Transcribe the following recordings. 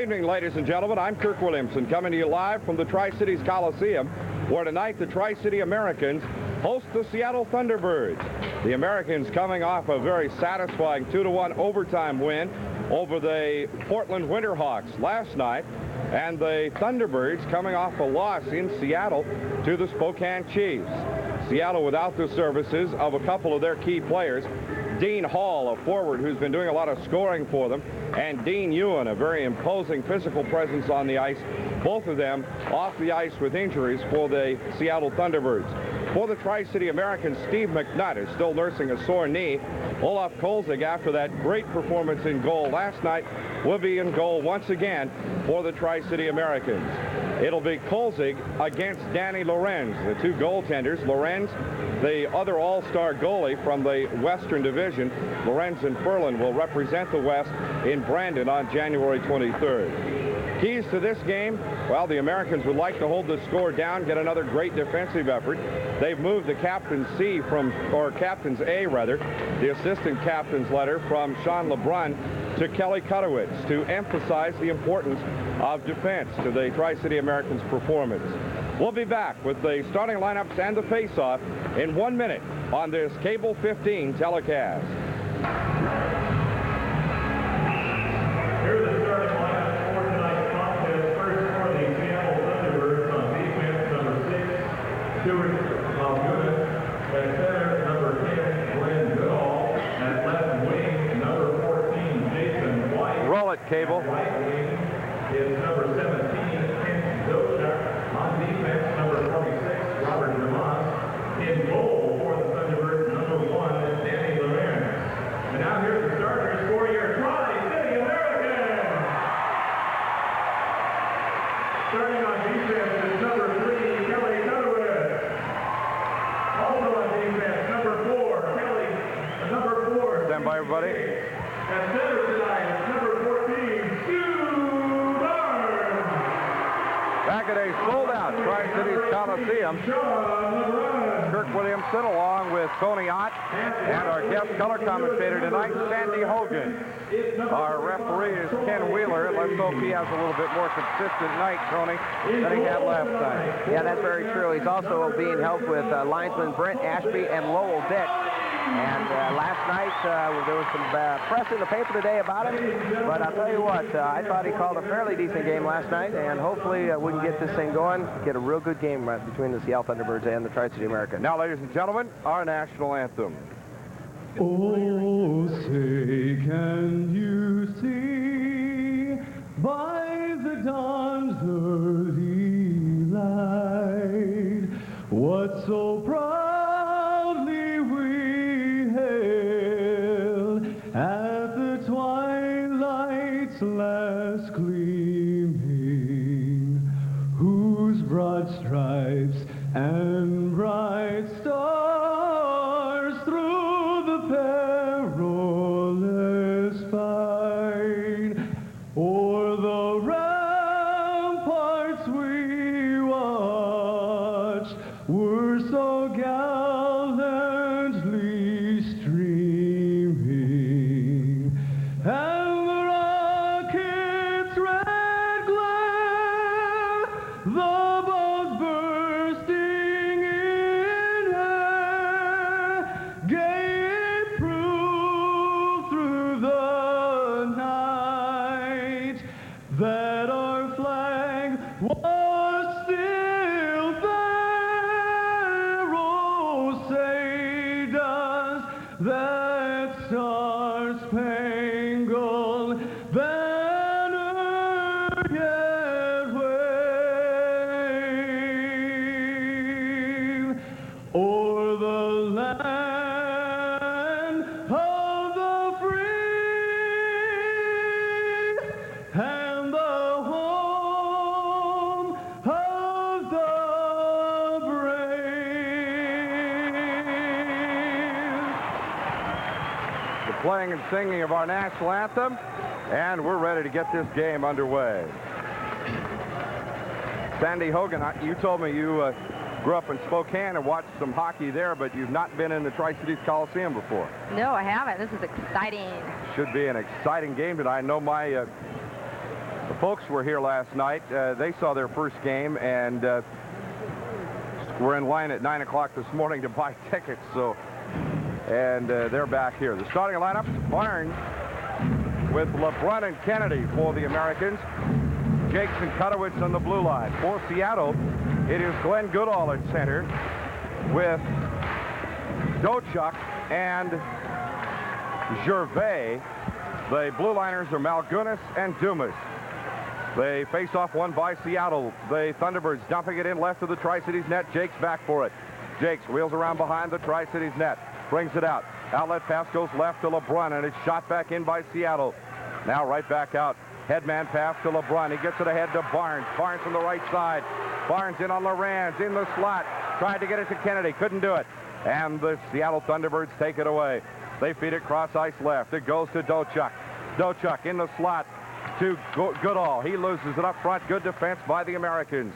evening, ladies and gentlemen. I'm Kirk Williamson, coming to you live from the Tri-Cities Coliseum, where tonight the Tri-City Americans host the Seattle Thunderbirds. The Americans coming off a very satisfying 2-1 overtime win over the Portland Winterhawks last night, and the Thunderbirds coming off a loss in Seattle to the Spokane Chiefs. Seattle without the services of a couple of their key players, Dean Hall, a forward who's been doing a lot of scoring for them, and Dean Ewen, a very imposing physical presence on the ice. Both of them off the ice with injuries for the Seattle Thunderbirds. For the Tri-City Americans, Steve McNutt is still nursing a sore knee. Olaf Kolzig, after that great performance in goal last night, will be in goal once again for the Tri-City Americans. It'll be Kolzig against Danny Lorenz, the two goaltenders. Lorenz, the other all-star goalie from the Western Division. Lorenz and Ferland will represent the West in Brandon on January 23rd. Keys to this game, well, the Americans would like to hold the score down, get another great defensive effort. They've moved the captain's C from, or captain's A rather, the assistant captain's letter from Sean LeBrun to Kelly Kutowitz to emphasize the importance of defense to the Tri-City Americans' performance. We'll be back with the starting lineups and the face-off in 1 minute on this Cable 15 telecast. Here's the starting lineup for tonight's contest. First for the Seattle Thunderbirds on defense, number 6, Stewart Malgunas. At center, number 10, Glen Goodall. At left wing, number 14, Jason White. Roll it, Cable. At right wing is number 17, Dochuk. On defense, number 46, Robert Dumas. In goal for the Thunderbirds, number 1, Danny Lorenz. And now here's the starters for your Tri-City Americans. Starting on defense is number 3, Kelly Kutowitz. Also on defense, number 4, number 4. Stand by, everybody. At center tonight is number 14, Stu Barnes. Back at a sold-out Tri-Cities Coliseum, Kirk Williamson along with Tony Ott and our guest color commentator tonight, Sandy Hogan. Our referee is Ken Wheeler. Let's hope he has a little bit more consistent night, Tony, than he had last night. Yeah, that's very true. He's also being helped with linesmen Brent Ashby and Lowell Dick. And last night, there was some press in the paper today about him. But I'll tell you what, I thought he called a fairly decent game last night. And hopefully we can get this thing going, get a real good game between the Seattle Thunderbirds and the Tri-City Americans. Now, ladies and gentlemen, our national anthem. Oh, say, can you see by the dawn's early light what so proudly we hailed at the twilight's last gleaming, whose broad stripes and bright stars through the perilous fight o'er the ramparts we watched were so gallantly streaming, and the rocket's red glare, the balls bursting in air, gave proof through the night that our flag was still there. Oh, say does that star-spangled banner yet wave o'er the land of the free and the home of the brave. The playing and singing of our national anthem, and we're ready to get this game underway. Sandy Hogan, you told me you grew up in Spokane and watched some hockey there, but you've not been in the Tri-Cities Coliseum before. No, I haven't. This is exciting. Should be an exciting game tonight. I know my folks were here last night. They saw their first game and were in line at 9 o'clock this morning to buy tickets. And they're back here. The starting lineup: Barnes with LeBrun and Kennedy for the Americans. Jaques and Kutowitz on the blue line. For Seattle, it is Glen Goodall at center with Dochuk and Gervais. The blue liners are Malgunas and Dumas. They face off one by Seattle. The Thunderbirds dumping it in left of the Tri-Cities net. Jaques back for it. Jaques wheels around behind the Tri-Cities net. Brings it out. Outlet pass goes left to LeBrun, and it's shot back in by Seattle. Now right back out. Headman pass to LeBrun. He gets it ahead to Barnes. Barnes from the right side. Barnes in on Lorenz in the slot. Tried to get it to Kennedy. Couldn't do it. And the Seattle Thunderbirds take it away. They feed it cross ice left. It goes to Dochuk. Dochuk in the slot to Goodall. He loses it up front. Good defense by the Americans.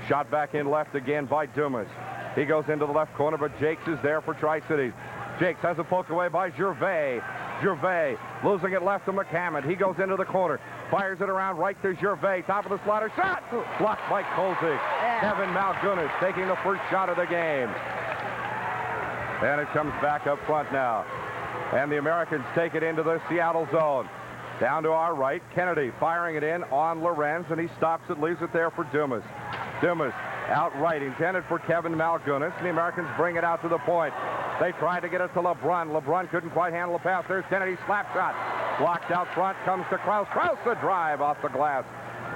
Shot back in left again by Dumas. He goes into the left corner, but Jaques is there for Tri-Cities. Jaques has a poke away by Gervais. Gervais losing it left to McAmmond. He goes into the corner. Fires it around right to Gervais. Top of the slaughter. Shot! Blocked by Kolzig. Devin Malgunas taking the first shot of the game. And it comes back up front now. And the Americans take it into the Seattle zone. Down to our right, Kennedy firing it in on Lorenz, and he stops it, leaves it there for Dumas. Dumas out right, intended for Kevin Malgunas, and the Americans bring it out to the point. They tried to get it to LeBrun. LeBrun couldn't quite handle the pass. There's Kennedy's slap shot. Blocked out front, comes to Kraus. Kraus the drive off the glass.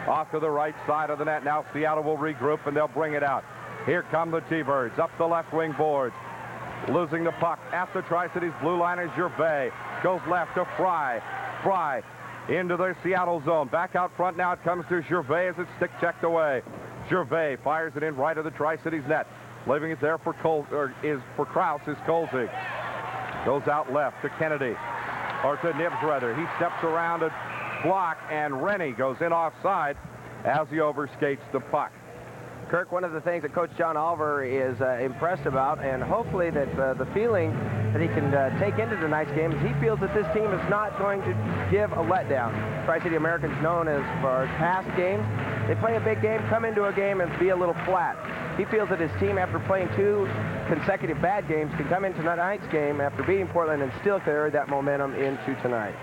Off to the right side of the net. Now Seattle will regroup, and they'll bring it out. Here come the T-Birds up the left wing boards. Losing the puck at the Tri-Cities blue line is Gervais. Goes left to Fry. Fry into the Seattle zone. Back out front now. It comes to Gervais as it's stick checked away. Gervais fires it in right of the Tri-Cities net. Leaving it there for Kraus is Kolzig. Goes out left to Kennedy. Or to Knibbs, rather. He steps around a block, and Rennie goes in offside as he overskates the puck. Kirk, one of the things that Coach John Olver is impressed about, and hopefully that the feeling that he can take into tonight's game, is he feels that this team is not going to give a letdown. Tri-City Americans known as for past games, they play a big game, come into a game, and be a little flat. He feels that his team, after playing 2 consecutive bad games, can come into tonight's game after beating Portland and still carry that momentum into tonight.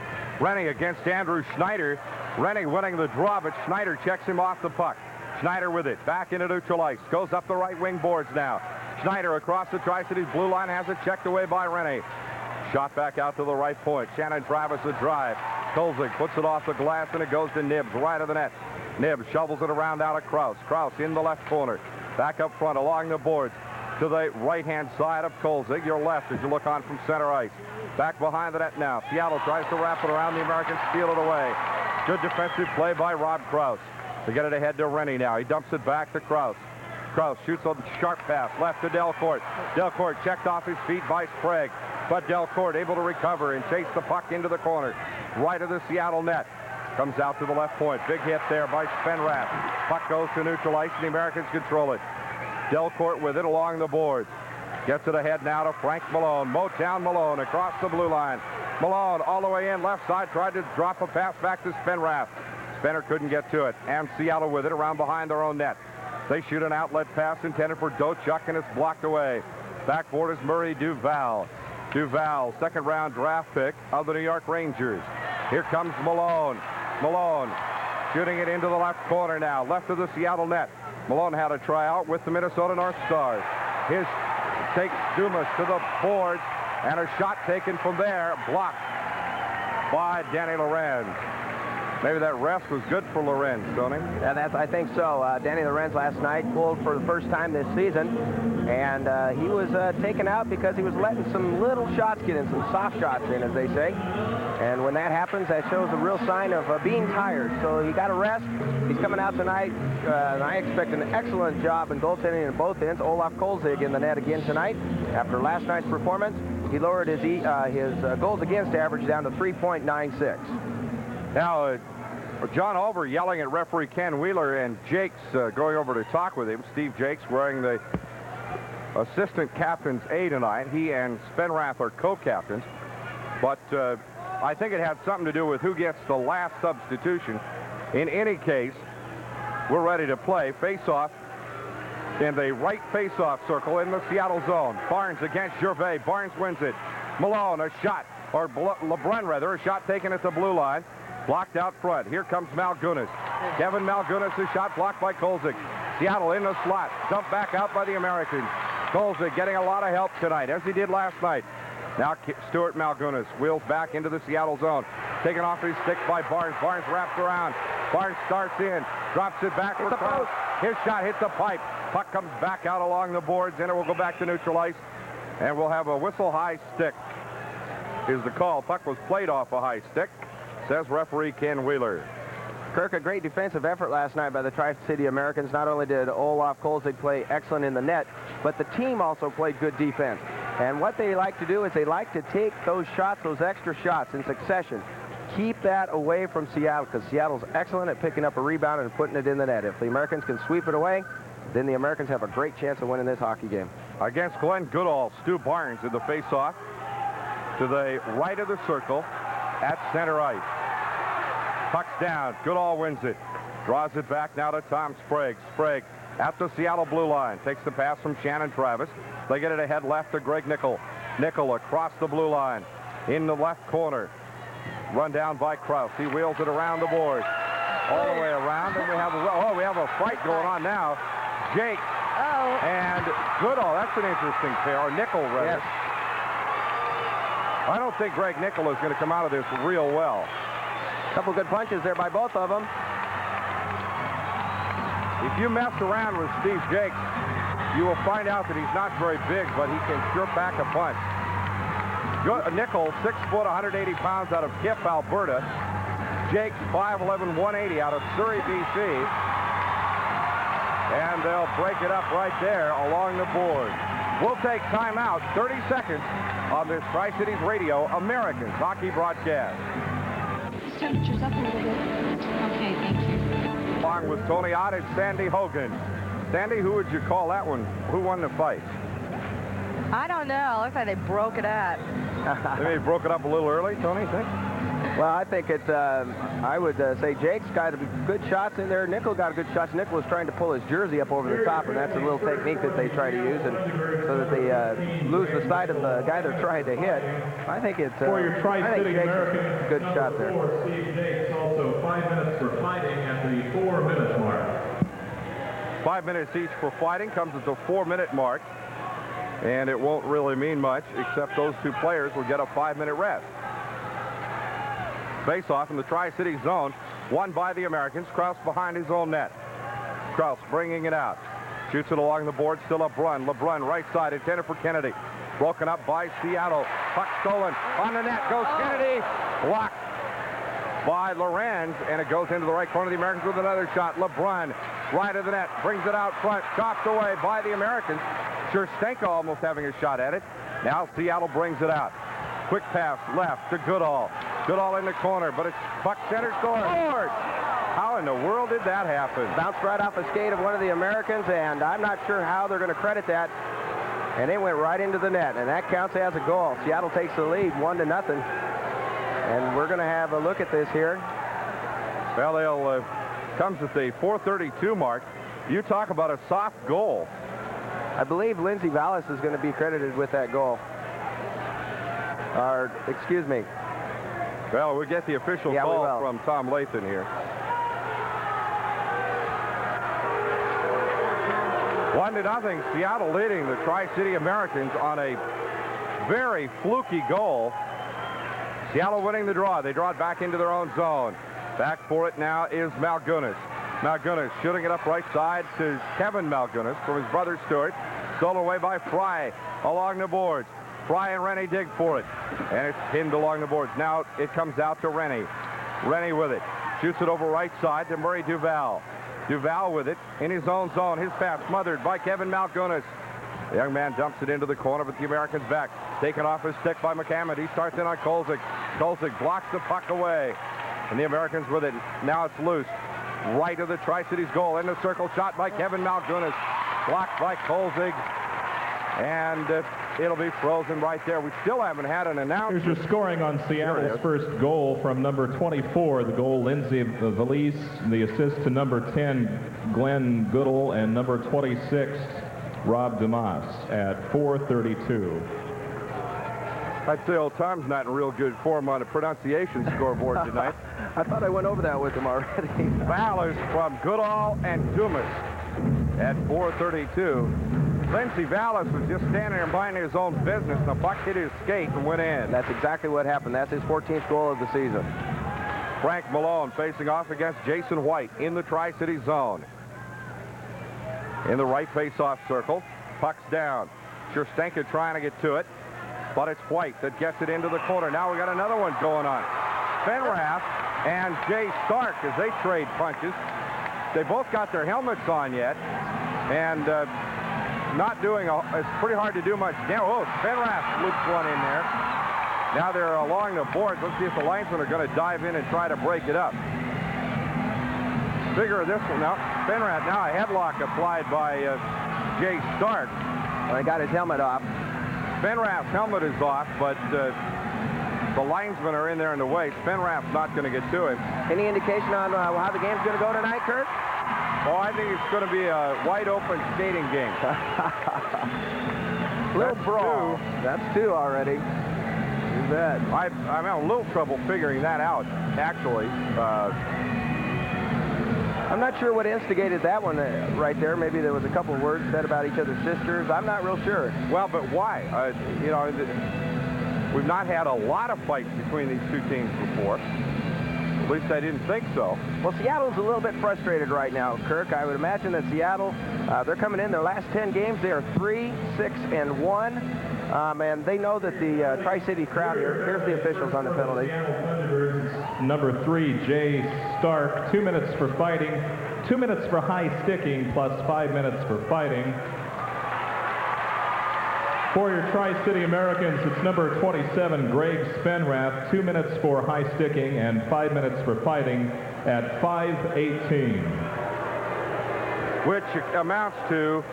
Rennie against Andrew Schneider. Rennie winning the draw, but Schneider checks him off the puck. Schneider with it, back into neutral ice, goes up the right wing boards now. Schneider across the Tri-Cities blue line, has it checked away by Rennie. Shot back out to the right point. Shannon Travis a drive. Kolzig puts it off the glass, and it goes to Knibbs, right of the net. Knibbs shovels it around out of Kraus. Kraus in the left corner. Back up front along the boards to the right-hand side of Kolzig. Your left as you look on from center ice. Back behind the net now. Seattle tries to wrap it around. The Americans steal it away. Good defensive play by Rob Kraus. They get it ahead to Rennie now. He dumps it back to Kraus. Kraus shoots a sharp pass left to Delcourt. Delcourt checked off his feet by Sprague, but Delcourt able to recover and chase the puck into the corner. Right of the Seattle net. Comes out to the left point. Big hit there by Spenrath. Puck goes to neutral ice, and the Americans control it. Delcourt with it along the boards. Gets it ahead now to Frank Malone. Motown Malone across the blue line. Malone all the way in left side. Tried to drop a pass back to Spenrath. Spenner couldn't get to it. And Seattle with it around behind their own net. They shoot an outlet pass intended for Dochuk, and it's blocked away. Backboard is Murray Duval. Duval, second-round draft pick of the New York Rangers. Here comes Malone. Malone shooting it into the left corner now. Left of the Seattle net. Malone had a tryout with the Minnesota North Stars. His takes Dumas to the boards, and a shot taken from there, blocked by Danny Lorenz. Maybe that rest was good for Lorenz, Tony. Yeah, I think so. Danny Lorenz last night pulled for the first time this season, and he was taken out because he was letting some little shots get in, some soft shots in, as they say. And when that happens, that shows a real sign of being tired. So he got a rest. He's coming out tonight, and I expect an excellent job in goaltending at both ends. Olaf Kolzig in the net again tonight. After last night's performance, he lowered his goals against average down to 3.96. Now, John Olver yelling at referee Ken Wheeler, and Jaques going over to talk with him. Steve Jaques wearing the assistant captain's A tonight. He and Spenrath are co-captains. But I think it had something to do with who gets the last substitution. In any case, we're ready to play. Face-off in the right face-off circle in the Seattle zone. Barnes against Gervais. Barnes wins it. Malone, a shot, or LeBrun rather, a shot taken at the blue line. Blocked out front. Here comes Malgunas. Kevin Malgunas, a shot blocked by Kolzig. Seattle in the slot. Dumped back out by the Americans. Kolzig getting a lot of help tonight, as he did last night. Now Stewart Malgunas wheels back into the Seattle zone. Taken off his stick by Barnes. Barnes wraps around. Barnes starts in. Drops it back for the post. His shot hits the pipe. Puck comes back out along the boards, and it will go back to neutral ice. And we'll have a whistle high stick is the call. Puck was played off a high stick, says referee Ken Wheeler. Kirk, a great defensive effort last night by the Tri-City Americans. Not only did Olaf Kolzig play excellent in the net, but the team also played good defense. And what they like to do is they like to take those shots, those extra shots in succession. Keep that away from Seattle, because Seattle's excellent at picking up a rebound and putting it in the net. If the Americans can sweep it away, then the Americans have a great chance of winning this hockey game. Against Glen Goodall, Stu Barnes in the face-off to the right of the circle at center ice. Puck's down. Goodall wins it. Draws it back now to Tom Sprague. Sprague at the Seattle blue line. Takes the pass from Shannon Travis. They get it ahead left to Greg Nicol. Nicol across the blue line in the left corner. Run down by Kraus. He wheels it around the board. All the way around. And we have a fight going on now. Jaques and Goodall. That's an interesting pair. Or Nicol, rather. Yes. I don't think Greg Nicol is going to come out of this real well. Couple good punches there by both of them. If you mess around with Steve Jaques, you will find out that he's not very big, but he can sure pack a punch. Nicol, 6 foot, 180 pounds out of Kip, Alberta. Jaques, 5'11", 180 out of Surrey, BC. And they'll break it up right there along the board. We'll take time out, 30 seconds, on this Tri-Cities Radio Americans hockey broadcast. Temperature's up a little bit. Okay, thank you. Along with Tony Ott and Sandy Hogan. Sandy, who would you call that one? Who won the fight? I don't know. Looks like they broke it up. They maybe broke it up a little early, Tony, you think? Well, I think it's, I would say Jaques got good shots in there. Nicol got good shots. Nicol was trying to pull his jersey up over the top, and that's a little technique that they try to use, and so that they lose the sight of the guy they're trying to hit. I think it's for your Tri-City Americans, good shot there. Steve Jaques, also 5 minutes for fighting at the 4-minute mark. 5 minutes each for fighting comes at the 4-minute mark, and it won't really mean much, except those two players will get a 5-minute rest. Face-off in the Tri-City zone, won by the Americans. Kraus behind his own net. Kraus bringing it out. Shoots it along the board, still up run. LeBrun right side, intended for Kennedy. Broken up by Seattle. Puck stolen. On the net goes Kennedy. Blocked by Lorenz, and it goes into the right corner of the Americans with another shot. LeBrun, right of the net, brings it out front. Chopped away by the Americans. Sherstenko almost having a shot at it. Now Seattle brings it out. Quick pass left to Goodall. Goodall in the corner, but it's puck center score. How in the world did that happen? Bounced right off a skate of one of the Americans, and I'm not sure how they're going to credit that. And it went right into the net, and that counts as a goal. Seattle takes the lead 1-0. And we're going to have a look at this here. Well, they'll comes at the 4:32 mark. You talk about a soft goal. I believe Lindsay Vallis is going to be credited with that goal. Or, excuse me. Well, we'll get the official call from Tom Lathan here. 1-0, Seattle leading the Tri-City Americans on a very fluky goal. Seattle winning the draw. They draw it back into their own zone. Back for it now is Malgunas. Malgunas shooting it up right side to Kevin Malgunas from his brother Stewart. Stolen away by Fry along the boards. Fry and Rennie dig for it, and it's pinned along the boards. Now it comes out to Rennie. Rennie with it. Shoots it over right side to Murray Duval. Duval with it in his own zone. His pass smothered by Kevin Malgunas. The young man dumps it into the corner, but the Americans back. Taken off his stick by McAmmond. He starts in on Kolzig. Kolzig blocks the puck away, and the Americans with it. Now it's loose. Right of the Tri-Cities goal. In the circle, shot by Kevin Malgunas. Blocked by Kolzig. And it'll be frozen right there. We still haven't had an announcement. Here's your scoring on Seattle's first goal from number 24. The goal, Lindsay Vallis. The assist to number 10, Glen Goodall, and number 26, Dumas at 4:32. I'd say old Tom's not in real good form on the pronunciation scoreboard tonight. I thought I went over that with him already. Vallis from Goodall and Dumas at 4:32. Lindsay Vallis was just standing there minding his own business, and the puck hit his skate and went in. That's exactly what happened. That's his 14th goal of the season. Frank Malone facing off against Jason White in the Tri-City zone. In the right face-off circle, puck's down. Sherstenka trying to get to it, but it's White that gets it into the corner. Now we got another one going on. Fenrath and Jay Stark as they trade punches. They both got their helmets on yet, and not doing it's pretty hard to do much damage. Oh, Fenrath loops one in there. Now they're along the boards. Let's see if the linesmen are going to dive in and try to break it up. Figure this one out. Fenrath now a headlock applied by Jay Stark. Well, he got his helmet off. Fenrath's helmet is off, but the linesmen are in there in the way. Fenrath's not going to get to him. Any indication on how the game's going to go tonight, Kurt? Oh, I think it's going to be a wide-open skating game. Little brawl. That's two already. You bet. I'm having a little trouble figuring that out, actually. I'm not sure what instigated that one right there. Maybe there was a couple of words said about each other's sisters. I'm not real sure. Well, but why? You know, we've not had a lot of fights between these two teams before. At least I didn't think so. Well, Seattle's a little bit frustrated right now, Kirk. I would imagine that Seattle, they're coming in their last 10 games. They are 3-6-1. And they know that the Tri-City crowd here, here's the officials on the penalty. Number 3, Jay Stark, 2 minutes for fighting, 2 minutes for high sticking, plus 5 minutes for fighting. For your Tri-City Americans, it's number 27, Gregg Spenrath, 2 minutes for high sticking and 5 minutes for fighting at 5:18. Which amounts to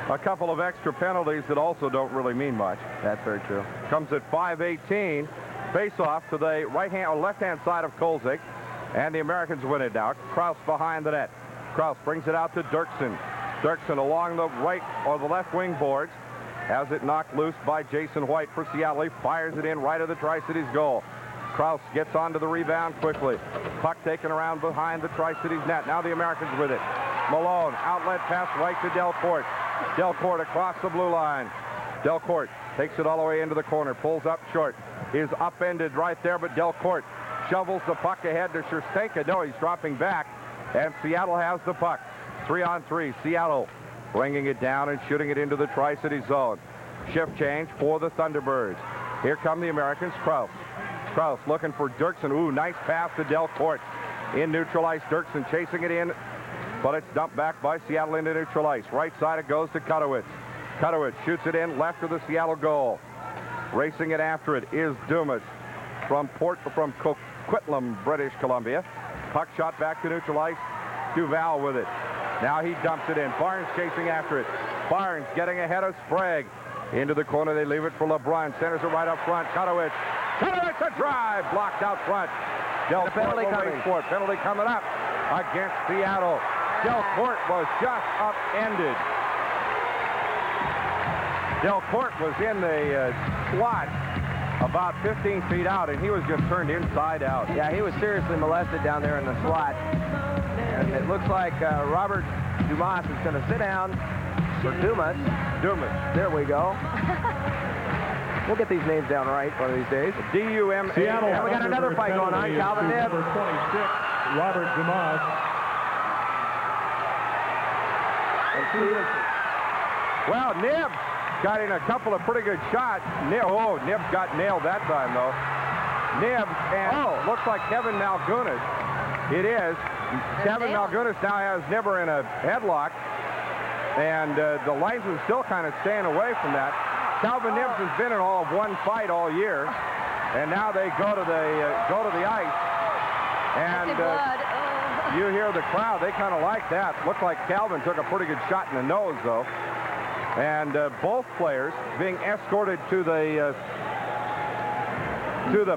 a couple of extra penalties that also don't really mean much. That's very true. Comes at 5:18. Face-off to the right-hand or left-hand side of Kolzig, and the Americans win it now. Kraus behind the net. Kraus brings it out to Derksen. Derksen along the right or the left wing boards. Has it knocked loose by Jason White for Seattle. He fires it in right of the Tri-Cities goal. Kraus gets onto the rebound quickly. Puck taken around behind the Tri-Cities net. Now the Americans with it. Malone, outlet pass right to Delcourt. Delcourt across the blue line. Delcourt takes it all the way into the corner. Pulls up short. Is upended right there, but Delcourt shovels the puck ahead to Sherstenka. No, he's dropping back, and Seattle has the puck. 3-on-3. Seattle bringing it down and shooting it into the Tri-City zone. Shift change for the Thunderbirds. Here come the Americans. Kraus. Kraus looking for Derksen. Ooh, nice pass to Delcourt. In neutral ice, Derksen chasing it in, but it's dumped back by Seattle into neutral ice. Right side it goes to Kutowicz. Kutowicz shoots it in left of the Seattle goal. Racing it after it is Dumas from Coquitlam, British Columbia. Puck shot back to neutral ice. Duval with it. Now he dumps it in. Barnes chasing after it. Barnes getting ahead of Sprague. Into the corner, they leave it for LeBrun. Centers it right up front. Kutowicz. Kutowicz a drive. Blocked out front. Delcourt penalty coming. Penalty coming up against Seattle. Delcourt was just upended. Delcourt was in the slot about 15 feet out, and he was just turned inside out. Yeah, he was seriously molested down there in the slot. And it looks like Robert Dumas is going to sit down for Dumas. Dumas. There we go. We'll get these names down right one of these days. D-U-M-A. Seattle. And we got another fight going on. Kalvin Knibbs. Number 26, Robert Dumas. And Stevenson. Well, Knibbs got in a couple of pretty good shots. Knibbs got nailed that time, though. Knibbs and looks like Kevin Malgunas. It is. Kevin Malgunas now has Nibber in a headlock, and the linesman's still kind of staying away from that. Kalvin Knibbs has been in all of one fight all year, and now they go to the ice, and you hear the crowd. They kind of like that. Looked like Kalvin took a pretty good shot in the nose, though. And both players being escorted to the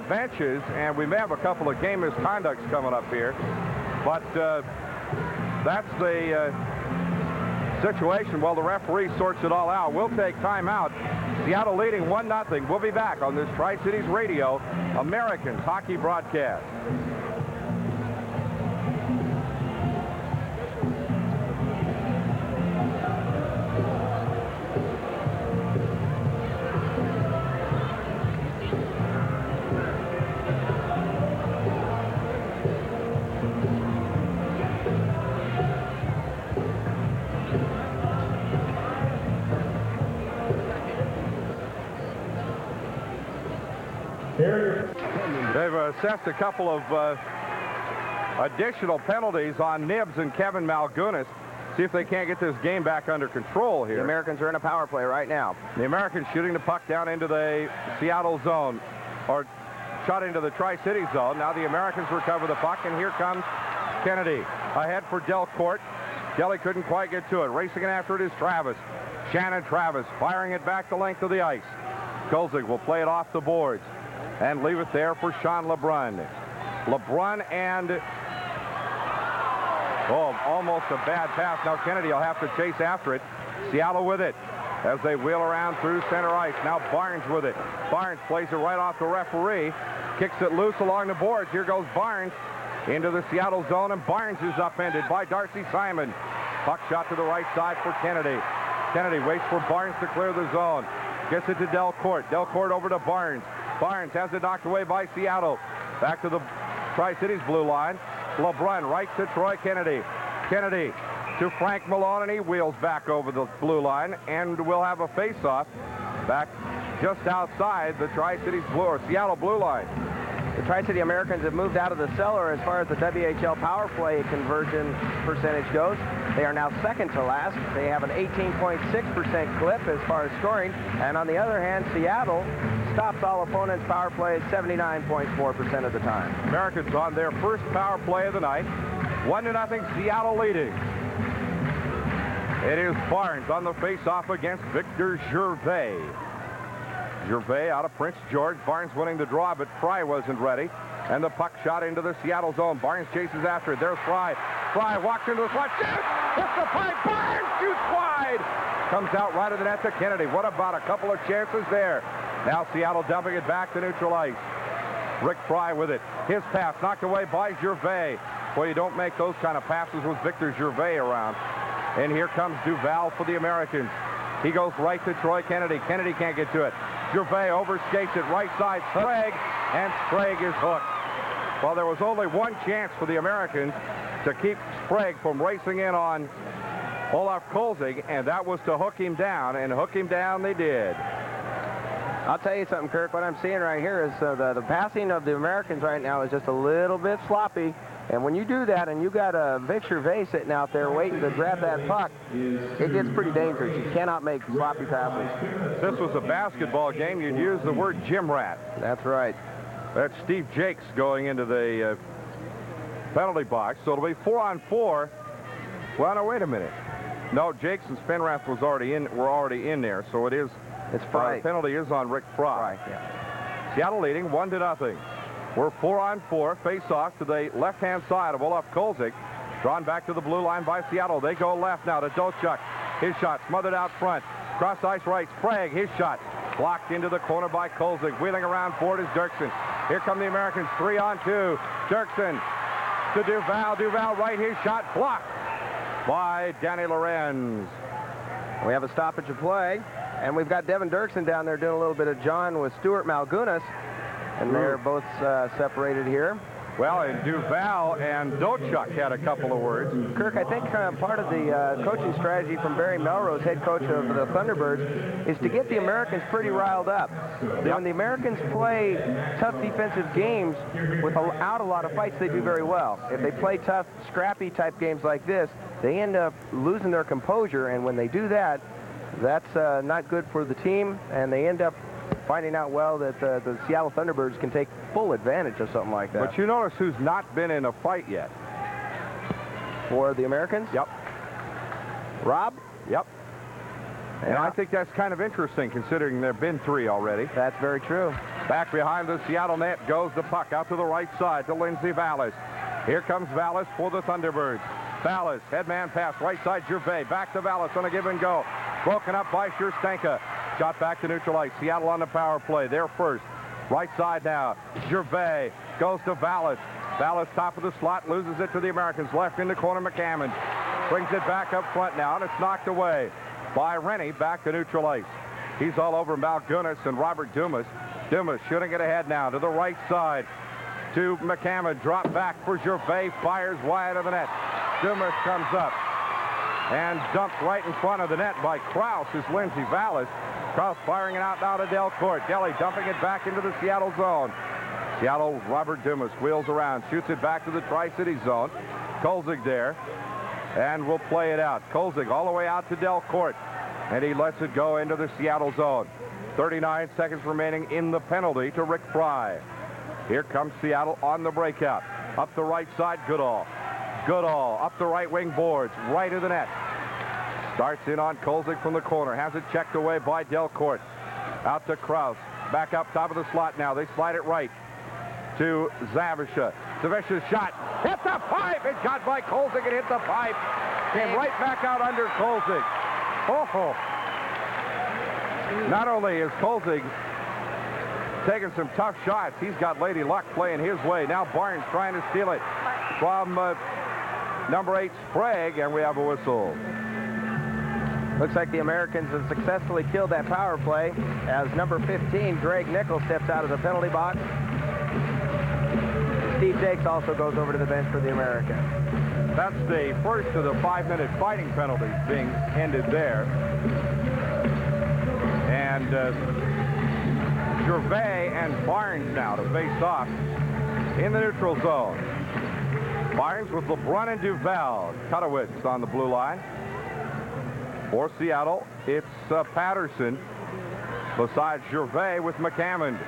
benches, and we may have a couple of game misconducts coming up here. But that's the situation while the referee sorts it all out. We'll take time out. Seattle leading 1-0. We'll be back on this Tri-Cities Radio Americans hockey broadcast. They've assessed a couple of additional penalties on Knibbs and Kalvin Malgunas. See if they can't get this game back under control here. The Americans are in a power play right now. The Americans shooting the puck down into the Seattle zone, or shot into the Tri-City zone. Now the Americans recover the puck, and here comes Kennedy. Ahead for Delcourt. Delly couldn't quite get to it. Racing in after it is Travis. Shannon Travis firing it back the length of the ice. Kolzig will play it off the boards and leave it there for Sean LeBrun. LeBrun and, almost a bad pass. Now Kennedy will have to chase after it. Seattle with it as they wheel around through center ice. Now Barnes with it. Barnes plays it right off the referee. Kicks it loose along the boards. Here goes Barnes into the Seattle zone, and Barnes is upended by Darcy Simon. Puck shot to the right side for Kennedy. Kennedy waits for Barnes to clear the zone. Gets it to Delcourt. Delcourt over to Barnes. Barnes has it knocked away by Seattle. Back to the Tri-Cities blue line. LeBrun right to Troy Kennedy. Kennedy to Frank Malone, and he wheels back over the blue line, and we'll have a face-off back just outside the Tri-Cities blue, or Seattle blue line. The Tri-City Americans have moved out of the cellar as far as the WHL power play conversion percentage goes. They are now second to last. They have an 18.6% clip as far as scoring. And on the other hand, Seattle stops all opponents' power plays 79.4% of the time. Americans on their first power play of the night. 1-0 Seattle leading. It is Barnes on the face-off against Victor Gervais. Gervais out of Prince George. Barnes winning the draw, but Fry wasn't ready. And the puck shot into the Seattle zone. Barnes chases after it. There's Fry. Fry walks into the slot. Shoots! Hits the pipe. Barnes shoots wide. Comes out right of the net to Kennedy. What about a couple of chances there? Now Seattle dumping it back to neutral ice. Rick Fry with it. His pass knocked away by Gervais. Well, you don't make those kind of passes with Victor Gervais around. And here comes Duval for the Americans. He goes right to Troy Kennedy. Kennedy can't get to it. Gervais overskates it right side. Sprague, and Sprague is hooked. Well, there was only one chance for the Americans to keep Sprague from racing in on Olaf Kolzig, and that was to hook him down, and hook him down they did. I'll tell you something, Kirk. What I'm seeing right here is the passing of the Americans right now is just a little bit sloppy. And when you do that and you got a Vic Gervais sitting out there waiting to grab that puck, it gets pretty dangerous. You cannot make sloppy passes. If this was a basketball game, you'd use the word gym rat. That's right. That's Steve Jaques going into the penalty box. So it'll be 4-on-4. Well, no, wait a minute. No, Jaques and Spinrath were already in there, so it is. It's Fry. The penalty is on Rick Fry. Yeah. Seattle leading 1-0. We're 4-on-4, face-off to the left-hand side of Olaf Kolzig. Drawn back to the blue line by Seattle. They go left now to Dochuk. His shot smothered out front. Cross ice right. Sprague, his shot. Blocked into the corner by Kolzig. Wheeling around forward is Derksen. Here come the Americans, 3-on-2. Derksen to Duval. Duval right, his shot blocked by Danny Lorenz. We have a stoppage of play, and we've got Devin Derksen down there doing a little bit of John with Stewart Malgunas. And they're both separated here. Well, and Duval and Dochuk had a couple of words. Kirk, I think part of the coaching strategy from Barry Melrose, head coach of the Thunderbirds, is to get the Americans pretty riled up. When the Americans play tough defensive games without a lot of fights, they do very well. If they play tough, scrappy type games like this, they end up losing their composure, and when they do that, that's not good for the team, and they end up finding out well that the Seattle Thunderbirds can take full advantage of something like that. But you notice who's not been in a fight yet? For the Americans? Yep. Rob? Yep. And I think that's kind of interesting considering there have been 3 already. That's very true. Back behind the Seattle net goes the puck out to the right side to Lindsay Vallis. Here comes Vallis for the Thunderbirds. Vallis, headman pass, right side Gervais. Back to Vallis on a give and go. Broken up by Sherstenka. Shot back to neutral ice. Seattle on the power play. They're first. Right side now. Gervais goes to Vallis. Vallis top of the slot, loses it to the Americans. Left in the corner, McAmmond. Brings it back up front now, and it's knocked away by Rennie. Back to neutral ice. He's all over Malgunas and Robert Dumas. Dumas shooting it ahead now to the right side to McAmmond. Drop back for Gervais. Fires wide of the net. Dumas comes up and dumped right in front of the net by Krause is Lindsay Vallis. Krause firing it out now to Delcourt. Delhi dumping it back into the Seattle zone. Seattle, Robert Dumas wheels around, shoots it back to the Tri-City zone. Kolzig there, and will play it out. Kolzig all the way out to Delcourt, and he lets it go into the Seattle zone. 39 seconds remaining in the penalty to Rick Fry. Here comes Seattle on the breakout. Up the right side, Goodall. Goodall up the right wing boards, right of the net. Starts in on Kolzig from the corner. Has it checked away by Delcourt. Out to Krause. Back up top of the slot now. They slide it right to Zavisha. Zavisha's shot. Hit the pipe. It got by Kolzig and hit the pipe. Came right back out under Kolzig. Oh. Not only is Kolzig taking some tough shots, he's got Lady Luck playing his way. Now Barnes trying to steal it from number 8 Sprague, and we have a whistle. Looks like the Americans have successfully killed that power play as number 15, Greg Nicol, steps out of the penalty box. Steve Jaques also goes over to the bench for the Americans. That's the first of the 5-minute fighting penalties being ended there. And Gervais and Barnes now to face off in the neutral zone. Barnes with LeBrun and Duval. Kutowitz on the blue line. For Seattle, it's Patterson besides Gervais with McAmmond.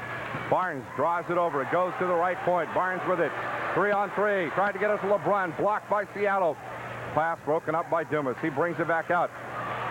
Barnes draws it over. It goes to the right point. Barnes with it. 3-on-3. Tried to get us to LeBrun. Blocked by Seattle. Pass broken up by Dumas. He brings it back out.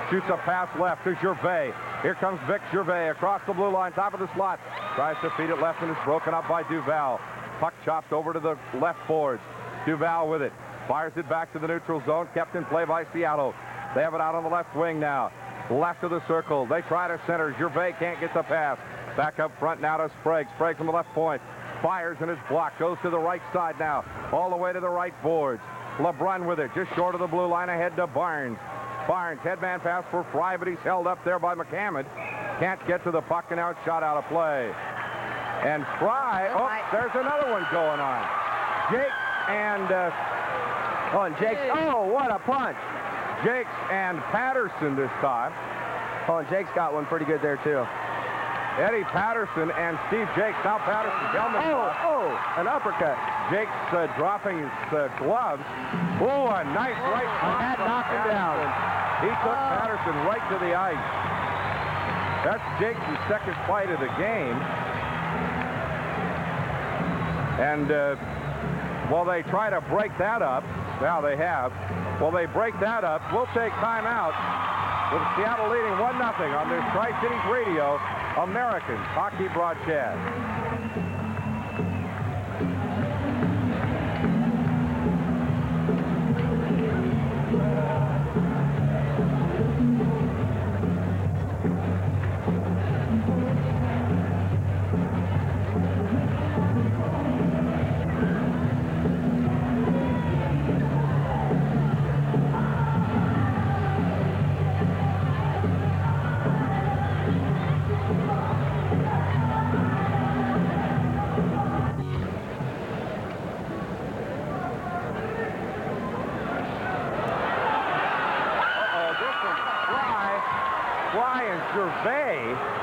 Shoots a pass left to Gervais. Here comes Vic Gervais across the blue line, top of the slot. Tries to feed it left, and it's broken up by Duval. Puck chopped over to the left boards. Duval with it. Fires it back to the neutral zone. Kept in play by Seattle. They have it out on the left wing now. Left of the circle. They try to center. Gervais can't get the pass. Back up front now to Sprague. Sprague from the left point. Fires and it's blocked. Goes to the right side now. All the way to the right boards. LeBrun with it. Just short of the blue line ahead to Barnes. Barnes, headman pass for Fry, but he's held up there by McAmmond. Can't get to the puck, and now it's shot out of play. And Fry, there's another one going on. Jaques and... Jaques, what a punch. Jaques and Patterson this time. Oh, and Jaques got one pretty good there, too. Eddie Patterson and Steve Jaques. Now Patterson's helmet. An uppercut. Jaques dropping his gloves. Oh, a nice right shot. That knocked him down. He took Patterson right to the ice. That's Jaques' second fight of the game. And while they try to break that up, now they have. While they break that up, we'll take time out with Seattle leading 1-0 on this Tri-Cities Radio American hockey broadcast.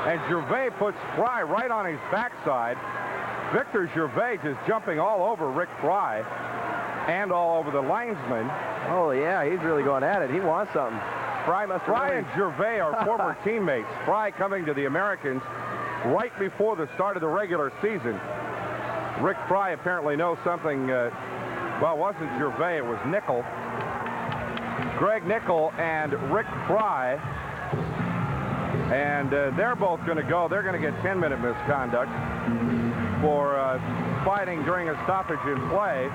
And Gervais puts Fry right on his backside. Victor Gervais just jumping all over Rick Fry and all over the linesman. Oh, yeah, he's really going at it. He wants something. Fry and Gervais are former teammates. Fry coming to the Americans right before the start of the regular season. Rick Fry apparently knows something. Well, it wasn't Gervais, it was Nicol. Greg Nicol and Rick Fry And they're both going to go. They're going to get 10-minute misconduct for fighting during a stoppage in play.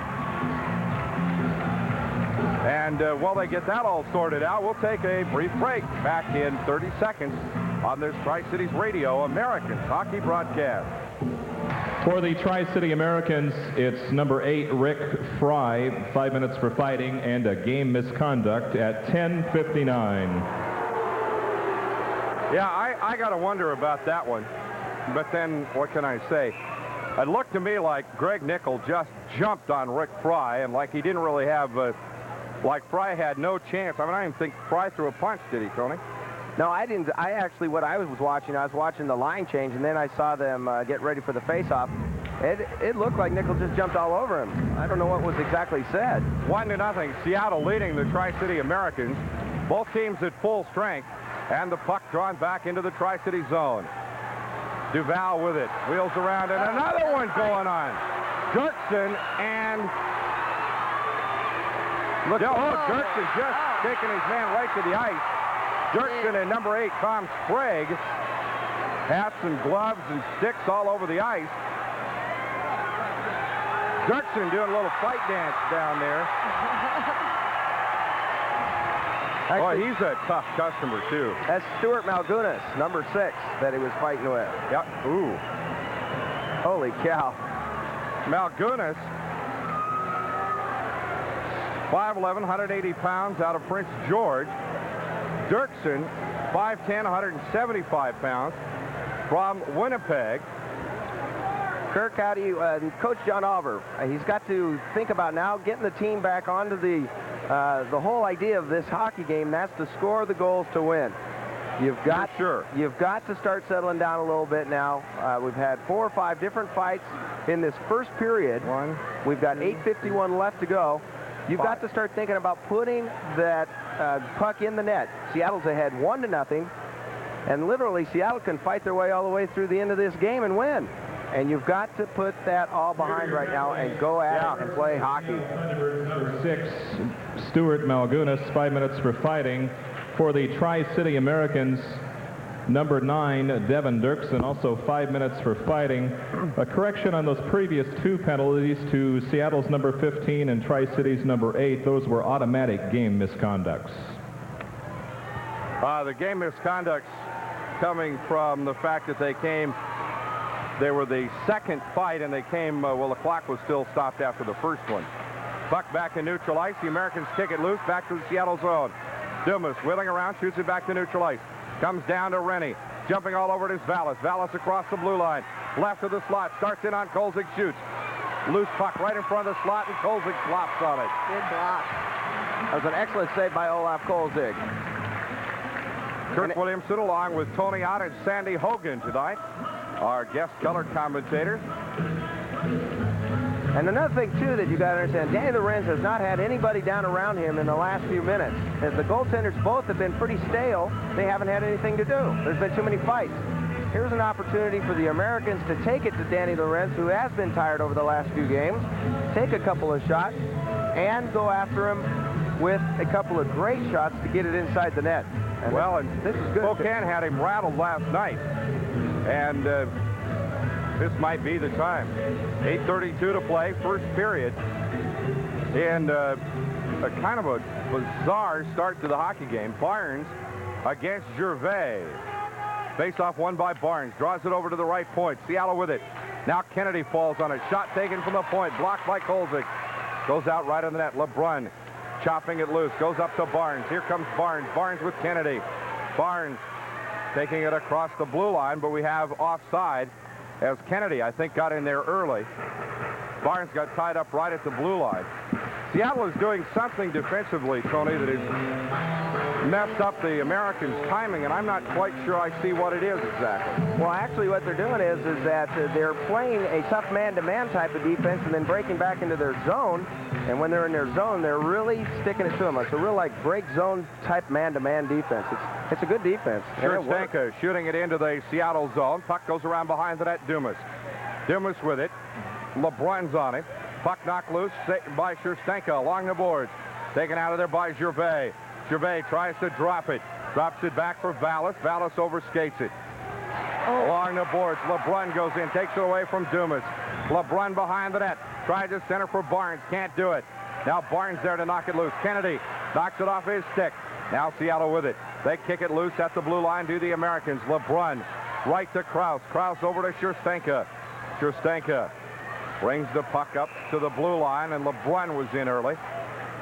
And while they get that all sorted out, we'll take a brief break. Back in 30 seconds on this Tri-Cities Radio Americans hockey broadcast. For the Tri-City Americans, it's number 8, Rick Fry, 5 minutes for fighting and a game misconduct at 10:59. Yeah, I got to wonder about that one. But then, what can I say? It looked to me like Greg Nicol just jumped on Rick Fry, and like he didn't really have, like Fry had no chance. I mean, I didn't think Fry threw a punch, did he, Tony? No, I didn't. I actually, what I was watching the line change, and then I saw them get ready for the face-off. It looked like Nicol just jumped all over him. I don't know what was exactly said. 1-0, Seattle leading the Tri-City Americans. Both teams at full strength, and the puck drawn back into the Tri-City zone. Duval with it, wheels around, and another one going on. Derksen and... Derksen just taking his man right to the ice. Derksen and number 8, Tom Sprague, hats and gloves and sticks all over the ice. Derksen doing a little fight dance down there. Boy, he's a tough customer, too. That's Stewart Malgunas, number 6, that he was fighting with. Yep. Ooh. Holy cow. Malgunas, 5'11", 180 pounds, out of Prince George. Derksen, 5'10", 175 pounds, from Winnipeg. Kirk, how do you, Coach John Olver, he's got to think about now getting the team back onto the whole idea of this hockey game. That's to score the goals to win. You've got to start settling down a little bit now. We've had 4 or 5 different fights in this first period. We've got 8:51 left to go. You've got to start thinking about putting that puck in the net. Seattle's ahead 1-0, and literally Seattle can fight their way all the way through the end of this game and win. And you've got to put that all behind right now and go at it and play hockey. Number 6, Stewart Malgunas, 5 minutes for fighting. For the Tri-City Americans, number 9, Devin Derksen, also 5 minutes for fighting. A correction on those previous 2 penalties to Seattle's number 15 and Tri-City's number 8. Those were automatic game misconducts. The game misconducts coming from the fact that they were the second fight, and they came, well, the clock was still stopped after the first one. Puck back in neutral ice. The Americans kick it loose back to the Seattle zone. Dumas wheeling around, shoots it back to neutral ice. Comes down to Rennie. Jumping all over it is Vallis. Vallis across the blue line. Left of the slot. Starts in on Kolzig. Shoots. Loose puck right in front of the slot, and Kolzig flops on it. Good block. That was an excellent save by Olaf Kolzig. Kirk Williamson along with Tony Ott and Sandy Hogan tonight, our guest color commentators. And another thing, too, that you got to understand, Danny Lorenz has not had anybody down around him in the last few minutes. As the goaltenders both have been pretty stale, they haven't had anything to do. There's been too many fights. Here's an opportunity for the Americans to take it to Danny Lorenz, who has been tired over the last few games, take a couple of shots, and go after him with a couple of great shots to get it inside the net. And well, and this is good. Spokane had him rattled last night, and this might be the time. 8:32 to play, first period, and a kind of a bizarre start to the hockey game. Barnes against Gervais. Face-off won by Barnes. Draws it over to the right point. Seattle with it. Now Kennedy falls on it. Shot taken from the point. Blocked by Kolzig. Goes out right on the net. LeBrun chopping it loose. Goes up to Barnes. Here comes Barnes. Barnes with Kennedy. Barnes taking it across the blue line, but we have offside as Kennedy, I think, got in there early. Barnes got tied up right at the blue line. Seattle is doing something defensively, Tony, that has messed up the Americans' timing, and I'm not quite sure I see what it is exactly. Well, actually what they're doing is that they're playing a tough man-to-man type of defense and then breaking back into their zone. And when they're in their zone, they're really sticking it to them. It's a real, like, break zone type man-to-man defense. It's a good defense. Sherstenka shooting it into the Seattle zone. Puck goes around behind the net. Dumas. Dumas with it. LeBrun's on it. Puck knocked loose by Sherstenka along the boards. Taken out of there by Gervais. Gervais tries to drop it Drops it back for Vallis. Vallis overskates it. Along the boards, LeBrun goes in, takes it away from Dumas. LeBrun behind the net. Tries to center for Barnes. Can't do it. Now Barnes there to knock it loose. Kennedy knocks it off his stick. Now Seattle with it. They kick it loose at the blue line to the Americans. LeBrun right to Kraus. Kraus over to Scherstenka. Scherstenka brings the puck up to the blue line, and LeBrun was in early,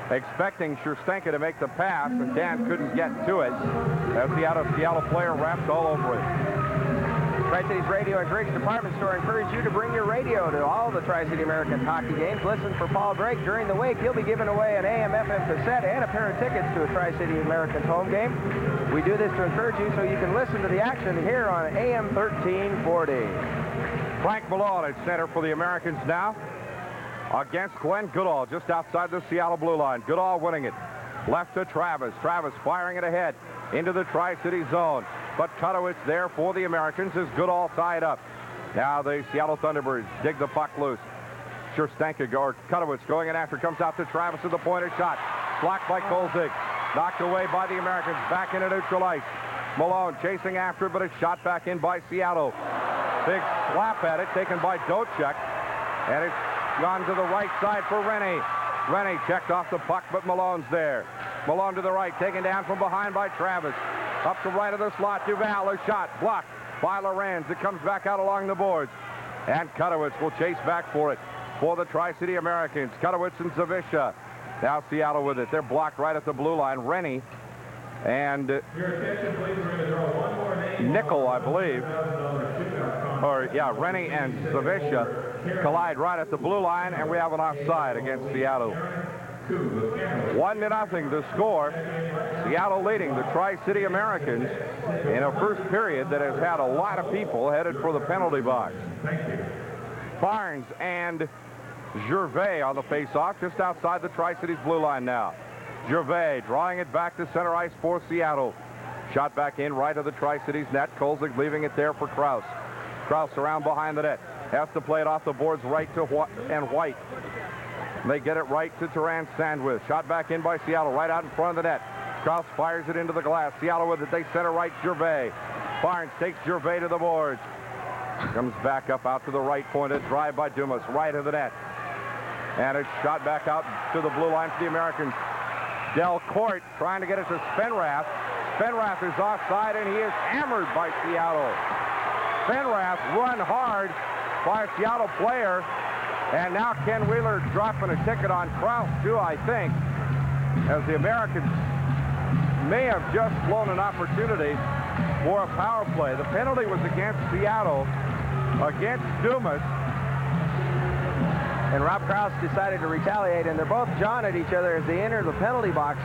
expecting Scherstenka to make the pass, and Dan couldn't get to it. As the Seattle player wrapped all over it. Tri-Cities Radio and Griggs Department Store encourage you to bring your radio to all the Tri-City American hockey games. Listen for Paul Drake during the week. He'll be giving away an AM/FM cassette and a pair of tickets to a Tri-City Americans home game. We do this to encourage you so you can listen to the action here on AM 1340. Frank Malone at center for the Americans now against Glen Goodall just outside the Seattle blue line. Goodall winning it. Left to Travis. Travis firing it ahead into the Tri-City zone. But Kutowicz there for the Americans is Goodall tied up. Now the Seattle Thunderbirds dig the puck loose. Scherstenka or Kutowicz going in after, comes out to Travis at the point of shot. Blocked by Kolzig. Knocked away by the Americans. Back into neutral ice. Malone chasing after it, but it's shot back in by Seattle. Big slap at it taken by Dochuk. And it's gone to the right side for Rennie. Rennie checked off the puck, but Malone's there. Malone to the right, taken down from behind by Travis. Up the right of the slot, Duval, a shot blocked by Lorenz. It comes back out along the boards. And Kutowicz will chase back for it for the Tri-City Americans. Kutowicz and Zavisha. Now Seattle with it. They're blocked right at the blue line. Rennie and Nicol, I believe. Or, yeah, Rennie and Zavisha collide right at the blue line, and we have an offside against Seattle. 1-0 the score. Seattle leading the Tri-City Americans in a first period that has had a lot of people headed for the penalty box. Barnes and Gervais on the face-off just outside the Tri-City's blue line now. Gervais drawing it back to center ice for Seattle. Shot back in right of the Tri-City's net. Kolzig leaving it there for Kraus. Kraus around behind the net. Has to play it off the boards right to White. They get it right to Terran Sandwith. Shot back in by Seattle, right out in front of the net. Kraus fires it into the glass. Seattle with it. They center right Gervais. Barnes takes Gervais to the boards. Comes back up out to the right point. A drive by Dumas, right of the net. And it's shot back out to the blue line for the Americans. Delcourt trying to get it to Spenrath. Spenrath is offside, and he is hammered by Seattle. Spenrath run hard by a Seattle player. And now Ken Wheeler dropping a ticket on Kraus, too, I think, as the Americans may have just blown an opportunity for a power play. The penalty was against Seattle, against Dumas. And Rob Kraus decided to retaliate, and they're both jawing at each other as they enter the penalty box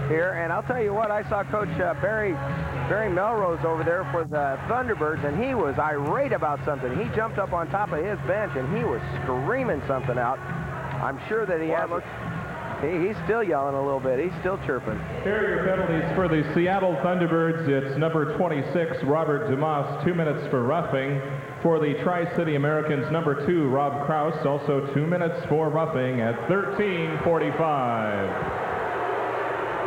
here. And I'll tell you what, I saw Coach Barry Melrose over there for the Thunderbirds, and he was irate about something. He jumped up on top of his bench, and he was screaming something out. I'm sure that he's still yelling a little bit. He's still chirping. Here are your penalties for the Seattle Thunderbirds. It's number 26, Robert Dumas, 2 minutes for roughing. For the Tri-City Americans, number 2, Rob Kraus, also 2 minutes for roughing at 13:45.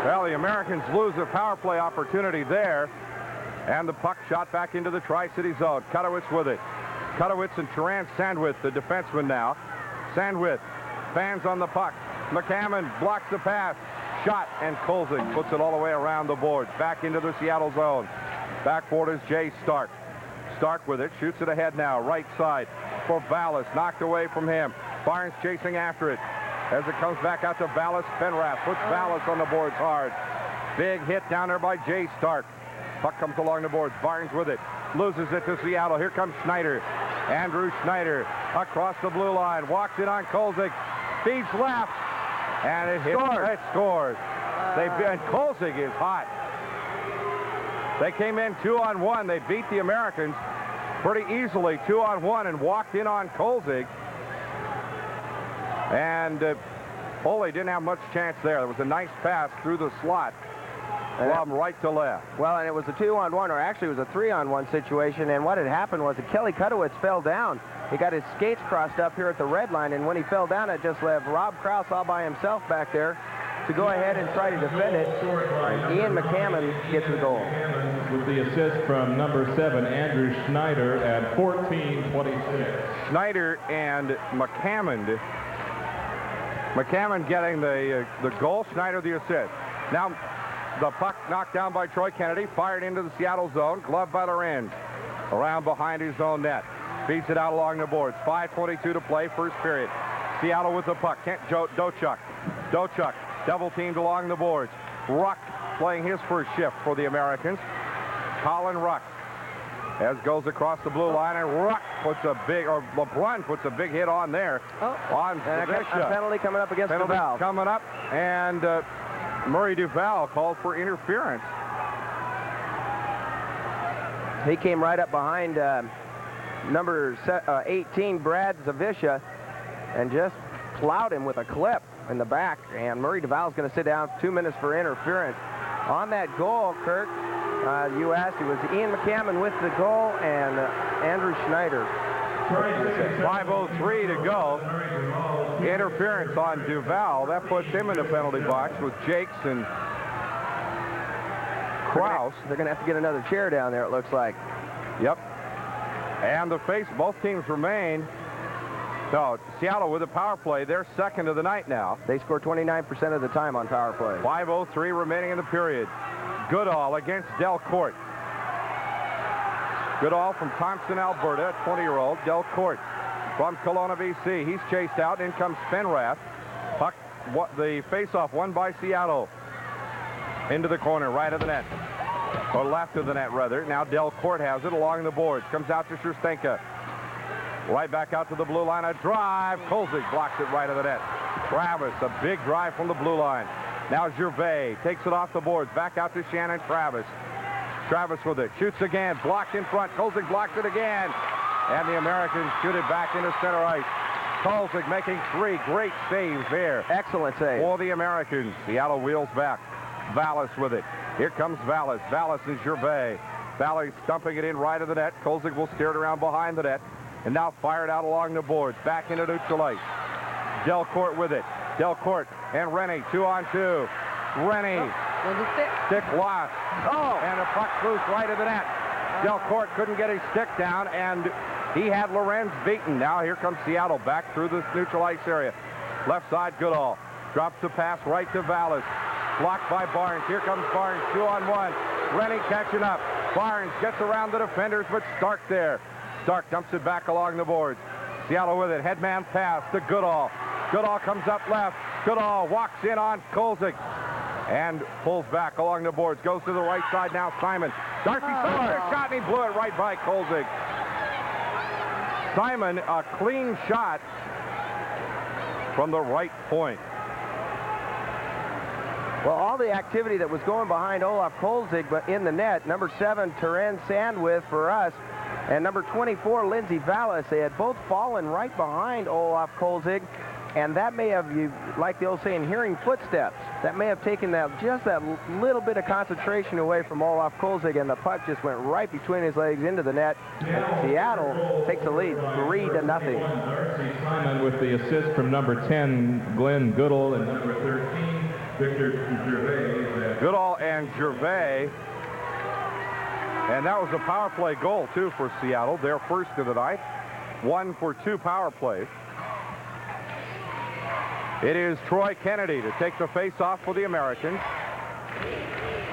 Well, the Americans lose a power play opportunity there. And the puck shot back into the Tri-City zone. Kutowicz with it. Kutowicz and Terran Sandwith, the defenseman now. Sandwith fans on the puck. McAmmond blocks the pass. Shot, and Kolzig puts it all the way around the boards. Back into the Seattle zone. Backboard is Jay Stark. Stark with it. Shoots it ahead now. Right side for Vallis. Knocked away from him. Barnes chasing after it. As it comes back out to Vallis, Penrath puts Vallis on the boards hard. Big hit down there by Jay Stark. Puck comes along the boards. Barnes with it. Loses it to Seattle. Here comes Schneider. Andrew Schneider across the blue line. Walks it on Kolzig. Feeds left. And it hits. It scores. And Kolzig is hot. They came in 2-on-1. They beat the Americans pretty easily 2-on-1 and walked in on Kolzig. And Ole didn't have much chance there. There was a nice pass through the slot from right to left. Well, and it was a 2-on-1, or actually it was a 3-on-1 situation. And what had happened was that Kelly Kutowicz fell down. He got his skates crossed up here at the red line, and when he fell down, it just left Rob Kraus all by himself back there. to go ahead and try to defend it. And Ian McAmmond gets the goal. With the assist from number 7, Andrew Schneider at 14:26. Schneider and McAmmond. McAmmond getting the goal, Schneider the assist. Now the puck knocked down by Troy Kennedy, fired into the Seattle zone, gloved by Lorenz. Around behind his own net. Feeds it out along the boards. 5:22 to play, first period. Seattle with the puck. Dochuk. Dochuk double teamed along the boards. Ruck playing his first shift for the Americans. Colin Ruck as goes across the blue line, and Ruck puts a big, or LeBrun puts a big hit on there. On Zavisha. A penalty coming up against Duval. Coming up, and Murray Duval called for interference. He came right up behind number 18, Brad Zavisha, and just plowed him with a clip in the back. And Murray Duval's going to sit down 2 minutes for interference. On that goal, Kirk, you asked, it was Ian McAmmond with the goal and Andrew Schneider. 5:03 to go. Interference on Duval. That puts him in the penalty box with Jaques and Kraus. They're going to have to get another chair down there, it looks like. Yep. And the face, both teams remain. No, Seattle with a power play. They're second of the night now. They score 29% of the time on power play. 5:03 remaining in the period. Goodall against Delcourt. Goodall from Thompson, Alberta, 20-year-old. Delcourt from Kelowna, BC. He's chased out. In comes Fenrath. Puck, the face-off won by Seattle. Into the corner, right of the net. Or left of the net, rather. Now Delcourt has it along the boards. Comes out to Schustenka. Right back out to the blue line. A drive. Kolzig blocks it right of the net. Travis, a big drive from the blue line. Now Gervais takes it off the boards. Back out to Shannon Travis. Travis with it. Shoots again. Blocked in front. Kolzig blocks it again. And the Americans shoot it back into center ice. Kolzig making 3 great saves there. Excellent save. For the Americans. Seattle wheels back. Vallis with it. Here comes Vallis. Vallis and Gervais. Vallis stumping it in right of the net. Kolzig will steer it around behind the net. And now fired out along the boards. Back into neutral ice. Delcourt with it. Delcourt and Rennie, 2-on-2. Rennie. Stick lost. And the puck loose right of the net. Delcourt couldn't get his stick down, and he had Lorenz beaten. Now here comes Seattle back through this neutral ice area. Left side, Goodall. Drops the pass right to Vallis. Blocked by Barnes. Here comes Barnes, 2-on-1. Rennie catching up. Barnes gets around the defenders, but Stark there. Stark dumps it back along the boards. Seattle with it. Headman pass to Goodall. Goodall comes up left. Goodall walks in on Kolzig and pulls back along the boards. Goes to the right side now. Simon. Darcy Simon shot, and he blew it right by Kolzig. Simon, a clean shot from the right point. Well, all the activity that was going behind Olaf Kolzig, but in the net, number 7, Terren Sandwith for us, and number 24, Lindsay Vallis, they had both fallen right behind Olaf Kolzig, and that may have, like the old saying, hearing footsteps, that may have taken just that little bit of concentration away from Olaf Kolzig, and the puck just went right between his legs into the net. And Seattle takes the lead 3-0. Darcy Simon with the assist from number 10, Glen Goodall, and number 13, Victor Gervais. Goodall and Gervais. And that was a power play goal, too, for Seattle. Their first of the night. 1 for 2 power plays. It is Troy Kennedy to take the face-off for the Americans.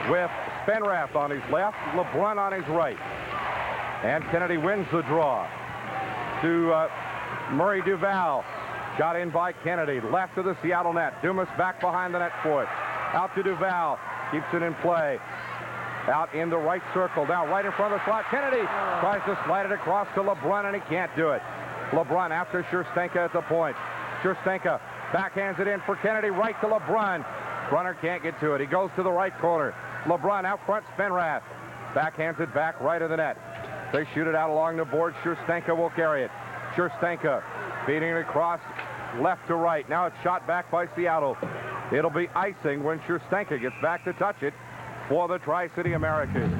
With Spenrath on his left, LeBrun on his right. And Kennedy wins the draw. To Murray Duval. Got in by Kennedy. Left of the Seattle net. Dumas back behind the net for it. Out to Duval. Keeps it in play. Out in the right circle. Now right in front of the slot. Kennedy tries to slide it across to LeBrun, and he can't do it. LeBrun after Schustenka at the point. Schustenka backhands it in for Kennedy. Right to LeBrun. Brunner can't get to it. He goes to the right corner. LeBrun out front. Spenrath backhands it back right of the net. They shoot it out along the board. Schustenka will carry it. Schustenka beating it across left to right. Now it's shot back by Seattle. It'll be icing when Schustenka gets back to touch it for the Tri-City Americans.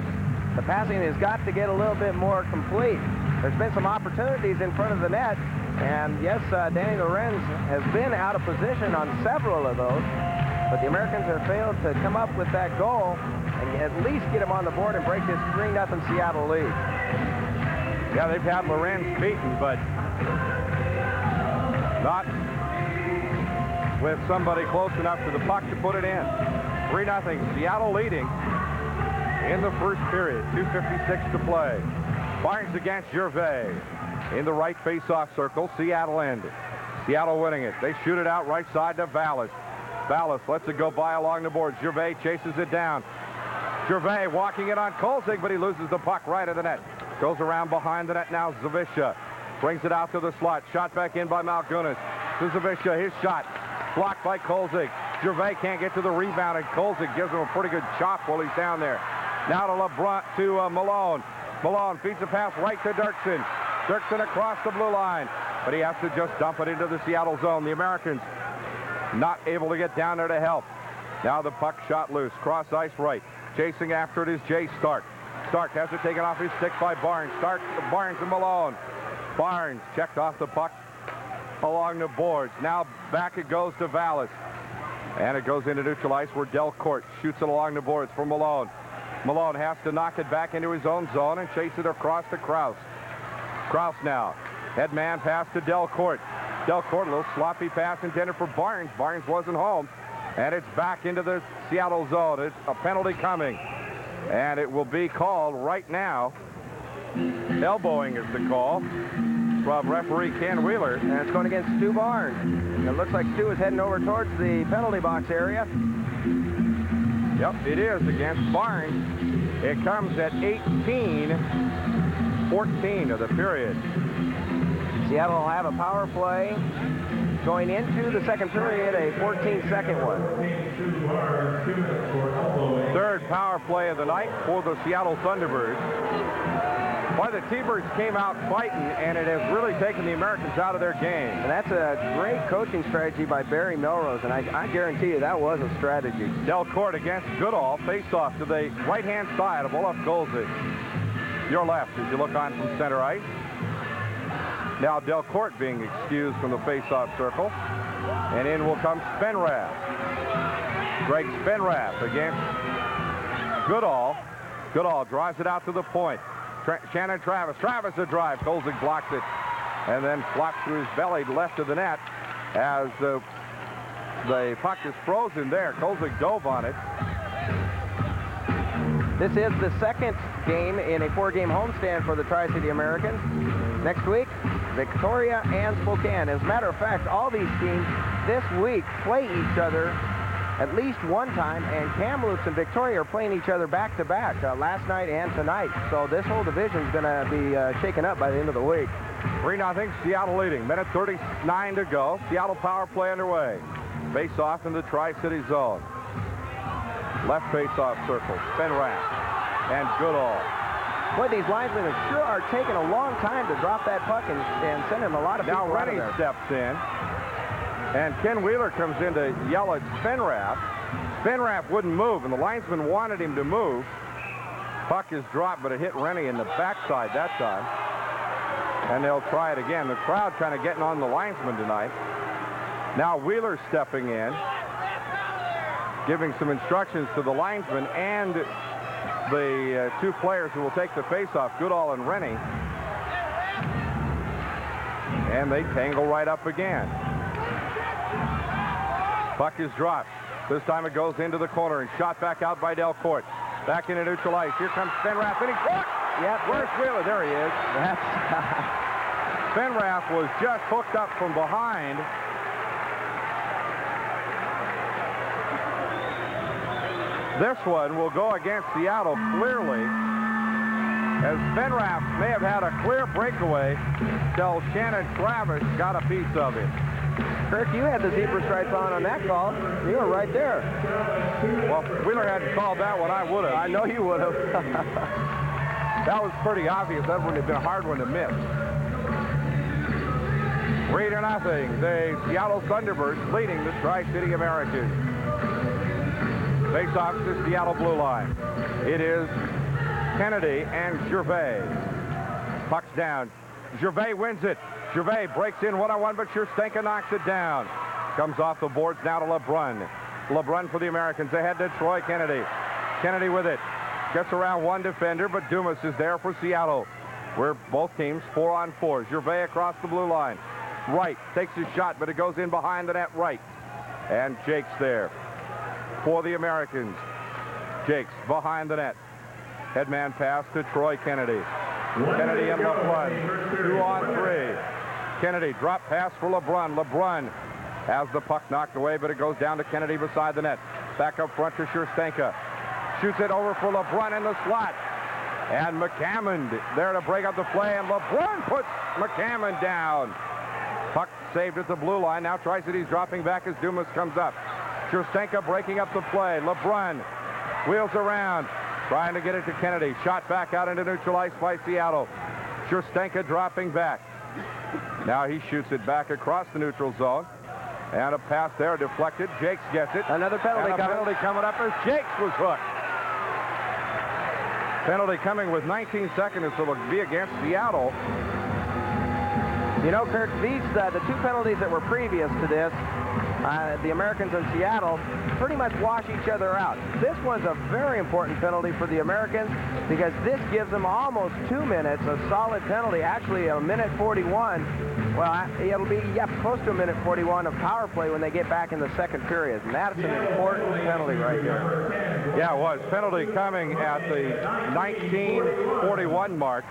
The passing has got to get a little bit more complete. There's been some opportunities in front of the net, and yes, Danny Lorenz has been out of position on several of those, But the Americans have failed to come up with that goal and at least get him on the board and break this 3-0 Seattle lead. Yeah, they've had Lorenz beaten, but not with somebody close enough to the puck to put it in. 3-0, Seattle leading in the first period. 2:56 to play. Barnes against Gervais in the right face-off circle. Seattle end. Seattle winning it. They shoot it out right side to Vallis. Vallis lets it go by along the boards. Gervais chases it down. Gervais walking it on Kolzig, but he loses the puck right at the net. Goes around behind the net now. Zavisha brings it out to the slot. Shot back in by Malgunas. To Zavisha. His shot blocked by Kolzig. Gervais can't get to the rebound, and Kolzig gives him a pretty good chop while he's down there. Now to Malone. Malone feeds a pass right to Derksen. Derksen across the blue line, but he has to just dump it into the Seattle zone. The Americans not able to get down there to help. Now the puck shot loose. Cross ice right. Chasing after it is Jay Stark. Stark has it taken off his stick by Barnes. Barnes and Malone. Barnes checked off the puck along the boards. Now back it goes to Vallis. And it goes into neutral ice where Delcourt shoots it along the boards for Malone. Malone has to knock it back into his own zone and chase it across to Kraus. Kraus now. Head man pass to Delcourt. Delcourt, a little sloppy pass intended for Barnes. Barnes wasn't home. And it's back into the Seattle zone. It's a penalty coming. And it will be called right now. Elbowing is the call from referee Ken Wheeler. And it's going against Stu Barnes. It looks like Stu is heading over towards the penalty box area. Yep, it is against Barnes. It comes at 18-14 of the period. Seattle will have a power play going into the second period, a 14-second one. Third power play of the night for the Seattle Thunderbirds. Why the T-Birds came out fighting, and it has really taken the Americans out of their game. And that's a great coaching strategy by Barry Melrose, and I guarantee you that was a strategy. Delcourt against Goodall, face-off to the right-hand side of Olaf Kolzig. Your left as you look on from center ice. Now Delcourt being excused from the face-off circle. And in will come Spenrath. Greg Spenrath against Goodall. Goodall drives it out to the point. Shannon Travis. Travis a drive. Kolzig blocks it. And then flops through his belly left of the net as the puck is frozen there. Kolzig dove on it. This is the second game in a 4-game homestand for the Tri-City Americans. Next week, Victoria and Spokane. As a matter of fact, all these teams this week play each other at least one time, and Kamloops and Victoria are playing each other back-to-back last night and tonight. So this whole division is going to be shaken up by the end of the week. 3-0, Seattle leading. Minute 39 to go. Seattle power play underway. Face off in the Tri-City zone. Left face-off circle. Spenrath and Goodall. Boy, these linesmen sure are taking a long time to drop that puck and send him a lot of people now out of Rennie there. steps in. And Ken Wheeler comes in to yell at Spenrath. Spenrath wouldn't move, and the linesman wanted him to move. Puck is dropped, but it hit Rennie in the backside that time. And they'll try it again. The crowd kind of getting on the linesman tonight. Now Wheeler stepping in, giving some instructions to the linesman and the two players who will take the face-off, Goodall and Rennie. And they tangle right up again. Puck is dropped. This time it goes into the corner and shot back out by Delcourt. Back into neutral ice. Here comes Spenrath, and he's blocked. Yep. Where's Wheeler? There he is. Spenrath was just hooked up from behind. This one will go against Seattle clearly, as Spenrath may have had a clear breakaway till Shannon Travis got a piece of it. Kirk, you had the zebra stripes on that call. You were right there. Well, if Wheeler hadn't called that one, I would have. I know you would have. That was pretty obvious. That would have been a hard one to miss. 3-0. The Seattle Thunderbirds leading the Tri-City Americans. Face-off to the Seattle blue line. It is Kennedy and Gervais. Puck's down. Gervais wins it. Gervais breaks in one-on-one, but Sherstenka knocks it down. Comes off the boards now to LeBrun. LeBrun for the Americans. Ahead to Troy Kennedy. Kennedy with it. Gets around one defender, but Dumas is there for Seattle. We're both teams 4-on-4. Gervais across the blue line. Right, takes his shot, but it goes in behind the net right. And Jaques there for the Americans. Jaques behind the net. Headman pass to Troy Kennedy. Kennedy and LeBrun. 2-on-3. Kennedy drop pass for LeBrun. LeBrun has the puck knocked away, but it goes down to Kennedy beside the net. Back up front to Schustenka. Shoots it over for LeBrun in the slot. And McAmmond there to break up the play, and LeBrun puts McAmmond down. Puck saved at the blue line. Now Tri-City's dropping back as Dumas comes up. Schustenka breaking up the play. LeBrun wheels around, trying to get it to Kennedy. Shot back out into neutral ice by Seattle. Schustenka dropping back. Now he shoots it back across the neutral zone. And a pass there deflected. Jaques gets it. Another penalty and a penalty coming up as Jaques was hooked. Penalty coming with 19 seconds, so it'll be against Seattle. You know, Kirk, these the two penalties that were previous to this, the Americans and Seattle, pretty much wash each other out. This one's a very important penalty for the Americans because this gives them almost 2 minutes, a solid penalty, actually a minute 41. Well, it'll be, close to a minute 41 of power play when they get back in the second period. And that's an important penalty right here. Yeah, it was. Penalty coming at the 19:41 mark.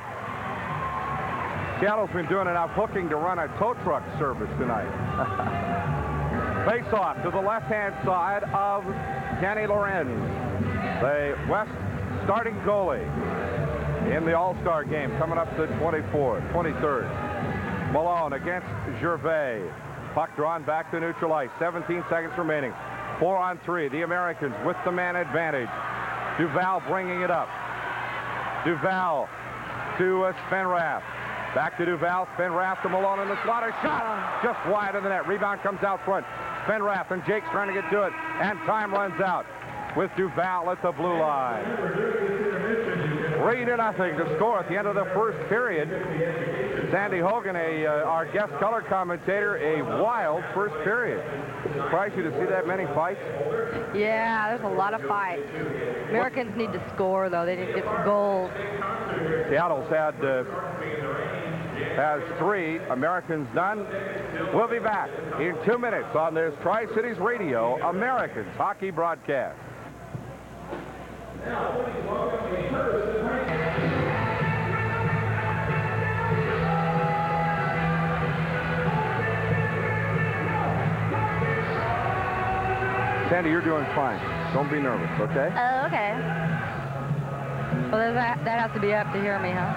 Seattle's been doing enough hooking to run a tow truck service tonight. Face-off to the left-hand side of Danny Lorenz, the West starting goalie in the All-Star game, coming up to 23rd. Malone against Gervais. Puck drawn back to neutral ice. 17 seconds remaining. 4-on-3. The Americans with the man advantage. Duval bringing it up. Duval to Svenrath. Back to Duval. Svenrath to Malone in the slot. A shot just wide of the net. Rebound comes out front. Svenrath and Jaques trying to get to it. And time runs out with Duval at the blue line. 3-0 to score at the end of the first period. Sandy Hogan, our guest color commentator, a wild first period. Surprised you to see that many fights? Yeah, there's a lot of fights. Americans need to score, though. They need to get some goals. Seattle's has 3, Americans none. We'll be back in 2 minutes on this Tri-Cities Radio Americans hockey broadcast. Sandy, you're doing fine. Don't be nervous, okay? Oh, okay. Well, that has to be up to hear me, huh?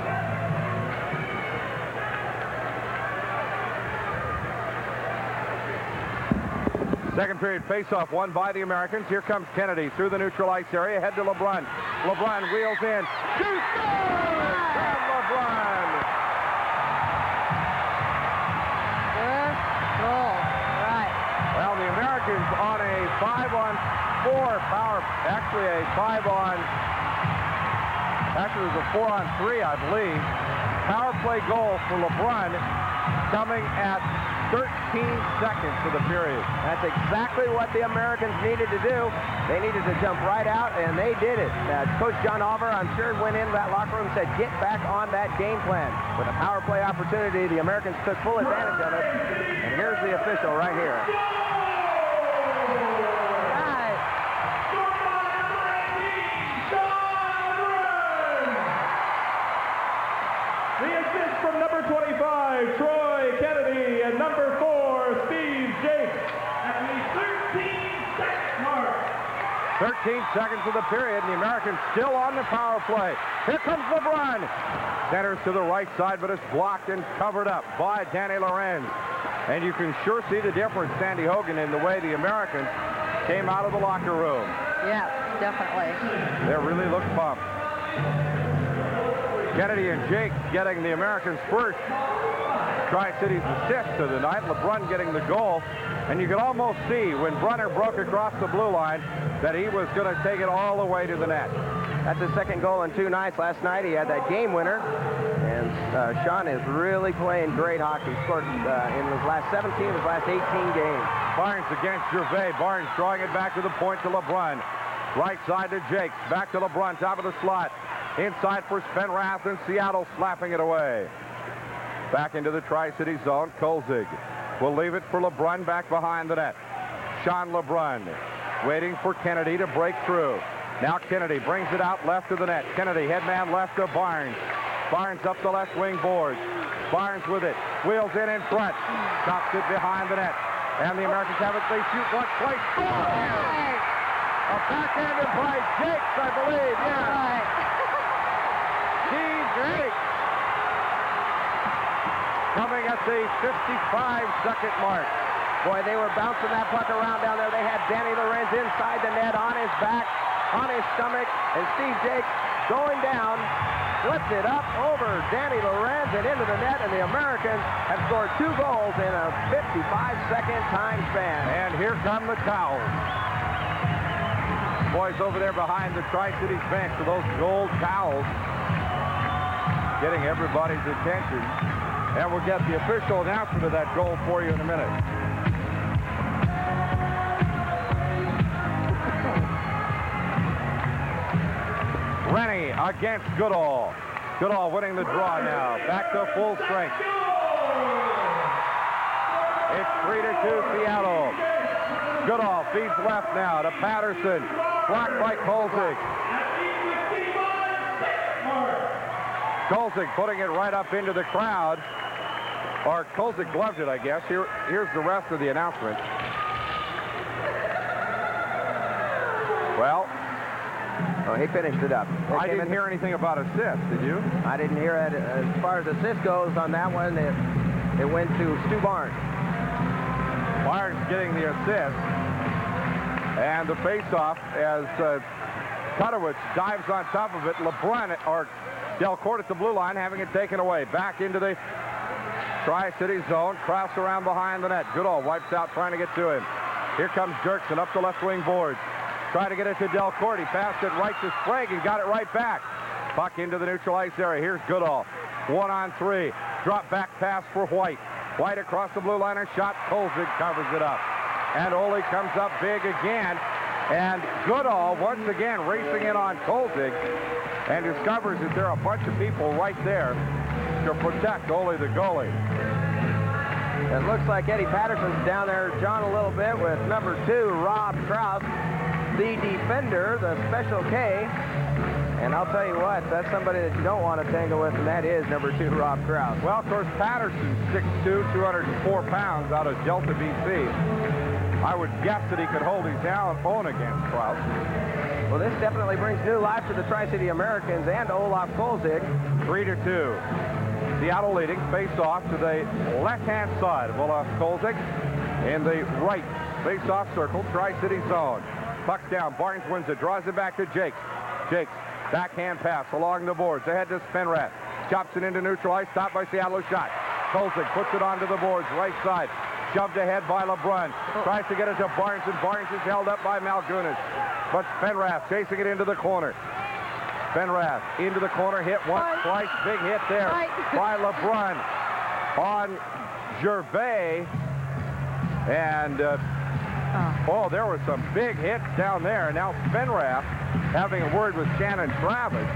Second period face-off won by the Americans. Here comes Kennedy through the neutral ice area. Head to LeBrun. LeBrun wheels in. Shoots! From LeBrun! Good goal. Right. Well, the Americans on a 5-on-4 power. Actually, a 5-on. Actually, it was a 4-on-3, I believe. Power play goal for LeBrun coming at 13 seconds of the period. That's exactly what the Americans needed to do. They needed to jump right out, and they did it. Coach John Olver, I'm sure, went into that locker room and said, get back on that game plan. With a power play opportunity, the Americans took full advantage of it. And here's the official right here. The assist from number 25, Troy Kennedy, and number 4, Steve Jaques, at the 13-second mark. 13 seconds of the period, and the Americans still on the power play. Here comes LeBrun. Centers to the right side, but it's blocked and covered up by Danny Lorenz. And you can sure see the difference, Sandy Hogan, in the way the Americans came out of the locker room. Yeah, definitely. They really look pumped. Kennedy and Jaques getting the Americans first. Tri-Cities assist of the night. LeBrun getting the goal. And you could almost see when Brunner broke across the blue line that he was going to take it all the way to the net. That's his second goal in 2 nights. Last night he had that game winner. And Sean is really playing great hockey. Scored in his last 17 of his last 18 games. Barnes against Gervais. Barnes drawing it back to the point to LeBrun. Right side to Jaques. Back to LeBrun, top of the slot. Inside for Spenrath, and Seattle slapping it away. Back into the Tri-City zone. Kolzig will leave it for LeBrun back behind the net. Sean LeBrun waiting for Kennedy to break through. Now Kennedy brings it out left of the net. Kennedy, headman left to Barnes. Barnes up the left wing boards. Barnes with it. Wheels in front. Chops it behind the net. And the Americans have it. They shoot once, twice. Score! A backhanded by Jaques, I believe. Yeah. Jaques. Coming at the 55-second mark. Boy, they were bouncing that puck around down there. They had Danny Lorenz inside the net, on his back, on his stomach, and Steve Jaques going down, flipped it up over Danny Lorenz and into the net, and the Americans have scored 2 goals in a 55-second time span. And here come the Towels. Boys over there behind the Tri-Cities bench with those gold towels, getting everybody's attention. And we'll get the official announcement of that goal for you in a minute. Rennie against Goodall. Goodall winning the draw now. Back to full strength. It's 3-2 Seattle. Goodall feeds left now to Patterson. Blocked by Kolzig. Kolzig putting it right up into the crowd. Or Kolzig gloved it, I guess. Here's the rest of the announcement. Well, he finished it up. I didn't hear anything about assist, did you? I didn't hear it. As far as assist goes on that one, it went to Stu Barnes. Barnes getting the assist. And the face-off as Kutowicz dives on top of it. LeBrun, or Delcourt at the blue line, having it taken away. Back into the Tri-City zone. Cross around behind the net. Goodall wipes out trying to get to him. Here comes Derksen up the left wing boards. Trying to get it to Delcourt. He passed it right to Sprague and got it right back. Puck into the neutral ice area. Here's Goodall. 1-on-3. Drop back pass for White. White across the blue line and shot. Kolzig covers it up. And Ole comes up big again. And Goodall once again racing in on Kolzig and discovers that there are a bunch of people right there to protect Ole the goalie. It looks like Eddie Patterson's down there, John, a little bit with number 2, Rob Krause, the defender, the Special K. And I'll tell you what, that's somebody that you don't want to tangle with, and that is number 2, Rob Krause. Well, of course, Patterson's 6'2", 204 pounds out of Delta, BC. I would guess that he could hold his own against Krause. Well, this definitely brings new life to the Tri-City Americans and Olaf Kolzig. 3-2. Seattle leading, face-off to the left-hand side of Olaf Kolzig in the right face-off circle, Tri-City zone. Puck down, Barnes wins it, draws it back to Jaques. Jaques, backhand pass along the boards, ahead to Spenrath. Chops it into neutral ice, stopped by Seattle, shot. Kolzig puts it onto the boards, right side. Shoved ahead by LeBrun. Tries to get it to Barnes, and Barnes is held up by Malgunas. But Spenrath chasing it into the corner. Spenrath into the corner, hit once, twice, big hit there by LeBrun on Gervais. And, there were some big hits down there. Now Spenrath having a word with Shannon Travis.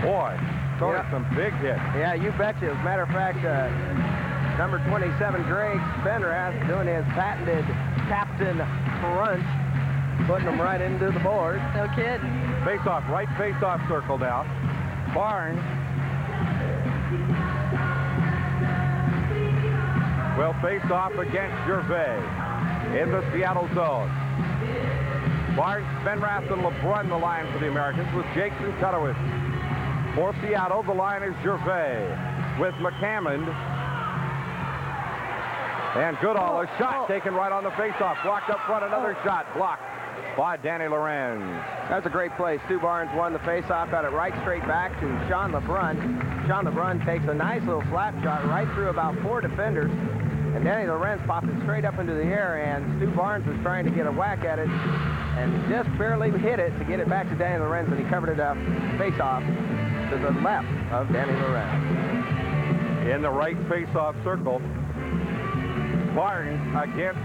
Boy, those are some big hits. Yeah, you betcha. As a matter of fact, number 27, Gregg Spenrath, doing his patented captain crunch, putting them right into the board. No kidding. Face-off, right face-off circle now. Barnes will face off against Gervais in the Seattle zone. Barnes, Spenrath, and LeBrun the line for the Americans with Jaques and Kutowicz. For Seattle, the line is Gervais with McAmmond. And Goodall, a shot taken right on the face-off. Blocked up front, another shot blocked by Danny Lorenz. That's a great play. Stu Barnes won the face-off, got it right straight back to Sean LeBrun. Sean LeBrun takes a nice little slap shot right through about 4 defenders. And Danny Lorenz popped it straight up into the air, and Stu Barnes was trying to get a whack at it and just barely hit it to get it back to Danny Lorenz, and he covered it up face-off. to the left of Danny Lorenz. In the right face-off circle. Barnes against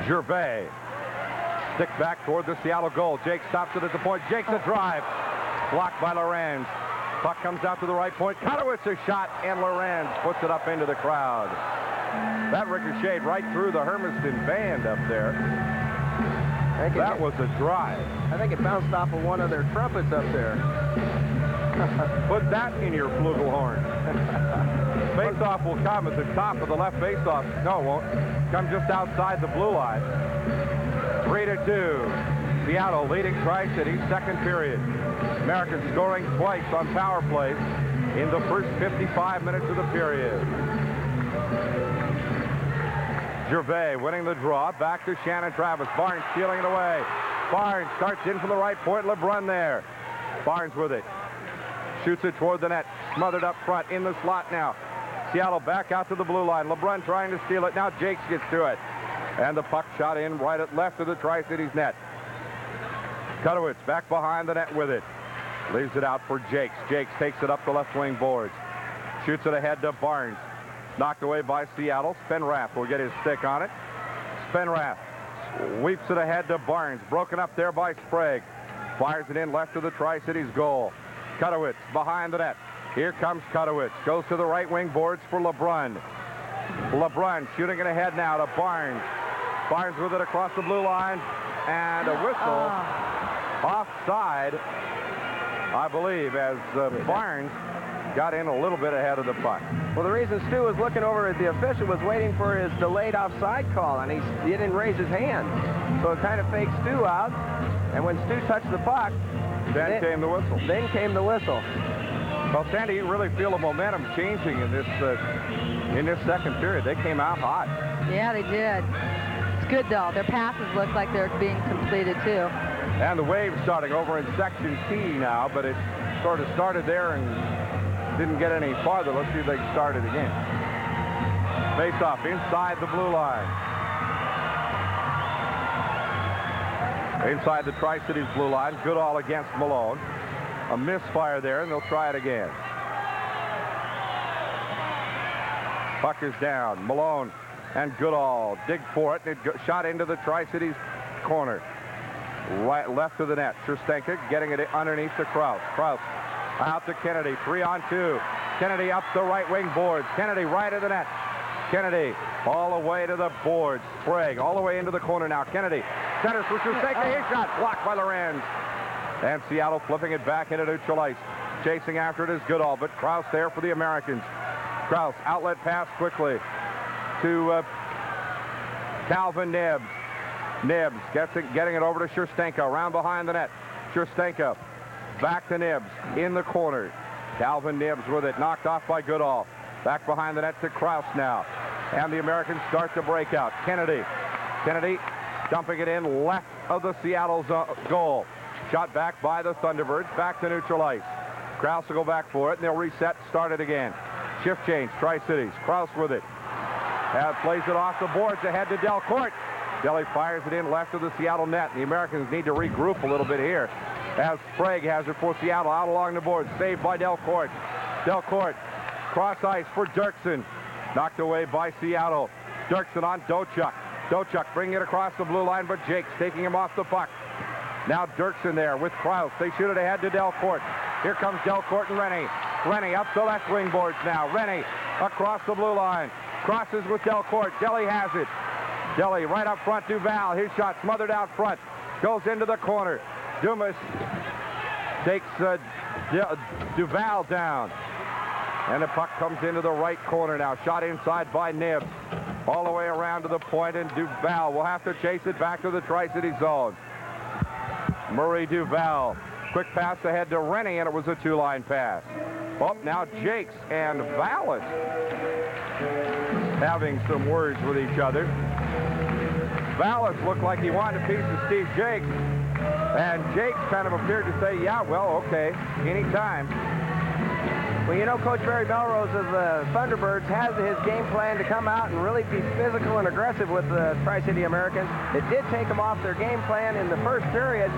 Gervais. Stick back toward the Seattle goal. Jaques stops it at the point. Jaques a drive. Blocked by Lorenz. Puck comes out to the right point. Kutowitz a shot, and Lorenz puts it up into the crowd. That ricocheted right through the Hermiston band up there. That was a drive. I think it bounced off of one of their trumpets up there. Put that in your flugelhorn. Face-off will come at the top of the left face-off. No, it won't. Come just outside the blue line. 3-2. Seattle leading Tri-City, second period. Americans scoring twice on power plays in the first 55 minutes of the period. Gervais winning the draw. Back to Shannon Travis. Barnes stealing it away. Barnes starts in from the right point. LeBrun there. Barnes with it. Shoots it toward the net. Smothered up front in the slot now. Seattle back out to the blue line. LeBrun trying to steal it. Now Jaques gets to it. And the puck shot in right at left of the Tri-Cities net. Kutowitz back behind the net with it. Leaves it out for Jaques. Jaques takes it up the left wing boards. Shoots it ahead to Barnes. Knocked away by Seattle. Spenrath will get his stick on it. Spenrath sweeps it ahead to Barnes. Broken up there by Sprague. Fires it in left of the Tri-Cities goal. Kutowitz behind the net. Here comes Kutowitz. Goes to the right wing boards for LeBrun. LeBrun shooting it ahead now to Barnes. Barnes with it across the blue line. And a whistle. Offside, I believe, as Barnes got in a little bit ahead of the puck. Well, the reason Stu was looking over at the official was waiting for his delayed offside call, and he didn't raise his hand. So it kind of faked Stu out, and when Stu touched the puck, then came the whistle. Then came the whistle. Well, Sandy, you really feel the momentum changing in this second period. They came out hot. Yeah, they did. It's good, though. Their passes look like they're being completed, too. And the wave starting over in Section T now, but it sort of started there and didn't get any farther. Let's see if they can start it again. Face-off inside the blue line. Inside the Tri-Cities blue line. Goodall against Malone. A misfire there, and they'll try it again. Puck is down. Malone and Goodall dig for it, and it shot into the Tri-Cities corner. Right, left of the net. Scherstenka getting it underneath to Kraus. Kraus out to Kennedy. 3-on-2. Kennedy up the right wing boards. Kennedy right of the net. Kennedy all the way to the boards. Sprague all the way into the corner now. Kennedy centers for Scherstenka. His shot blocked by Lorenz. And Seattle flipping it back into neutral ice. Chasing after it is Goodall, but Kraus there for the Americans. Kraus outlet pass quickly to Kalvin Knibbs. Knibbs getting it over to Scherstenka, around behind the net. Scherstenka back to Knibbs in the corner. Kalvin Knibbs with it, knocked off by Goodall. Back behind the net to Kraus now. And the Americans start to break out. Kennedy dumping it in left of the Seattle goal. Shot back by the Thunderbirds, back to neutral ice. Kraus will go back for it, and they'll reset, start it again. Shift change, Tri-Cities. Kraus with it. Plays it off the boards ahead to Delcourt. Delhi fires it in left of the Seattle net. The Americans need to regroup a little bit here. As Sprague has it for Seattle out along the board. Saved by Delcourt. Delcourt cross ice for Derksen. Knocked away by Seattle. Derksen on Dochuk. Dochuk bringing it across the blue line, but Jaques taking him off the puck. Now Derksen there with Kraus. They shoot it ahead to Delcourt. Here comes Delcourt and Rennie. Rennie up the left wing boards now. Rennie across the blue line. Crosses with Delcourt. Delhi has it. Delhi right up front. Duval. His shot smothered out front. Goes into the corner. Dumas takes Duval down. And the puck comes into the right corner now. Shot inside by Knibbs. All the way around to the point, and Duval will have to chase it back to the Tri-City zone. Murray Duval. Quick pass ahead to Rennie, and it was a two-line pass. Oh, now Jaques and Vallis having some words with each other. Vallis looked like he wanted a piece of Steve Jaques, and Jaques kind of appeared to say, yeah, well, okay, anytime. Well, you know, Coach Barry Melrose of the Thunderbirds has his game plan to come out and really be physical and aggressive with the Tri-City Americans. It did take them off their game plan in the first period,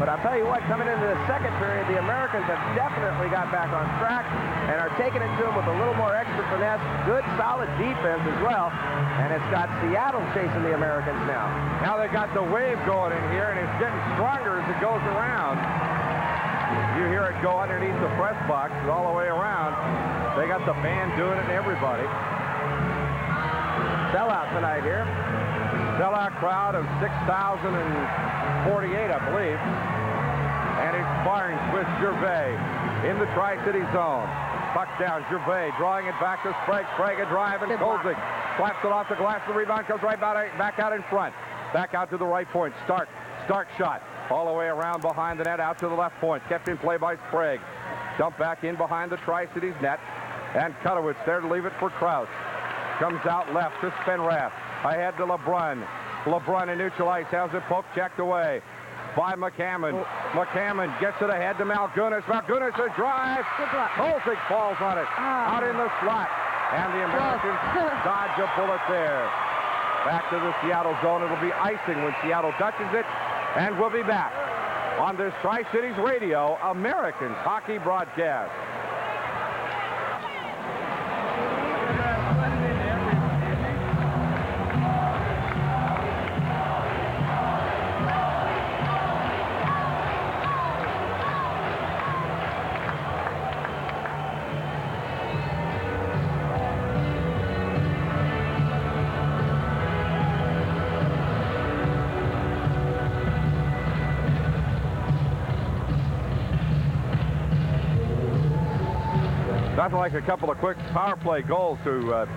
But I'll tell you what, coming into the second period, the Americans have definitely got back on track and are taking it to them with a little more extra finesse. Good, solid defense as well. And it's got Seattle chasing the Americans now. Now they got the wave going in here, and it's getting stronger as it goes around. You hear it go underneath the press box all the way around. They got the band doing it and everybody. Sellout tonight here. Sellout crowd of 6,048, I believe. And it's Barnes with Gervais in the Tri-City zone. Puck down, Gervais drawing it back to Sprague. Sprague a drive, and Kolzig slaps it off the glass. The rebound comes right back out in front. Back out to the right point. Stark shot. All the way around behind the net, out to the left point. Kept in play by Sprague. Dump back in behind the Tri-Cities net. And Kutowitz there to leave it for Kraus. Comes out left to Spenrath. Ahead to LeBrun. LeBrun in neutral ice has it poked, checked away by McAmmond. McAmmond gets it ahead to Malgunas. Malgunas a drive. Kolzig falls on it. Out in the slot. And the Americans dodge a bullet there. Back to the Seattle zone. It'll be icing when Seattle touches it. And we'll be back on this Tri-Cities Radio Americans hockey broadcast. Nothing like a couple of quick power play goals to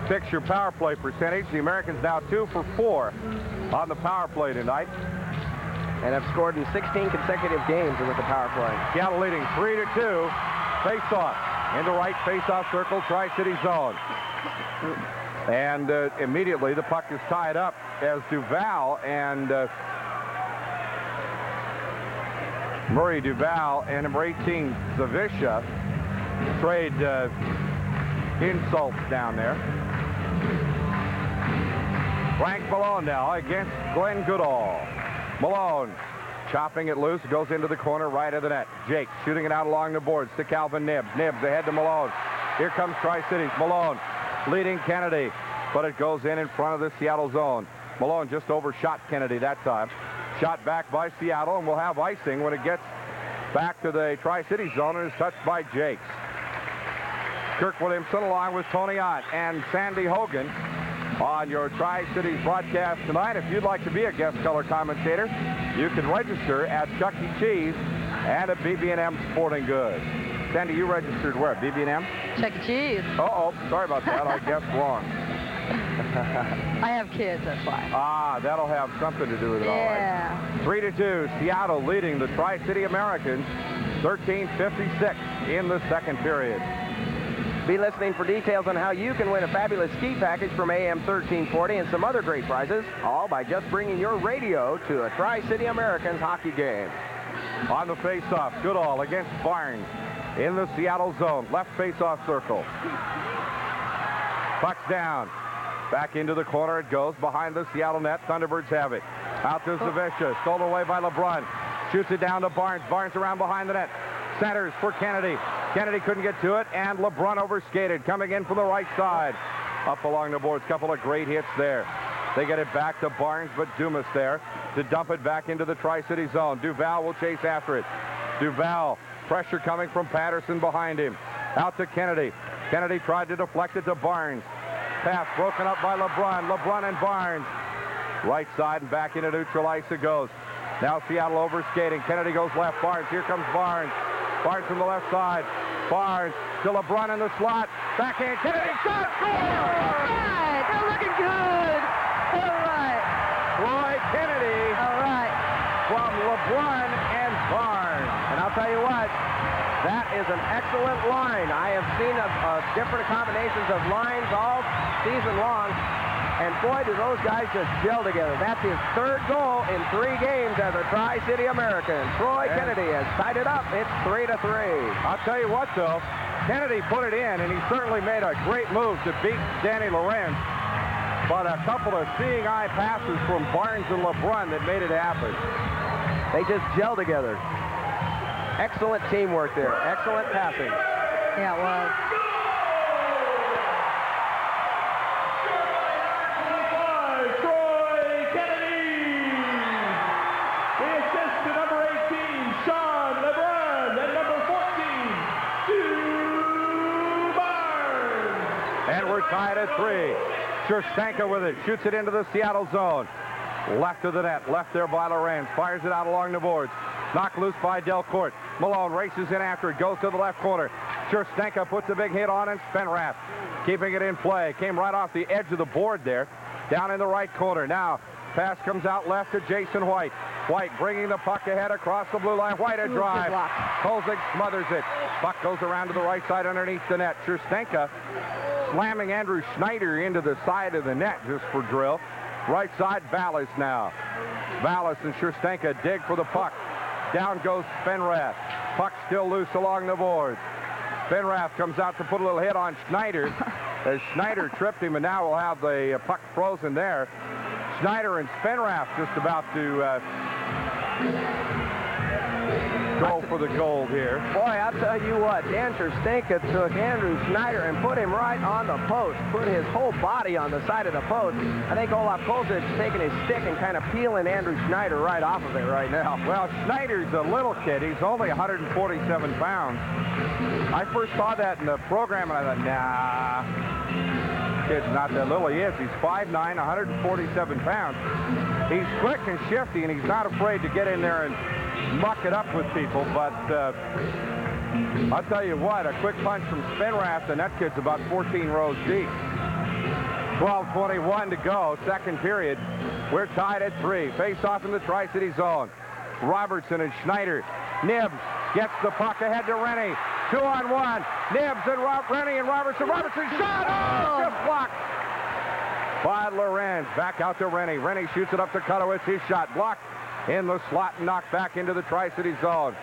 fix your power play percentage. The Americans now 2 for 4 on the power play tonight. And have scored in 16 consecutive games with the power play. Seattle leading 3-2. Face-off in the right face-off circle, Tri-City zone. And immediately the puck is tied up as Duval and Murray Duval and number 18 Zavisha trade insults down there. Frank Malone now against Glen Goodall. Malone chopping it loose, goes into the corner right of the net. Jaques shooting it out along the boards to Kalvin Knibbs. Knibbs ahead to Malone. Here comes Tri-Cities. Malone leading Kennedy, but it goes in front of the Seattle zone. Malone just overshot Kennedy that time. Shot back by Seattle, and we'll have icing when it gets back to the Tri-City zone and is touched by Jaques. Kirk Williamson along with Tony Ott and Sandy Hogan on your Tri-Cities broadcast tonight. If you'd like to be a guest color commentator, you can register at Chuck E. Cheese and at BB&M Sporting Goods. Sandy, you registered where? BB&M? Chuck E. Cheese. Uh-oh, sorry about that. I guessed wrong. I have kids, that's why. Ah, that'll have something to do with it, all right. 3-2, Seattle leading the Tri-City Americans, 13:56 in the second period. Be listening for details on how you can win a fabulous ski package from AM 1340 and some other great prizes, all by just bringing your radio to a Tri-City Americans hockey game. On the face-off, Goodall against Barnes in the Seattle zone, left face-off circle. Puck's down. Back into the corner it goes, behind the Seattle net. Thunderbirds have it. Out to Zavisha, stolen away by LeBrun. Shoots it down to Barnes. Barnes around behind the net. Centers for Kennedy. Kennedy couldn't get to it, and LeBrun overskated, coming in from the right side. Up along the boards, couple of great hits there. They get it back to Barnes, but Dumas there to dump it back into the Tri-City zone. Duval will chase after it. Duval, pressure coming from Patterson behind him. Out to Kennedy. Kennedy tried to deflect it to Barnes. Pass broken up by LeBrun. LeBrun and Barnes. Right side and back into neutral ice it goes. Now Seattle overskating. Kennedy goes left. Barnes. Here comes Barnes. Barnes from the left side. Barnes to LeBrun in the slot. Backhand. Kennedy shot. Score! All right. They're looking good. All right. Troy Kennedy. All right. From LeBrun and Barnes. And I'll tell you what, that is an excellent line. I have seen different combinations of lines all season long, and boy, do those guys just gel together. That's his third goal in 3 games as a Tri-City American. Troy Kennedy has tied it up. It's 3-3. I'll tell you what, though, Kennedy put it in, and he certainly made a great move to beat Danny Lorenz. But a couple of seeing eye passes from Barnes and LeBrun that made it happen. They just gel together. Excellent teamwork there. Excellent passing. Yeah, it was. Tied at 3. Scherstenka with it. Shoots it into the Seattle zone. Left of the net. Left there by Lorenz. Fires it out along the boards. Knocked loose by Delcourt. Malone races in after it. Goes to the left corner. Scherstenka puts a big hit on and Spenrath keeping it in play. Came right off the edge of the board there. Down in the right corner. Now pass comes out left to Jason White. White bringing the puck ahead across the blue line. White a drive. Kolzig smothers it. Puck goes around to the right side underneath the net. Scherstenka slamming Andrew Schneider into the side of the net just for drill. Right side, Vallis now. Vallis and Scherstenka dig for the puck. Down goes Spenrath. Puck still loose along the boards. Spenrath comes out to put a little hit on Schneider as Schneider tripped him, and now we'll have the puck frozen there. Schneider and Spenrath just about to go for the goal here. Boy, I'll tell you what, Dan Scherstenka took Andrew Schneider and put him right on the post, put his whole body on the side of the post. I think Olaf Kolzig's taking his stick and kind of peeling Andrew Schneider right off of it right now. Well, Schneider's a little kid. He's only 147 pounds. I first saw that in the program, and I thought, nah, kid's not that little. He is. He's 5'9", 147 pounds. He's quick and shifty, and he's not afraid to get in there and muck it up with people, but I'll tell you what, a quick punch from Spenrath, and that kid's about 14 rows deep. 12:21 to go, second period. We're tied at 3. Face off in the Tri-City zone. Robertson and Schneider. Knibbs gets the puck ahead to Rennie. 2-on-1. Knibbs and Rennie and Robertson. Robertson shot! Oh, just blocked by Lorenz. Back out to Rennie. Rennie shoots it up to Kutowitz. His shot blocked in the slot and knocked back into the Tri-City zone.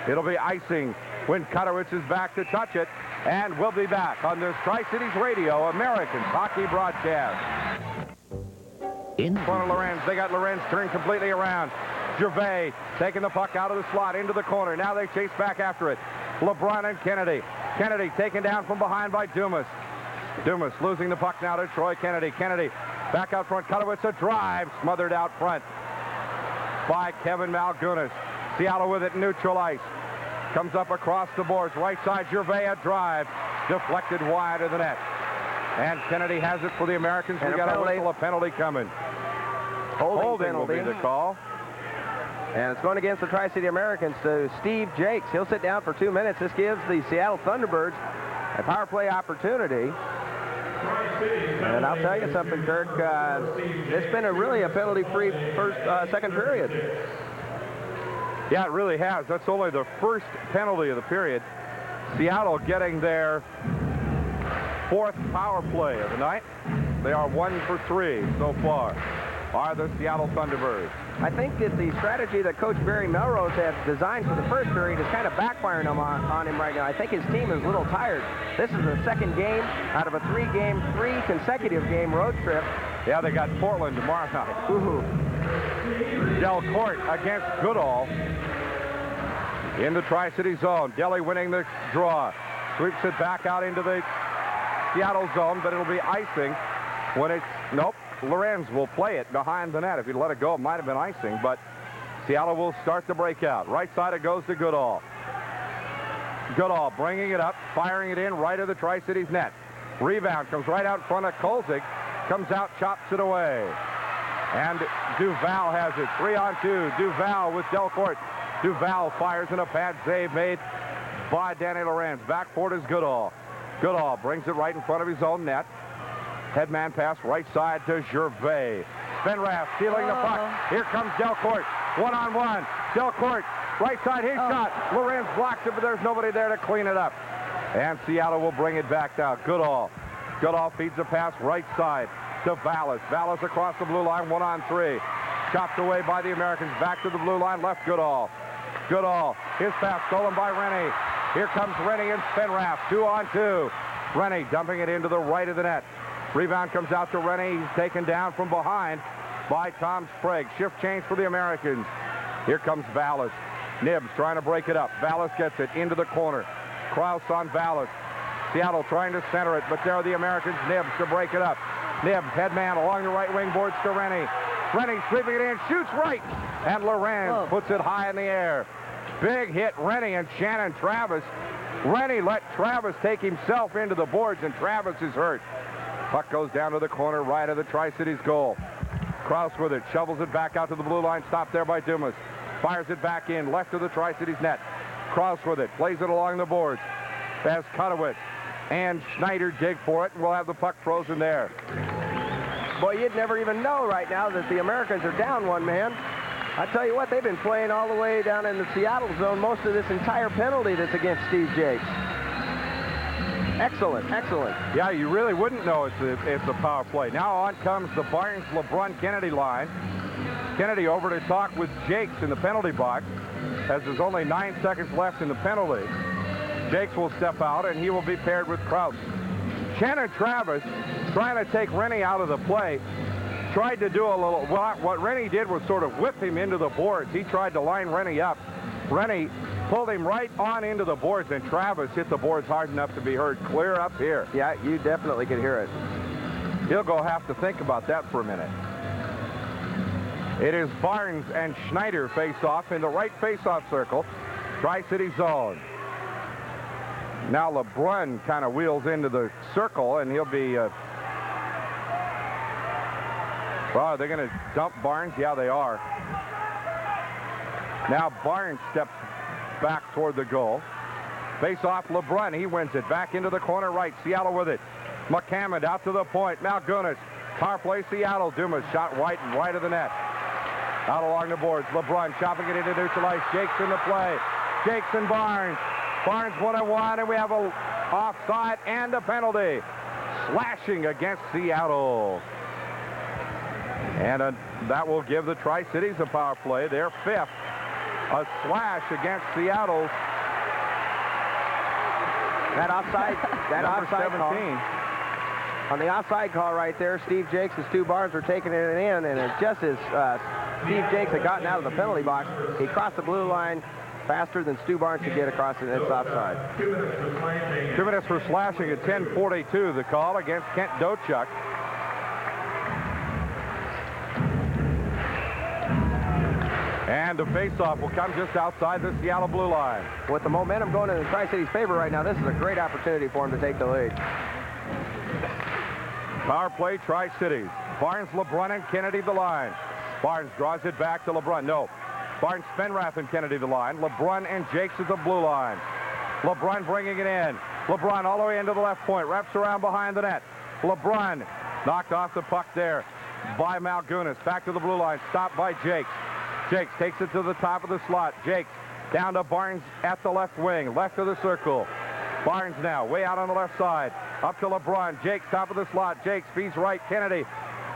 It'll be icing when Kutowitz is back to touch it. And we'll be back on this Tri-Cities Radio Americans hockey broadcast. In front of Lorenz. They got Lorenz turned completely around. Gervais taking the puck out of the slot into the corner. Now they chase back after it. LeBron and Kennedy. Kennedy taken down from behind by Dumas. Dumas losing the puck now to Troy Kennedy. Kennedy back out front. Kutowitz a drive. Smothered out front by Kevin Malgunas. Seattle with it, neutral ice. Comes up across the boards. Right side, Gervais a drive. Deflected wide of the net. And Kennedy has it for the Americans. We got a whistle, a penalty coming. Holding will be the call. And it's going against the Tri-City Americans to Steve Jaques. He'll sit down for 2 minutes. This gives the Seattle Thunderbirds a power play opportunity. And I'll tell you something, Kirk. It's been really a penalty-free second period. Yeah, it really has. That's only the first penalty of the period. Seattle getting their 4th power play of the night. They are 1 for 3 so far, are the Seattle Thunderbirds. I think that the strategy that Coach Barry Melrose had designed for the first period is kind of backfiring on him right now. I think his team is a little tired. This is the second game out of a 3 consecutive game road trip. Yeah, they got Portland tomorrow night. Ooh. Delcourt against Goodall in the Tri-City zone. Delhi winning the draw. Sweeps it back out into the Seattle zone, but it'll be icing when it's... Nope. Lorenz will play it behind the net. If he'd let it go, it might have been icing, but Seattle will start the breakout. Right side, it goes to Goodall. Goodall bringing it up, firing it in right of the Tri-Cities net. Rebound comes right out in front of Kolzig. Comes out, chops it away. And Duval has it. 3-on-2. Duval with Delcourt. Duval fires in a pad save made by Danny Lorenz. Back for it is Goodall. Goodall brings it right in front of his own net. Headman pass right side to Gervais. Spenrath stealing the puck. Here comes Delcourt. 1-on-1. Delcourt, right side, his shot. Lorenz blocks it, but there's nobody there to clean it up. And Seattle will bring it back down. Goodall. Goodall feeds the pass right side to Vallis. Vallis across the blue line, 1-on-3. Chopped away by the Americans. Back to the blue line, left Goodall. Goodall, his pass stolen by Rennie. Here comes Rennie and Spenrath, 2-on-2. Rennie dumping it into the right of the net. Rebound comes out to Rennie. He's taken down from behind by Tom Sprague. Shift change for the Americans. Here comes Vallis. Knibbs trying to break it up. Vallis gets it into the corner. Kraus on Vallis. Seattle trying to center it, but there are the Americans. Knibbs to break it up. Knibbs, head man along the right wing boards to Rennie. Rennie sweeping it in, shoots right, and Lorenz puts it high in the air. Big hit, Rennie and Shannon Travis. Rennie let Travis take himself into the boards, and Travis is hurt. Puck goes down to the corner right of the Tri-Cities goal. Kraus with it, shovels it back out to the blue line, stopped there by Dumas. Fires it back in, left of the Tri-Cities net. Kraus with it, plays it along the boards. As Kutowitz and Schneider dig for it, and we'll have the puck frozen there. Boy, you'd never even know right now that the Americans are down one man. I tell you what, they've been playing all the way down in the Seattle zone most of this entire penalty that's against Steve Jaques. Excellent, excellent. Yeah, you really wouldn't know it's a power play. Now on comes the Barnes, LeBrun, Kennedy line. Kennedy over to talk with Jaques in the penalty box, as there's only 9 seconds left in the penalty. Jaques will step out, and he will be paired with Kraus. Shannon Travis, trying to take Rennie out of the play, tried to do a little, what Rennie did was sort of whip him into the boards. He tried to line Rennie up. Rennie pulled him right on into the boards, and Travis hit the boards hard enough to be heard clear up here. Yeah, you definitely could hear it. He'll go have to think about that for a minute. It is Barnes and Schneider face off in the right face-off circle, Tri-City zone. Now LeBrun kind of wheels into the circle, and he'll be... well, are they going to dump Barnes? Yeah, they are. Now Barnes steps back toward the goal. Face off LeBrun. He wins it back into the corner right. Seattle with it. McAmmond out to the point. Malgunas. Power play Seattle. Dumas shot wide and wide of the net. Out along the boards. LeBrun chopping it into neutralize. Jaques in the play. Jaques and Barnes. Barnes 1-on-1, and we have a offside and a penalty. Slashing against Seattle. And that will give the Tri-Cities a power play. Their 5th. A slash against Seattle. That offside call. On the offside call right there, Steve Jaques and Stu Barnes are taking it in, and just as Steve Jaques had gotten out of the penalty box, he crossed the blue line faster than Stu Barnes could get across it, and it's offside. 2 minutes for slashing at 10:42, the call against Kent Dochuk. And the faceoff will come just outside the Seattle blue line. With the momentum going in the Tri-Cities' favor right now, this is a great opportunity for him to take the lead. Power play, Tri-Cities. Barnes, LeBrun, and Kennedy the line. Barnes draws it back to LeBrun. No. Barnes, Spenrath, and Kennedy the line. LeBrun and Jaques at the blue line. LeBrun bringing it in. LeBrun all the way into the left point. Wraps around behind the net. LeBrun knocked off the puck there by Malgunas. Back to the blue line. Stopped by Jaques. Jaques takes it to the top of the slot. Jaques down to Barnes at the left wing. Left of the circle. Barnes now way out on the left side. Up to LeBrun. Jaques top of the slot. Jaques feeds right. Kennedy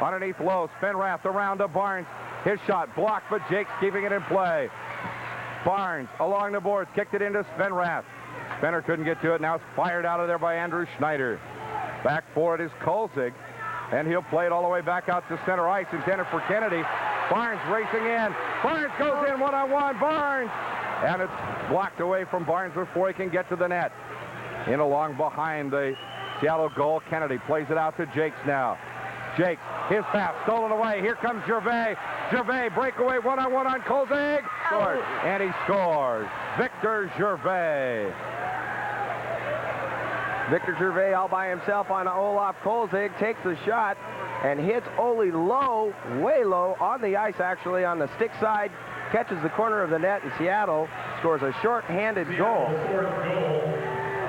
underneath low. Spenrath around to Barnes. His shot blocked, but Jaques keeping it in play. Barnes along the boards, kicked it into Spenrath. Spenner couldn't get to it. Now it's fired out of there by Andrew Schneider. Back for it is Kolzig, and he'll play it all the way back out to center ice, intended for Kennedy. Barnes racing in. Barnes goes in one-on-one. Barnes! And it's blocked away from Barnes before he can get to the net. In along behind the Seattle goal. Kennedy plays it out to Jaques now. Jaques, his pass stolen away. Here comes Gervais. Gervais, breakaway one-on-one on Kolzig. Scores. And he scores. Victor Gervais. Victor Gervais all by himself on Olaf Kolzig. Takes the shot and hits Ole low, way low, on the ice actually, on the stick side. Catches the corner of the net, and Seattle scores a short-handed goal.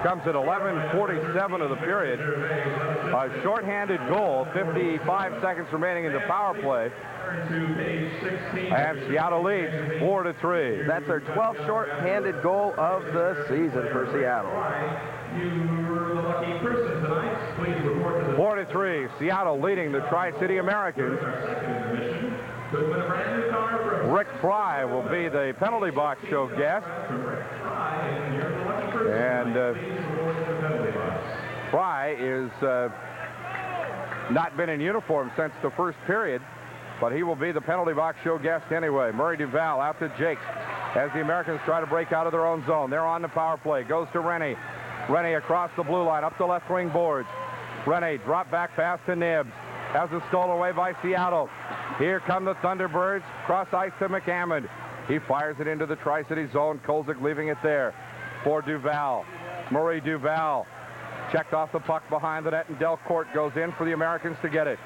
Comes at 11:47 of the period. A short-handed goal, 55 seconds remaining in the power play. And Seattle leads 4-3. That's their 12th short-handed goal of the season for Seattle. 4-3, Seattle leading the Tri-City Americans. Rick Fry will be the penalty box show guest. And Fry is not been in uniform since the first period. but he will be the penalty box show guest anyway. Murray Duval out to Jaques as the Americans try to break out of their own zone. They're on the power play. Goes to Rennie. Rennie across the blue line, up the left wing boards. Rennie, drop back pass to Knibbs. Has it stolen away by Seattle. Here come the Thunderbirds. Cross ice to McAmmond. He fires it into the Tri-City zone. Kolzig leaving it there for Duval. Murray Duval checked off the puck behind the net, and Delcourt goes in for the Americans to get it.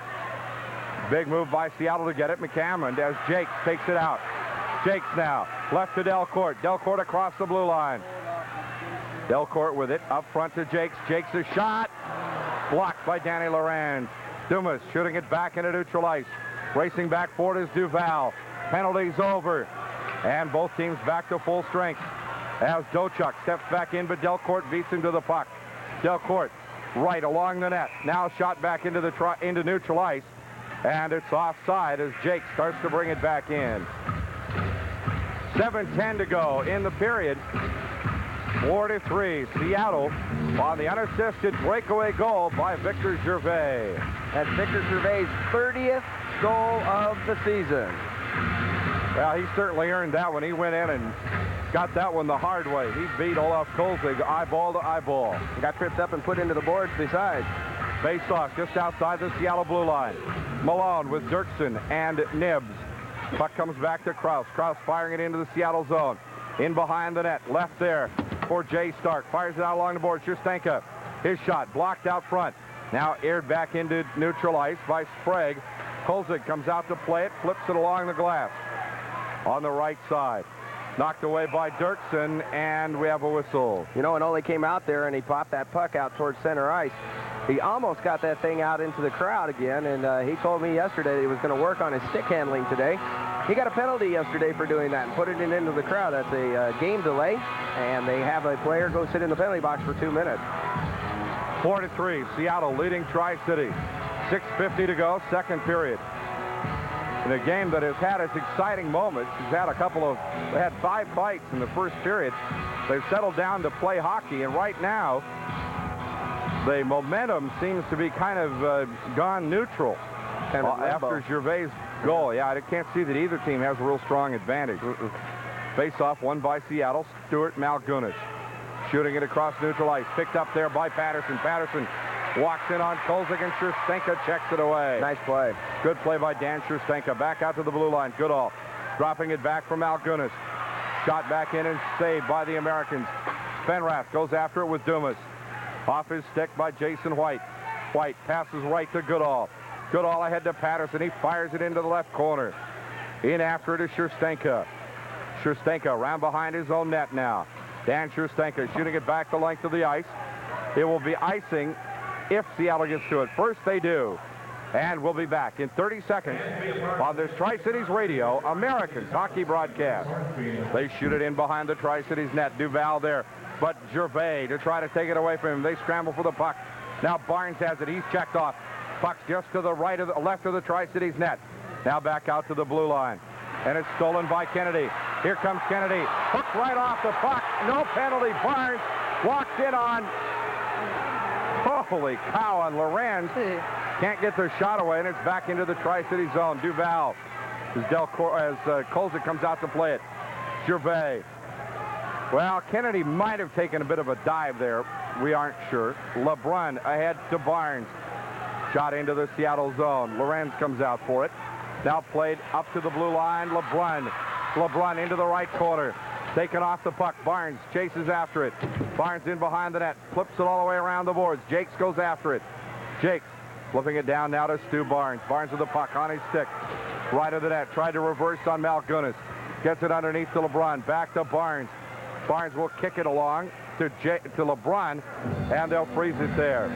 Big move by Seattle to get it. McAmmond as Jaques takes it out. Jaques now left to Delcourt. Delcourt across the blue line. Delcourt with it up front to Jaques. Jaques' a shot blocked by Danny Lorenz. Dumas shooting it back into neutral ice. Racing back forward is Duval. Penalties over, and both teams back to full strength as Dochuk steps back in, but Delcourt beats him to the puck. Delcourt right along the net. Now shot back into into neutral ice, and it's offside as Jaques starts to bring it back in. 7:10 to go in the period. 4-3. Seattle on the unassisted breakaway goal by Victor Gervais. That's Victor Gervais' 30th goal of the season. Well, he certainly earned that one. He went in and got that one the hard way. He beat Olaf Kolzig eyeball to eyeball. He got tripped up and put into the boards besides. Face off just outside the Seattle blue line. Malone with Derksen and Knibbs. Puck comes back to Kraus. Kraus firing it into the Seattle zone. In behind the net. Left there for Jay Stark. Fires it out along the board. Schustenka. His shot blocked out front. Now aired back into neutral ice by Sprague. Kolzig comes out to play it. Flips it along the glass. On the right side. Knocked away by Derksen, and we have a whistle. You know, and only came out there and he popped that puck out towards center ice. He almost got that thing out into the crowd again, and he told me yesterday that he was going to work on his stick handling today. He got a penalty yesterday for doing that and put it into the crowd. That's a game delay, and they have a player go sit in the penalty box for 2 minutes. 4-3, Seattle leading Tri-City. 6:50 to go, second period. In a game that has had its exciting moments, they had 5 fights in the first period. They've settled down to play hockey, and right now, the momentum seems to be kind of gone neutral after Gervais' goal. Yeah, I can't see that either team has a real strong advantage. Face-off won by Seattle. Stewart Malgunas shooting it across neutral ice. Picked up there by Patterson. Patterson walks in on Kolzig, and Schustenka checks it away. Nice play. Good play by Dan Schustenka. Back out to the blue line. Goodall dropping it back from Malgunas. Shot back in and saved by the Americans. Fenrath goes after it with Dumas. Off his stick by Jason White. White passes right to Goodall. Goodall ahead to Patterson. He fires it into the left corner. In after it is Schustenka. Schustenka around behind his own net now. Dan Schustenka shooting it back the length of the ice. It will be icing if Seattle gets to it. First they do. And we'll be back in 30 seconds on this Tri-Cities Radio Americans hockey broadcast. They shoot it in behind the Tri-Cities net. Duval there, but Gervais to try to take it away from him. They scramble for the puck. Now Barnes has it. He's checked off. Puck's just to the left of the Tri-Cities net. Now back out to the blue line. And it's stolen by Kennedy. Here comes Kennedy. Hooked right off the puck. No penalty. Barnes walks in on. Holy cow, on Lorenz. Can't get their shot away, and it's back into the Tri-City zone. Duval as Kolzig comes out to play it. Gervais. Well, Kennedy might have taken a bit of a dive there. We aren't sure. LeBrun ahead to Barnes. Shot into the Seattle zone. Lorenz comes out for it. Now played up to the blue line. LeBrun into the right corner. Taken off the puck. Barnes chases after it. Barnes in behind the net. Flips it all the way around the boards. Jaques goes after it. Jaques flipping it down now to Stu Barnes. Barnes with the puck on his stick. Right of the net. Tried to reverse on Malgunas. Gets it underneath to LeBrun. Back to Barnes. Barnes will kick it along to LeBrun, and they'll freeze it there.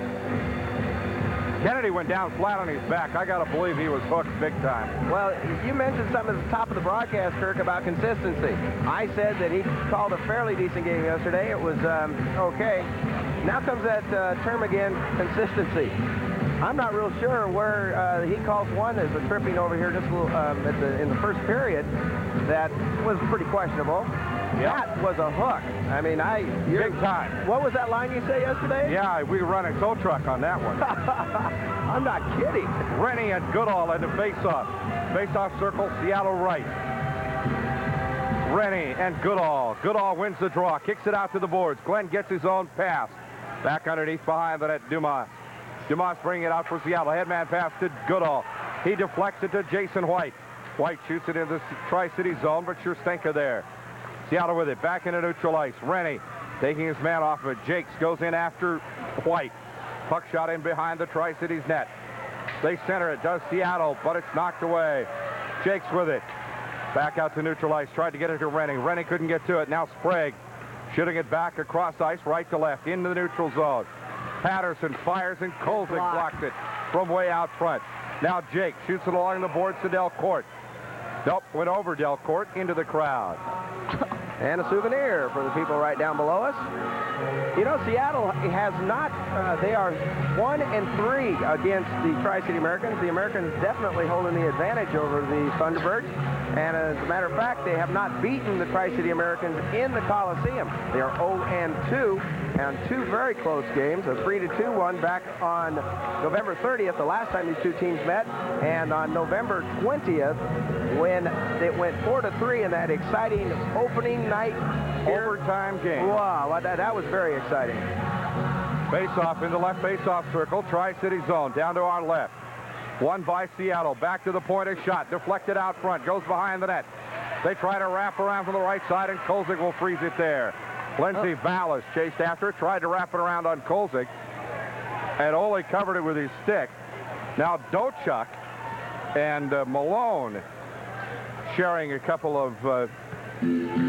Kennedy went down flat on his back. I got to believe he was hooked big time. Well, you mentioned something at the top of the broadcast, Kirk, about consistency. I said that he called a fairly decent game yesterday. It was okay. Now comes that term again, consistency. I'm not real sure where he calls one as a tripping over here just a little, in the first period. That was pretty questionable. Yep. That was a hook. I mean, big time. What was that line you say yesterday? Yeah, we run a tow truck on that one. I'm not kidding. Rennie and Goodall had to face off. Face-off circle, Seattle right. Rennie and Goodall. Goodall wins the draw, kicks it out to the boards. Glenn gets his own pass. Back underneath behind the net, Dumas. Dumas bringing it out for Seattle. Headman pass to Goodall. He deflects it to Jason White. White shoots it into the Tri-City zone, but sure stinker there. Seattle with it, back into neutral ice. Rennie taking his man off of it. Jaques goes in after White. Puck shot in behind the Tri-Cities net. They center it, does Seattle, but it's knocked away. Jaques with it. Back out to neutral ice, tried to get it to Rennie. Rennie couldn't get to it. Now Sprague shooting it back across ice, right to left, into the neutral zone. Patterson fires and Kolzig blocks it from way out front. Now Jaques shoots it along the boards to Delcourt. Nope, went over Delcourt into the crowd. And a souvenir for the people right down below us. You know, Seattle has not, they are 1-3 against the Tri-City Americans. The Americans definitely holding the advantage over the Thunderbirds. And as a matter of fact, they have not beaten the Tri-City Americans in the Coliseum. They are 0-2 and 2 very close games. A 3-2 one back on November 30th, the last time these two teams met. And on November 20th, when it went 4-3 in that exciting opening night overtime game. Wow, that was very exciting. Face-off in the left face-off circle. Tri-City zone down to our left. Won by Seattle. Back to the point, a shot. Deflected out front. Goes behind the net. They try to wrap around from the right side, and Kolzig will freeze it there. Lindsay Vallis chased after it. Tried to wrap it around on Kolzig. And Ole covered it with his stick. Now Dochuk and Malone sharing a couple of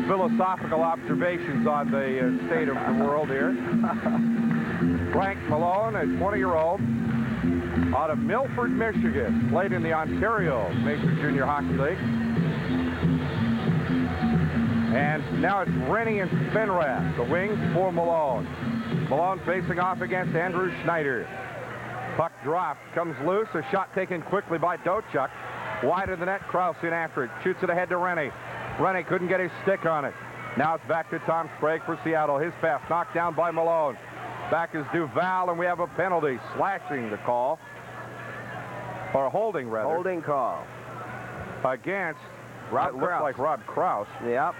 philosophical observations on the state of the world here. Frank Malone, a 20-year-old out of Milford, Michigan, played in the Ontario Major Junior Hockey League. And now it's Rennie and Spenrath, the wings for Malone. Malone facing off against Andrew Schneider. Puck dropped, comes loose, a shot taken quickly by Dochuk. Wide of the net, Krause in after it, shoots it ahead to Rennie. Rennie couldn't get his stick on it. Now it's back to Tom Sprague for Seattle. His pass knocked down by Malone. Back is Duval, and we have a penalty. Slashing the call. Or holding, rather. Holding call. Against, Rob looks like Rob Krause. Yep.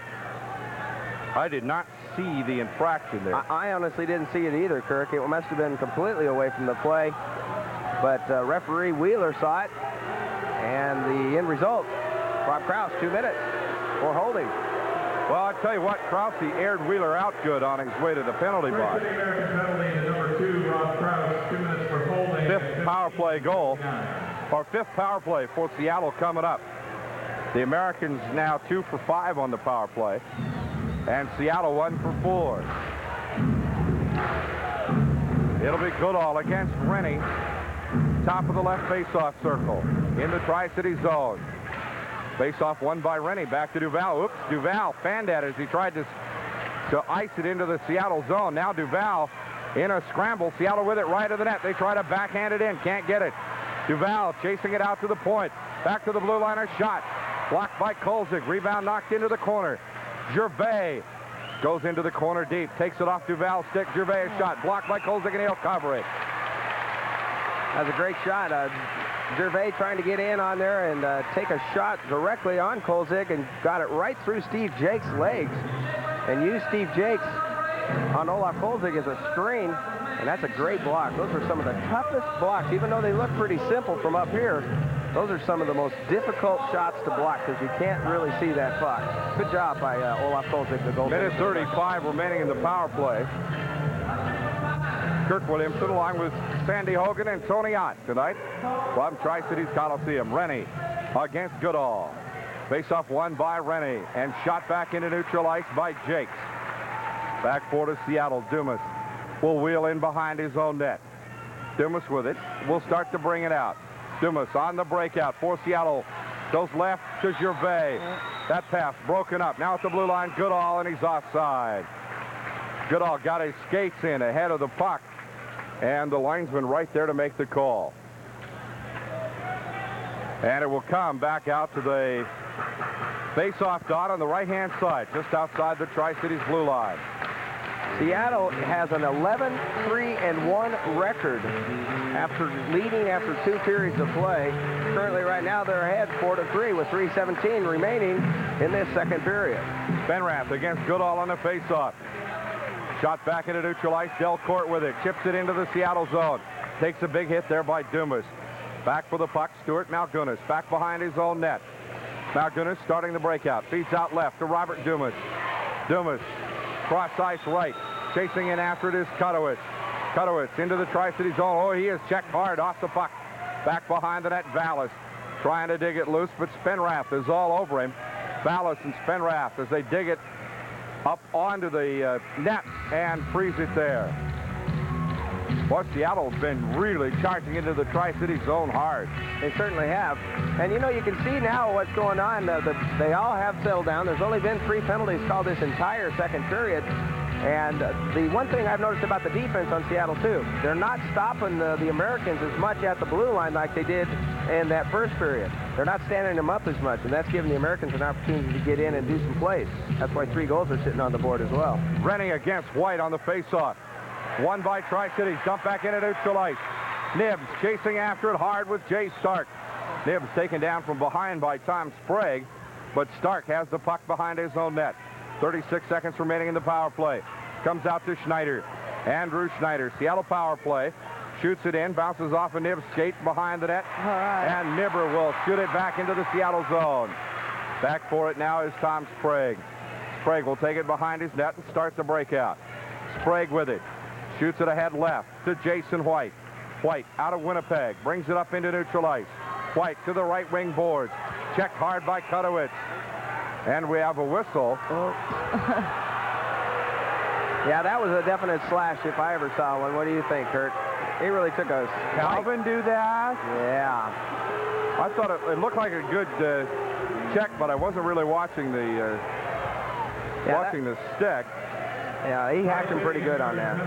I did not see the infraction there. I honestly didn't see it either, Kirk. It must have been completely away from the play. But referee Wheeler saw it. And the end result, Rob Krause, 2 minutes for holding. Well, I tell you what, Krause aired Wheeler out good on his way to the penalty box. American penalty to number 2, Rob Krause, 2 minutes for holding. Fifth power play goal, or fifth power play for Seattle coming up. The Americans now 2 for 5 on the power play, and Seattle 1 for 4. It'll be Goodall against Rennie. Top of the left face-off circle in the Tri-City zone. Face-off won by Rennie. Back to Duval. Oops, Duval fanned at it as he tried to ice it into the Seattle zone. Now Duval in a scramble. Seattle with it right of the net. They try to backhand it in. Can't get it. Duval chasing it out to the point. Back to the blue line. A shot. Blocked by Kolzig. Rebound knocked into the corner. Gervais goes into the corner deep. Takes it off Duval's stick. Gervais a shot. Blocked by Kolzig, and he'll cover it. That's a great shot. Gervais trying to get in on there and take a shot directly on Kolzig and got it right through Steve Jaques' legs and used Steve Jaques on Olaf Kolzig as a screen, and that's a great block. Those are some of the toughest blocks. Even though they look pretty simple from up here, those are some of the most difficult shots to block because you can't really see that puck. Good job by Olaf Kolzig, the goaltender. Minute 35 remaining in the power play. Kirk Williamson along with Sandy Hogan and Tony Ott tonight from Tri-Cities Coliseum. Rennie against Goodall. Face-off won by Rennie and shot back into neutral ice by Jaques. Back for to Seattle. Dumas will wheel in behind his own net. Dumas with it. Will start to bring it out. Dumas on the breakout for Seattle. Goes left to Gervais. That pass broken up. Now at the blue line, Goodall, and he's offside. Goodall got his skates in ahead of the puck. And the linesman right there to make the call. And it will come back out to the face-off dot on the right-hand side, just outside the Tri-Cities blue line. Seattle has an 11-3-1 record after leading after 2 periods of play. Currently, right now, they're ahead 4-3 with 3:17 remaining in this second period. Spenrath against Goodall on the faceoff. Shot back into neutral ice. Delcourt with it. Chips it into the Seattle zone. Takes a big hit there by Dumas. Back for the puck, Stewart Malgunas. Back behind his own net. Malgunas starting the breakout. Feeds out left to Robert Dumas. Dumas, cross ice right. Chasing in after it is Kutowicz. Kutowicz into the Tri-City zone. Oh, he is checked hard off the puck. Back behind the net, Vallis. Trying to dig it loose, but Spenrath is all over him. Vallis and Spenrath as they dig it up onto the net and freeze it there. Boy, Seattle's been really charging into the Tri-City zone hard. They certainly have. And, you know, you can see now what's going on. They all have settled down. There's only been 3 penalties called this entire second period. And the one thing I've noticed about the defense on Seattle, too, they're not stopping the Americans as much at the blue line like they did in that first period. They're not standing them up as much, and that's giving the Americans an opportunity to get in and do some plays. That's why 3 goals are sitting on the board as well. Rennie against White on the faceoff. Won by Tri-City. Dump back into neutral ice. Knibbs chasing after it hard with Jay Stark. Knibbs taken down from behind by Tom Sprague, but Stark has the puck behind his own net. 36 seconds remaining in the power play. Comes out to Schneider. Andrew Schneider. Seattle power play. Shoots it in. Bounces off a Knibbs skate behind the net. All right. And Nibber will shoot it back into the Seattle zone. Back for it now is Tom Sprague. Sprague will take it behind his net and start the breakout. Sprague with it. Shoots it ahead left to Jason White. White out of Winnipeg. Brings it up into neutral ice. White to the right wing boards. Checked hard by Kutowicz. And we have a whistle. Oh. Yeah, that was a definite slash if I ever saw one. What do you think, Kurt? He really took a... Kalvin do that? Yeah. I thought it looked like a good check, but I wasn't really watching the the stick. Yeah, he hacked him pretty good on that.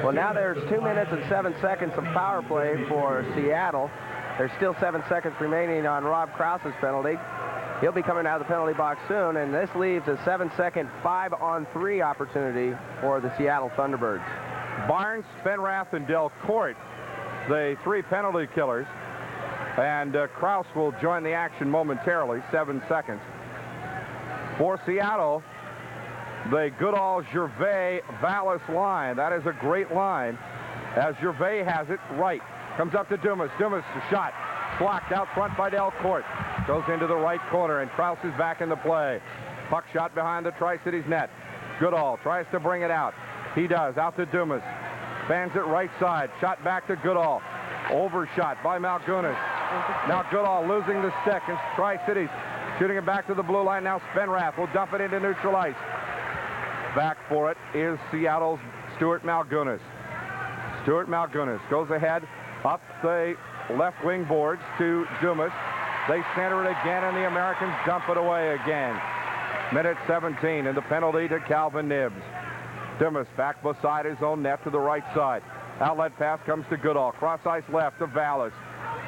Well, now there's 2 minutes and 7 seconds of power play for Seattle. There's still 7 seconds remaining on Rob Krause's penalty. He'll be coming out of the penalty box soon, and this leaves a 7-second 5-on-3 opportunity for the Seattle Thunderbirds. Barnes, Spenrath, and Delcourt, the 3 penalty killers. And Krause will join the action momentarily, 7 seconds. For Seattle, the Goodall, Gervais, Vallis line. That is a great line, as Gervais has it right. Comes up to Dumas. Dumas, the shot. Blocked out front by Delcourt. Goes into the right corner, and Krause is back in the play. Puck shot behind the Tri-Cities net. Goodall tries to bring it out. He does. Out to Dumas. Fans it right side. Shot back to Goodall. Overshot by Malgunas. Now Goodall losing the stick, and Tri-Cities shooting it back to the blue line. Now Spenrath will dump it into neutral ice. Back for it is Seattle's Stewart Malgunas. Stewart Malgunas goes ahead up the left wing boards to Dumas. They center it again, and the Americans dump it away again. Minute 17, and the penalty to Kalvin Knibbs. Dumas back beside his own net to the right side. Outlet pass comes to Goodall. Cross ice left to Vallis.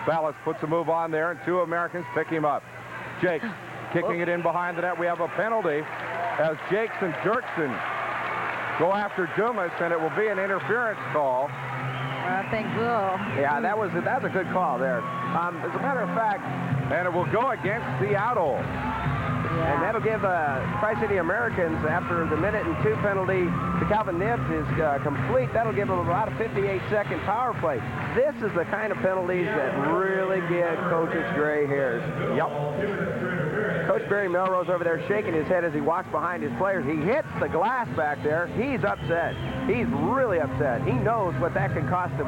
Vallis puts a move on there, and 2 Americans pick him up. Jaques kicking it in behind the net. We have a penalty as Jaques and Derksen go after Dumas, and it will be an interference call. I think so. Yeah, that's a good call there. As a matter of fact, and it will go against Seattle. Yeah. And that'll give Tri-City Americans, after the 1:02 penalty to Kalvin Knibbs is complete, that'll give them about a 58-second power play. This is the kind of penalties that really get coaches gray hairs. Yep. Coach Barry Melrose over there shaking his head as he walks behind his players. He hits the glass back there. He's upset. He's really upset. He knows what that can cost an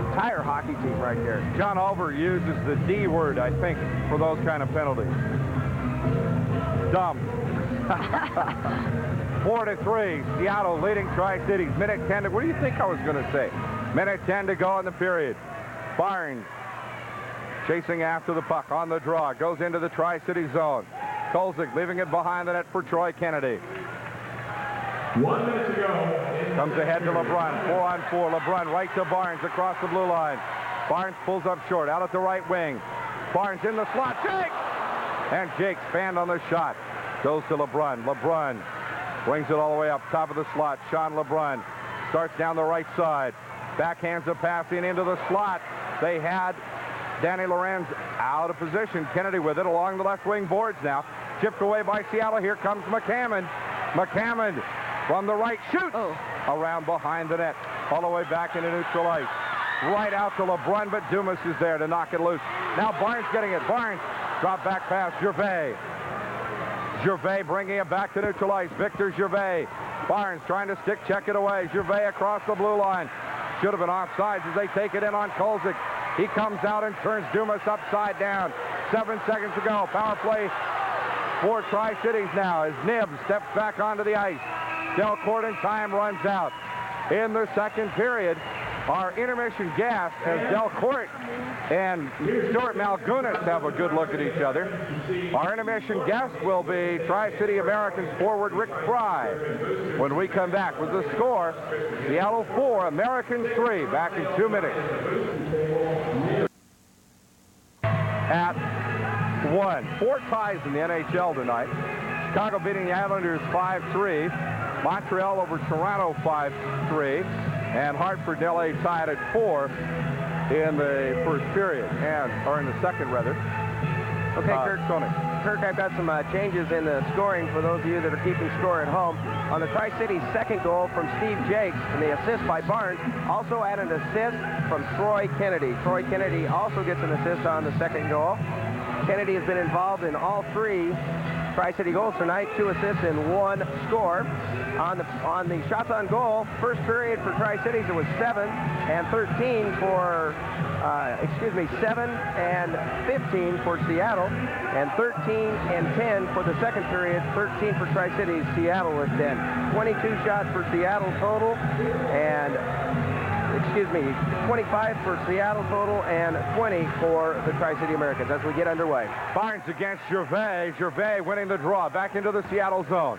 entire hockey team right there. John Olver uses the D word, I think, for those kind of penalties. Dumb. 4-3, Seattle leading Tri-Cities. Minute 10 to, what do you think I was going to say? Minute 10 to go in the period. Barnes chasing after the puck on the draw. Goes into the Tri-City zone. Kolzig leaving it behind the net for Troy Kennedy. 1 minute to go. Comes ahead to LeBrun. 4-on-4. LeBrun right to Barnes across the blue line. Barnes pulls up short. Out at the right wing. Barnes in the slot. Jaques! And Jaques fanned on the shot. Goes to LeBrun. LeBrun Wings it all the way up, top of the slot. Sean LeBrun starts down the right side. Backhands a pass in into the slot. They had Danny Lorenz out of position. Kennedy with it along the left wing boards now. Chipped away by Seattle. Here comes McAmmond. McAmmond from the right shoots. Around behind the net. All the way back into neutral ice. Right out to LeBrun, but Dumas is there to knock it loose. Now Barnes getting it. Barnes drop back pass. Gervais. Gervais bringing it back to neutral ice. Victor Gervais. Barnes trying to stick check it away. Gervais across the blue line. Should have been offsides as they take it in on Kolzig. He comes out and turns Dumas upside down. 7 seconds to go. Power play for Tri-Cities now as Knibbs steps back onto the ice. Delcourt and time runs out. In the second period, our intermission guest as Delcourt and Stewart Malgunas have a good look at each other. Our intermission guest will be Tri-City Americans forward Rick Fry. When we come back with the score, Seattle 4, Americans 3, back in 2 minutes. At 1. 4 ties in the NHL tonight. Chicago beating the Islanders 5-3. Montreal over Toronto 5-3. And Hartford and LA tied at 4 in the first period, or in the second, rather. Okay, Kirk. Tony. Kirk, I've got some changes in the scoring for those of you that are keeping score at home. On the Tri-Cities second goal from Steve Jaques and the assist by Barnes, also had an assist from Troy Kennedy. Troy Kennedy also gets an assist on the second goal. Kennedy has been involved in all 3 Tri-City goals tonight, 2 assists and 1 score. On the shots on goal, first period for Tri-Cities, it was 7 and 13 for, 7 and 15 for Seattle, and 13 and 10 for the second period, 13 for Tri-Cities, Seattle was 10. 22 shots for Seattle total, and 25 for Seattle total and 20 for the Tri-City Americans as we get underway. Barnes against Gervais. Gervais winning the draw back into the Seattle zone.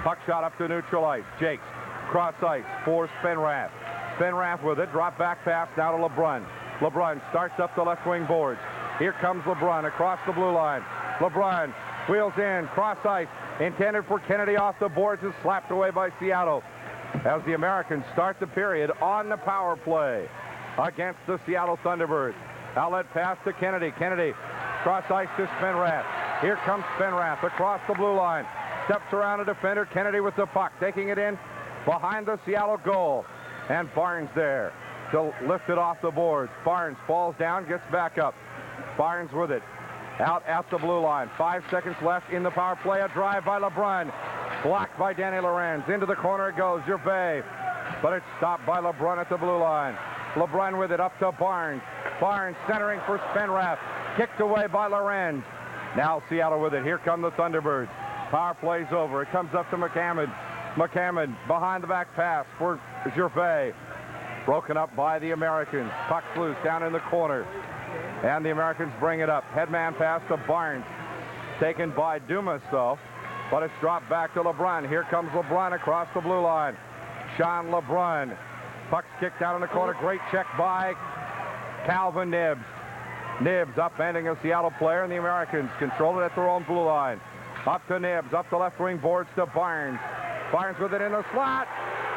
Puck shot up to neutral ice. Jaques cross ice for Spenrath. Spenrath with it. Drop back pass now to LeBrun. LeBrun starts up the left wing boards. Here comes LeBrun across the blue line. LeBrun wheels in. Cross ice. Intended for Kennedy off the boards is slapped away by Seattle. As the Americans start the period on the power play against the Seattle Thunderbirds. Outlet pass to Kennedy. Kennedy cross ice to Spenrath. Here comes Spenrath across the blue line. Steps around a defender. Kennedy with the puck. Taking it in behind the Seattle goal. And Barnes there to lift it off the boards. Barnes falls down, gets back up. Barnes with it. Out at the blue line. 5 seconds left in the power play. A drive by LeBrun. Blocked by Danny Lorenz. Into the corner it goes. Gervais. But it's stopped by LeBrun at the blue line. LeBrun with it up to Barnes. Barnes centering for Spenrath. Kicked away by Lorenz. Now Seattle with it. Here come the Thunderbirds. Power play's over. It comes up to McAmmond. McAmmond behind the back pass for Gervais. Broken up by the Americans. Puck loose down in the corner. And the Americans bring it up. Headman pass to Barnes. Taken by Dumas, though. But it's dropped back to LeBrun. Here comes LeBrun across the blue line. Sean LeBrun. Puck's kicked down in the corner. Great check by Kalvin Knibbs. Knibbs upending a Seattle player, and the Americans control it at their own blue line. Up to Knibbs. Up the left wing boards to Barnes. Barnes with it in the slot.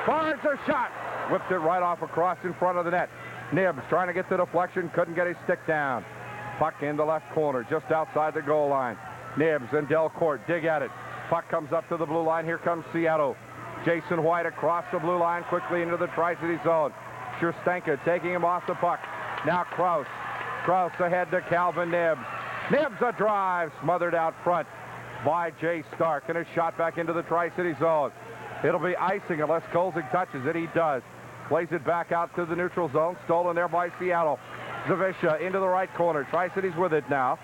Barnes a shot. Whipped it right off across in front of the net. Knibbs trying to get the deflection. Couldn't get his stick down. Puck in the left corner just outside the goal line. Knibbs and Delcourt dig at it. Puck comes up to the blue line. Here comes Seattle. Jason White across the blue line quickly into the Tri-City zone. Scherstenka taking him off the puck. Now Kraus. Kraus ahead to Kalvin Knibbs. Knibbs a drive smothered out front by Jay Stark, and a shot back into the Tri-City zone. It'll be icing unless Kolzig touches it. He does. Plays it back out to the neutral zone. Stolen there by Seattle. Zavisha into the right corner. Tri-City's with it now.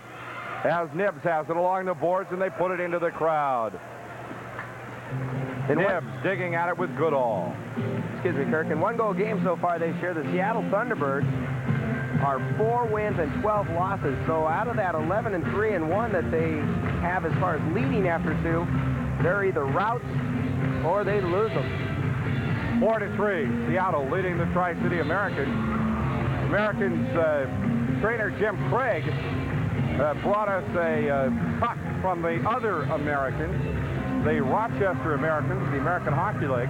As Knibbs has it along the boards, and they put it into the crowd. Knibbs digging at it with Goodall. Excuse me, Kirk. In 1-goal game so far this year, the Seattle Thunderbirds are 4 wins and 12 losses. So out of that 11 and 3 and 1 that they have as far as leading after 2, they're either routes or they lose them. 4-3, Seattle leading the Tri-City Americans. Americans trainer Jim Craig brought us a puck from the other Americans. the Rochester Americans, the American Hockey League,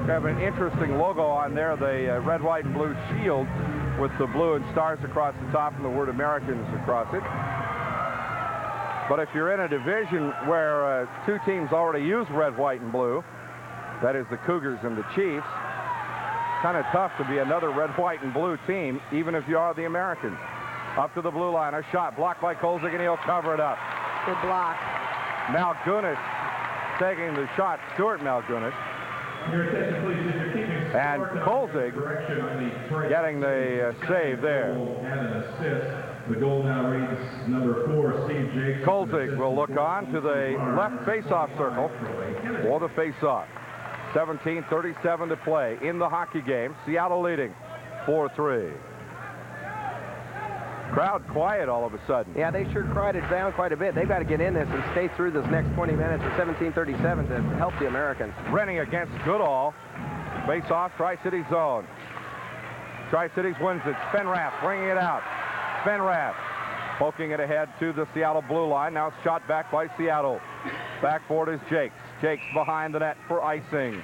have an interesting logo on there, the red, white, and blue shield with the blue and stars across the top and the word Americans across it. But if you're in a division where two teams already use red, white, and blue, that is the Cougars and the Chiefs, kind of tough to be another red, white, and blue team, even if you are the Americans. Up to the blue line, a shot blocked by Kolzig, and he'll cover it up. Good block. Malgunas taking the shot, Stewart Malgunas. Your attention, please, if you're keeping score And Kolzig correction on the getting the save there. And an assist. The goal now reads number 4, Steve Jaques. Kolzig will look on to the left face-off circle for the face-off. 17:37 to play in the hockey game. Seattle leading 4-3. Crowd quiet all of a sudden. Yeah, they sure quieted down quite a bit. They've got to get in this and stay through this next 20 minutes at 17:37 to help the Americans. Rennie against Goodall. Face-off, Tri-City zone. Tri-Cities wins it. Spenrath bringing it out. Spenrath poking it ahead to the Seattle blue line. Now it's shot back by Seattle. Back forward is Jaques. Jaques behind the net for icing.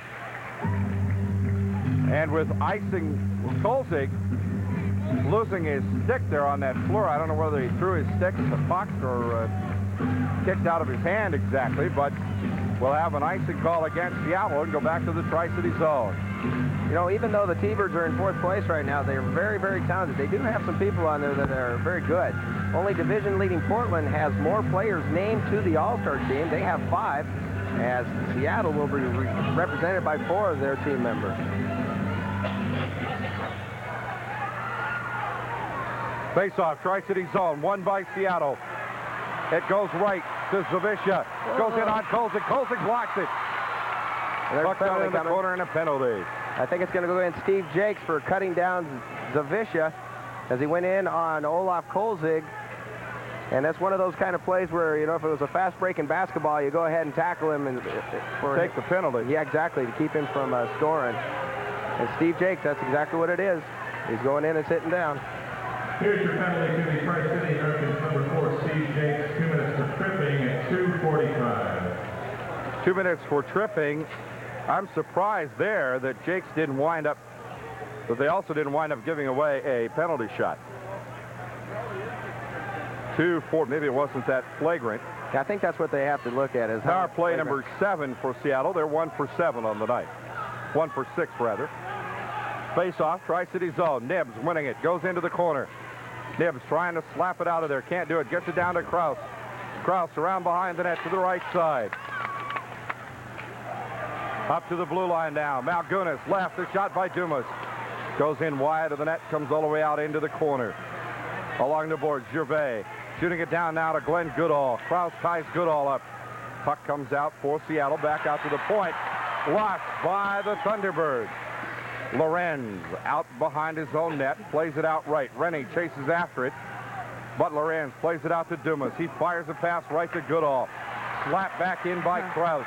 And with icing, Kolzig losing his stick there on that floor. I don't know whether he threw his stick at the puck or kicked out of his hand exactly, but we'll have an icing call against Seattle and go back to the Tri-City zone. You know, even though the T-Birds are in 4th place right now, they're very, very talented. They do have some people on there that are very good. Only division-leading Portland has more players named to the All-Star team. They have 5, as Seattle will be represented by 4 of their team members. Face-off, Tri-City zone, won by Seattle. It goes right to Zavisha. Goes in on Kolzig. Kolzig blocks it. Puck down in the corner and a penalty. I think it's going to go against Steve Jaques for cutting down Zavisha as he went in on Olaf Kolzig. And that's one of those kind of plays where, you know, if it was a fast break in basketball, you go ahead and tackle him and take the penalty. Yeah, exactly, to keep him from scoring. And Steve Jaques, that's exactly what it is. He's going in and sitting down. Here's your penalty to the Tri-City Americans, number 4, Steve Jaques. 2 minutes for tripping at 2:45. 2 minutes for tripping. I'm surprised there that Jaques didn't wind up, but they also didn't wind up giving away a penalty shot. 2-4, maybe it wasn't that flagrant. Yeah, I think that's what they have to look at. Is power play number 7 for Seattle. They're 1 for 7 on the night. 1 for 6, rather. Face-off, Tri-City zone. Knibbs winning it. Goes into the corner. Knibbs trying to slap it out of there. Can't do it. Gets it down to Kraus. Kraus around behind the net to the right side. Up to the blue line now. Malgunas left. A shot by Dumas. Goes in wide of the net. Comes all the way out into the corner. Along the board, Gervais. Shooting it down now to Glen Goodall. Kraus ties Goodall up. Puck comes out for Seattle. Back out to the point. Lost by the Thunderbirds. Lorenz out behind his own net. Plays it out right. Rennie chases after it. But Lorenz plays it out to Dumas. He fires a pass right to Goodall. Slapped back in by Kraus.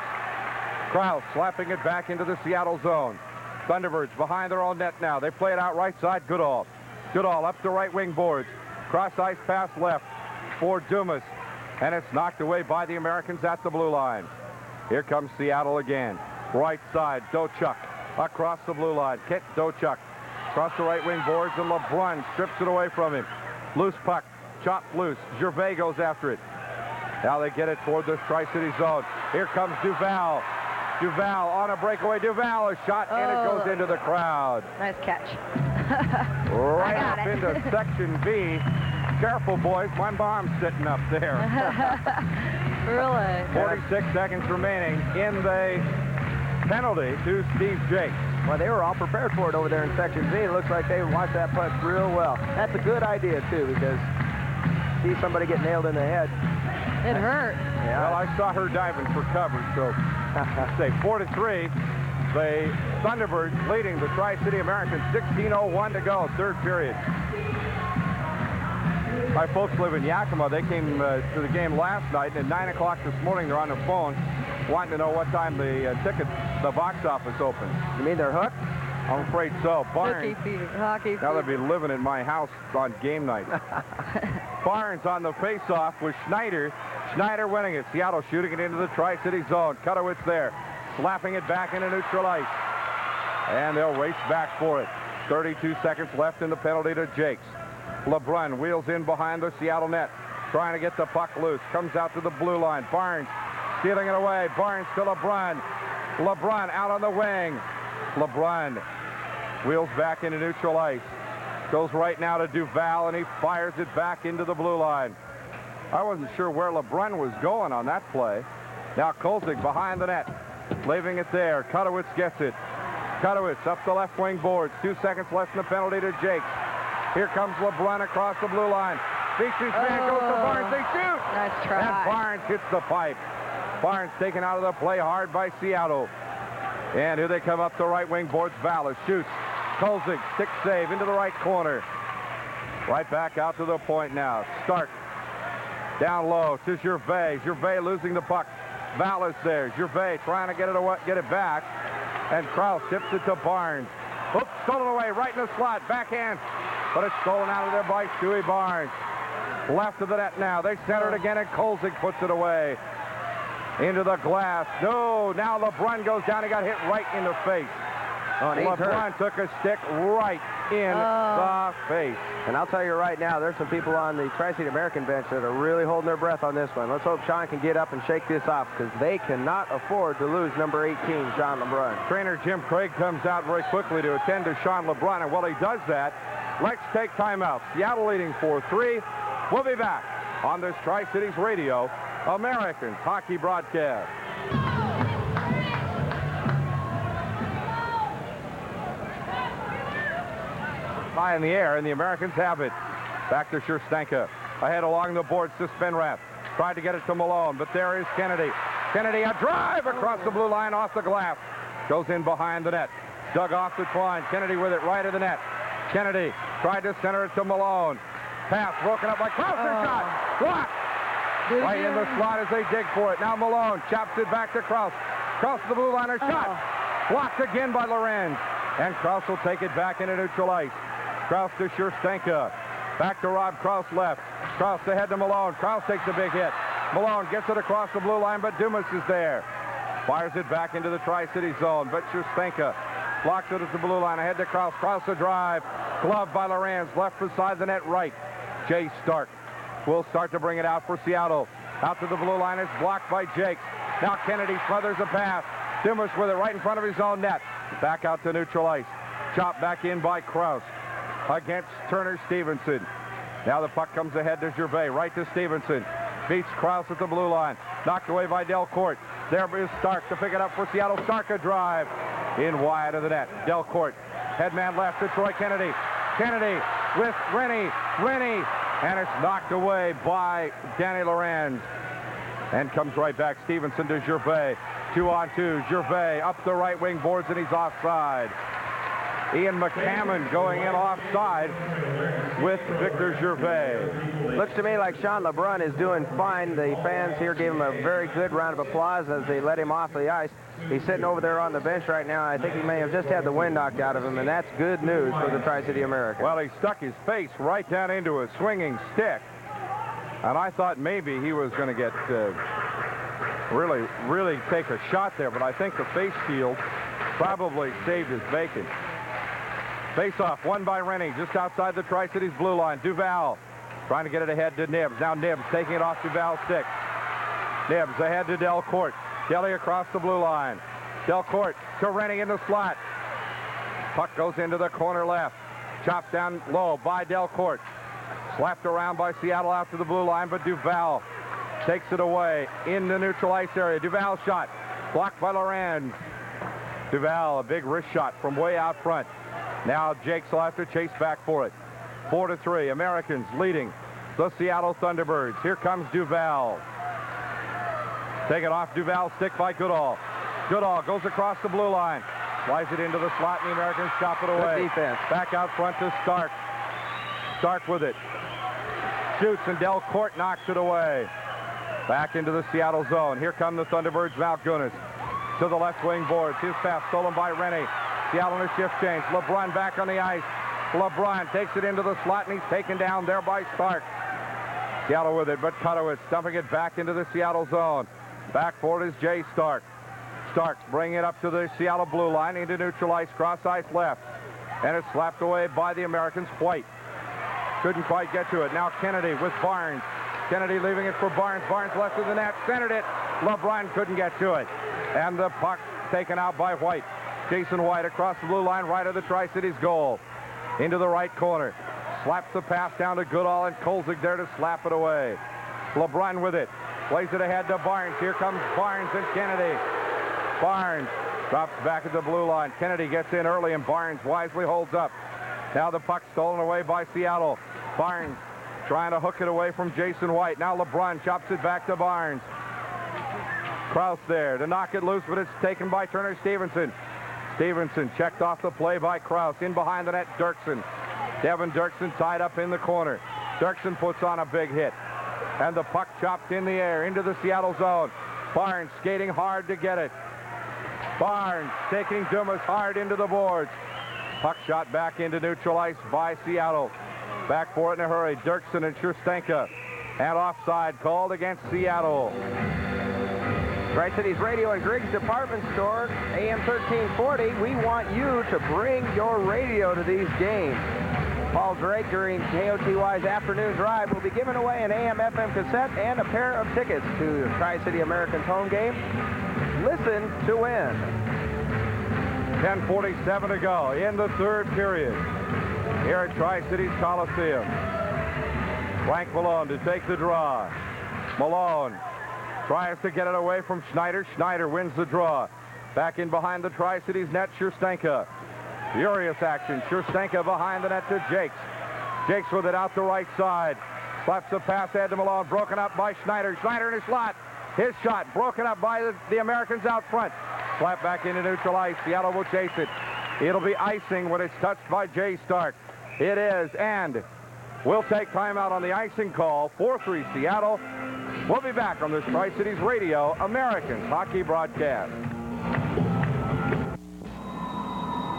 Kraus slapping it back into the Seattle zone. Thunderbirds behind their own net now. They play it out right side. Goodall. Goodall up the right wing boards. Cross ice pass left for Dumas. And it's knocked away by the Americans at the blue line. Here comes Seattle again. Right side, Dochuk across the blue line. Kit Dochuk across the right wing boards, and LeBrun strips it away from him. Loose puck, chopped loose. Gervais goes after it. Now they get it toward the Tri-City zone. Here comes Duval. Duval on a breakaway. Duval, a shot, and it goes into the crowd. Nice catch. Right up into Section B. Careful, boys. My bomb's sitting up there. Really? 46 seconds remaining in the penalty to Steve Jaques. Well, they were all prepared for it over there in Section B. It looks like they watched that puck real well. That's a good idea, too, because see somebody get nailed in the head. It hurt. Yeah. Well, I saw her diving for cover, so say 4-3. The Thunderbirds leading the Tri-City Americans. 16:01 to go, third period. My folks live in Yakima. They came to the game last night, and at 9 o'clock this morning, they're on their phone wanting to know what time the box office opens. You mean they're hooked? I'm afraid so. Barnes. Hockey Now they'll be living in my house on game night. Barnes on the face-off with Schneider. Schneider winning it. Seattle shooting it into the Tri-City zone. Kutowitz there, slapping it back into neutral ice. And they'll race back for it. 32 seconds left in the penalty to Jaques. LeBrun wheels in behind the Seattle net, trying to get the puck loose. Comes out to the blue line. Barnes stealing it away. Barnes to LeBrun. LeBrun out on the wing. LeBrun wheels back into neutral ice. Goes right now to Duval, and he fires it back into the blue line. I wasn't sure where LeBrun was going on that play. Now Kolzig behind the net, leaving it there. Kutowitz gets it. Kutowitz up the left wing boards. 2 seconds left in the penalty to Jaques. Here comes LeBrun across the blue line. Beats his man, goes to Barnes. They shoot. Nice try. And Barnes hits the pipe. Barnes taken out of the play hard by Seattle. And here they come up the right wing boards. Vallis shoots. Kolzig, stick save into the right corner. Right back out to the point now. Stark down low to Gervais. Gervais losing the puck. Vallis there. Gervais trying to get it back. And Krause tips it to Barnes. Oops, stolen away right in the slot. Backhand. But it's stolen out of there by Stewie Barnes. Left of the net now. They center it again, and Kolzig puts it away. Into the glass. No, now LeBrun goes down. He got hit right in the face. LeBrun took a stick right in the face. And I'll tell you right now, there's some people on the Tri-City American bench that are really holding their breath on this one. Let's hope Sean can get up and shake this off, because they cannot afford to lose number 18, Sean LeBrun. Trainer Jim Craig comes out very quickly to attend to Sean LeBrun, and while he does that, let's take timeout. Seattle leading 4-3. We'll be back on this Tri-Cities Radio Americans hockey broadcast. High in the air, and the Americans have it. Back to Scherstenka. Ahead along the boards to Spenrath. Tried to get it to Malone, but there is Kennedy. Kennedy, a drive across the blue line off the glass. Goes in behind the net. Dug off the twine. Kennedy with it right of the net. Kennedy tried to center it to Malone. Pass broken up by Krause. Shot. Blocked. Right in the slot as they dig for it. Now Malone chops it back to Krause. Krause to the blue line. A shot. Blocked again by Lorenz. And Krause will take it back into neutral ice. Krause to Scherstenka. Back to Rob Krause left. Krause ahead to Malone. Krause takes a big hit. Malone gets it across the blue line, but Dumas is there. Fires it back into the Tri-City zone, but Scherstenka blocks it at the blue line. Ahead to Krause. Krause a drive. Gloved by Lorenz. Left beside the net right. Jay Stark will start to bring it out for Seattle. Out to the blue line. It's blocked by Jaques. Now Kennedy smothers a pass. Dumas with it right in front of his own net. Back out to neutral ice. Chopped back in by Krause against Turner Stevenson. Now the puck comes ahead to Gervais. Right to Stevenson. Beats Krause at the blue line. Knocked away by Delcourt. There is Stark to pick it up for Seattle. Stark a drive in wide of the net. Delcourt. Headman left to Troy Kennedy. Kennedy with Rennie. Rennie. And it's knocked away by Danny Lorenz. And comes right back. Stevenson to Gervais. 2-on-2. Gervais up the right wing boards, and he's offside. Ian McAmmond going in offside with Victor Gervais. Looks to me like Sean LeBrun is doing fine. The fans here gave him a very good round of applause as they let him off the ice. He's sitting over there on the bench right now. I think he may have just had the wind knocked out of him, and that's good news for the Tri-City Americans. Well, he stuck his face right down into a swinging stick, and I thought maybe he was going to get really take a shot there, but I think the face shield probably saved his bacon. Face-off, won by Rennie, just outside the Tri-Cities blue line. Duval trying to get it ahead to Knibbs. Now Knibbs taking it off Duval's stick. Knibbs ahead to Delcourt. Delly across the blue line. Delcourt to Rennie in the slot. Puck goes into the corner left. Chopped down low by Delcourt. Slapped around by Seattle out to the blue line, but Duval takes it away in the neutral ice area. Duval shot. Blocked by Lorenz. Duval, a big wrist shot from way out front. Now Jaques will have to chase back for it. 4-3. Americans leading the Seattle Thunderbirds. Here comes Duval. Taken off Duval's stick by Goodall. Goodall goes across the blue line. Flies it into the slot, and the Americans chop it away. Good defense. Back out front to Stark. Stark with it. Shoots, and Delcourt knocks it away. Back into the Seattle zone. Here come the Thunderbirds. Malgunas to the left wing boards. His pass stolen by Rennie. Seattle in a shift change. LeBrun back on the ice. LeBrun takes it into the slot, and he's taken down there by Stark. Seattle with it, but Kutowitz dumping it back into the Seattle zone. Back for it is Jay Stark. Starks bringing it up to the Seattle blue line into neutral ice, cross ice left. And it's slapped away by the Americans. White couldn't quite get to it. Now Kennedy with Barnes. Kennedy leaving it for Barnes. Barnes left of the net, centered it. LeBrun couldn't get to it. And the puck taken out by White. Jason White across the blue line, right of the Tri-Cities goal. Into the right corner. Slaps the pass down to Goodall, and Kolzig there to slap it away. LeBrun with it. Plays it ahead to Barnes. Here comes Barnes and Kennedy. Barnes drops back at the blue line. Kennedy gets in early, and Barnes wisely holds up. Now the puck stolen away by Seattle. Barnes trying to hook it away from Jason White. Now LeBrun chops it back to Barnes. Krause there to knock it loose, but it's taken by Turner Stevenson. Stevenson checked off the play by Krause. In behind the net, Derksen. Devin Derksen tied up in the corner. Derksen puts on a big hit. And the puck chopped in the air into the Seattle zone. Barnes skating hard to get it. Barnes taking Dumas hard into the boards. Puck shot back into neutral ice by Seattle. Back for it in a hurry. Derksen and Schustenka. And offside called against Seattle. Tri-Cities Radio and Grigg's Department Store, AM 1340. We want you to bring your radio to these games. Paul Drake during KOTY's afternoon drive will be giving away an AM/FM cassette and a pair of tickets to the Tri-City Americans home game. Listen to win. 10:47 to go in the third period here at Tri-Cities Coliseum. Frank Malone to take the draw. Malone tries to get it away from Schneider. Schneider wins the draw. Back in behind the Tri-Cities net, Schustenka. Furious action. Schustenka behind the net to Jaques. Jaques with it out the right side. Slaps the pass ahead to Malone. Broken up by Schneider. Schneider in his slot. His shot broken up by the Americans out front. Slap back into neutral ice. Seattle will chase it. It'll be icing when it's touched by Jay Stark. It is, and we'll take timeout on the icing call. 4-3 Seattle. We'll be back on this Tri-Cities Radio Americans hockey broadcast.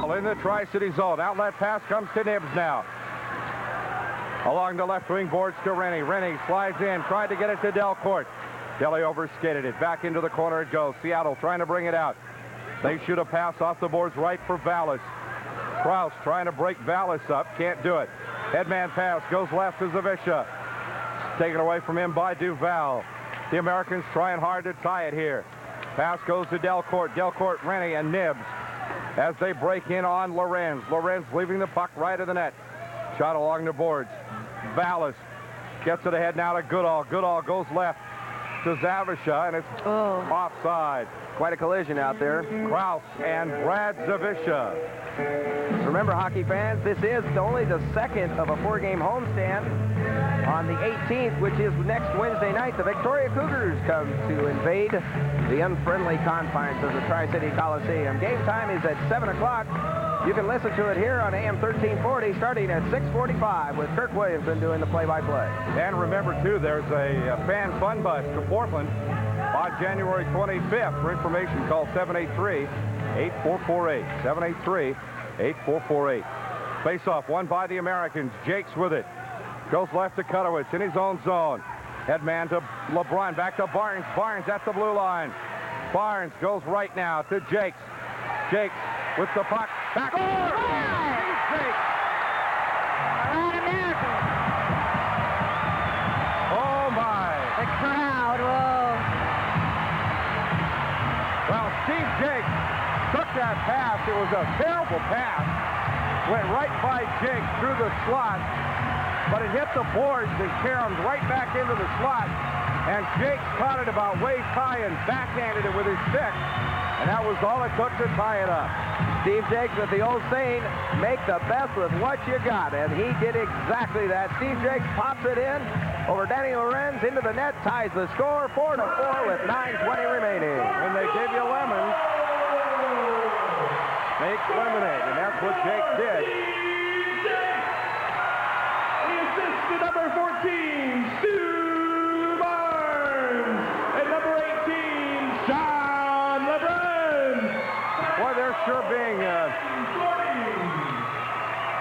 In the Tri-City zone. Outlet pass comes to Knibbs now. Along the left wing boards to Rennie. Rennie slides in, tried to get it to Delcourt. Delly overskated it. Back into the corner it goes. Seattle trying to bring it out. They shoot a pass off the boards right for Vallis. Krause trying to break Vallis up. Can't do it. Headman pass goes left to Zavisha. Taken away from him by Duval. The Americans trying hard to tie it here. Pass goes to Delcourt. Delcourt, Rennie, and Knibbs as they break in on Lorenz. Lorenz leaving the puck right of the net. Shot along the boards. Vallis gets it ahead now to Goodall. Goodall goes left to Zavisha, and it's offside. Quite a collision out there. Krause and Brad Zavisha. Remember, hockey fans, this is only the second of a four-game homestand. On the 18th, which is next Wednesday night, the Victoria Cougars come to invade the unfriendly confines of the Tri-City Coliseum. Game time is at 7 o'clock. You can listen to it here on AM 1340 starting at 6:45 with Kirk Williamson doing the play-by-play. And remember, too, there's a fan fun bus to Portland on January 25th. For information, call 783-8448. 783-8448. Face-off won by the Americans. Jaques with it. Goes left to Kutowitz in his own zone. Headman to LeBrun. Back to Barnes. Barnes at the blue line. Barnes goes right now to Jaques. Jaques with the puck. Back. Jaques. Oh, my. The crowd, whoa. Well, Steve Jaques took that pass. It was a terrible pass. Went right by Jaques through the slot. But it hit the boards and caromed right back into the slot. And Jaques caught it about waist high and backhanded it with his stick. And that was all it took to tie it up. Steve Jaques with the old saying, make the best with what you got. And he did exactly that. Steve Jaques pops it in over Danny Lorenz into the net, ties the score 4-4 with 9:20 remaining. When they give you lemons, make lemonade. And that's what Jaques did. To number 14, Stu Barnes, and number 18, Jon Klemm. Boy, they're sure being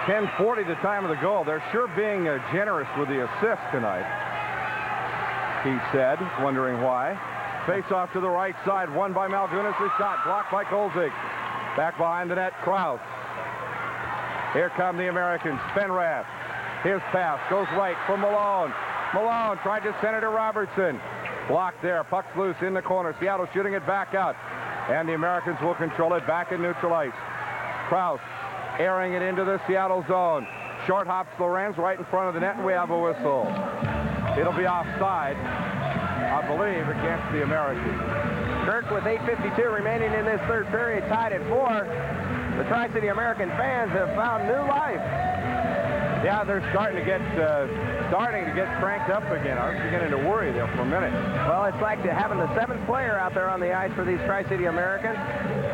10:40 the time of the goal. They're sure being generous with the assist tonight, he said, wondering why. Face off to the right side, won by Malgunas. The shot blocked by Kolzig. Back behind the net, Kraus. Here come the Americans. Spenrath. His pass goes right from Malone. Malone tried to send it to Robertson. Blocked there. Puck's loose in the corner. Seattle shooting it back out. And the Americans will control it back in neutral ice. Kraus airing it into the Seattle zone. Short hops Lorenz right in front of the net, and we have a whistle. It'll be offside, I believe, against the Americans. Kirk with 8:52 remaining in this third period, tied at 4. The Tri-City American fans have found new life. Yeah, they're starting to get cranked up again. I was beginning to worry there for a minute. Well, it's like having the 7th player out there on the ice for these Tri-City Americans,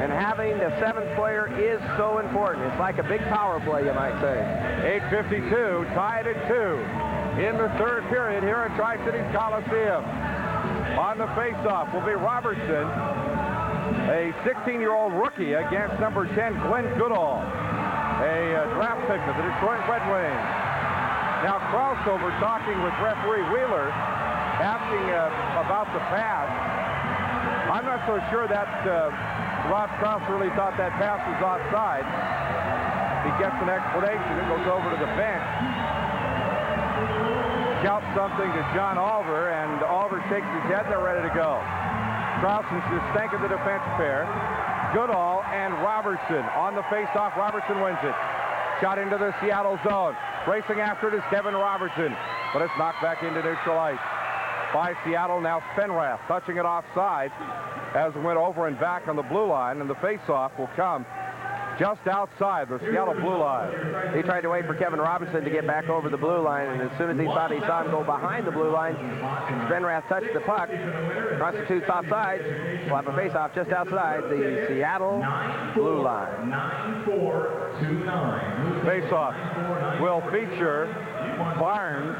and having the 7th player is so important. It's like a big power play, you might say. 8:52, tied at 2 in the third period here at Tri-Cities Coliseum. On the face-off will be Robertson, a 16-year-old rookie, against number 10, Glen Goodall, a draft pick of the Detroit Red Wings. Now, Crossover talking with referee Wheeler, asking about the pass. I'm not so sure that Rob Krause really thought that pass was offside. He gets an explanation. It goes over to the bench. Shouts something to John Olver, and Olver shakes his head. They're ready to go. Krause is the stank of the defense pair. Goodall and Robertson on the face-off. Robertson wins it. Shot into the Seattle zone. Racing after it is Kevin Robertson, but it's knocked back into neutral ice by Seattle. Now Spenrath touching it offside as it went over and back on the blue line, and the face-off will come just outside the Seattle blue line. He tried to wait for Kevin Robinson to get back over the blue line, and as soon as he thought he saw him go behind the blue line, Spenrath touched the puck. Constitutes offside. We'll have a face-off just outside the Seattle blue line. Face-off will feature Barnes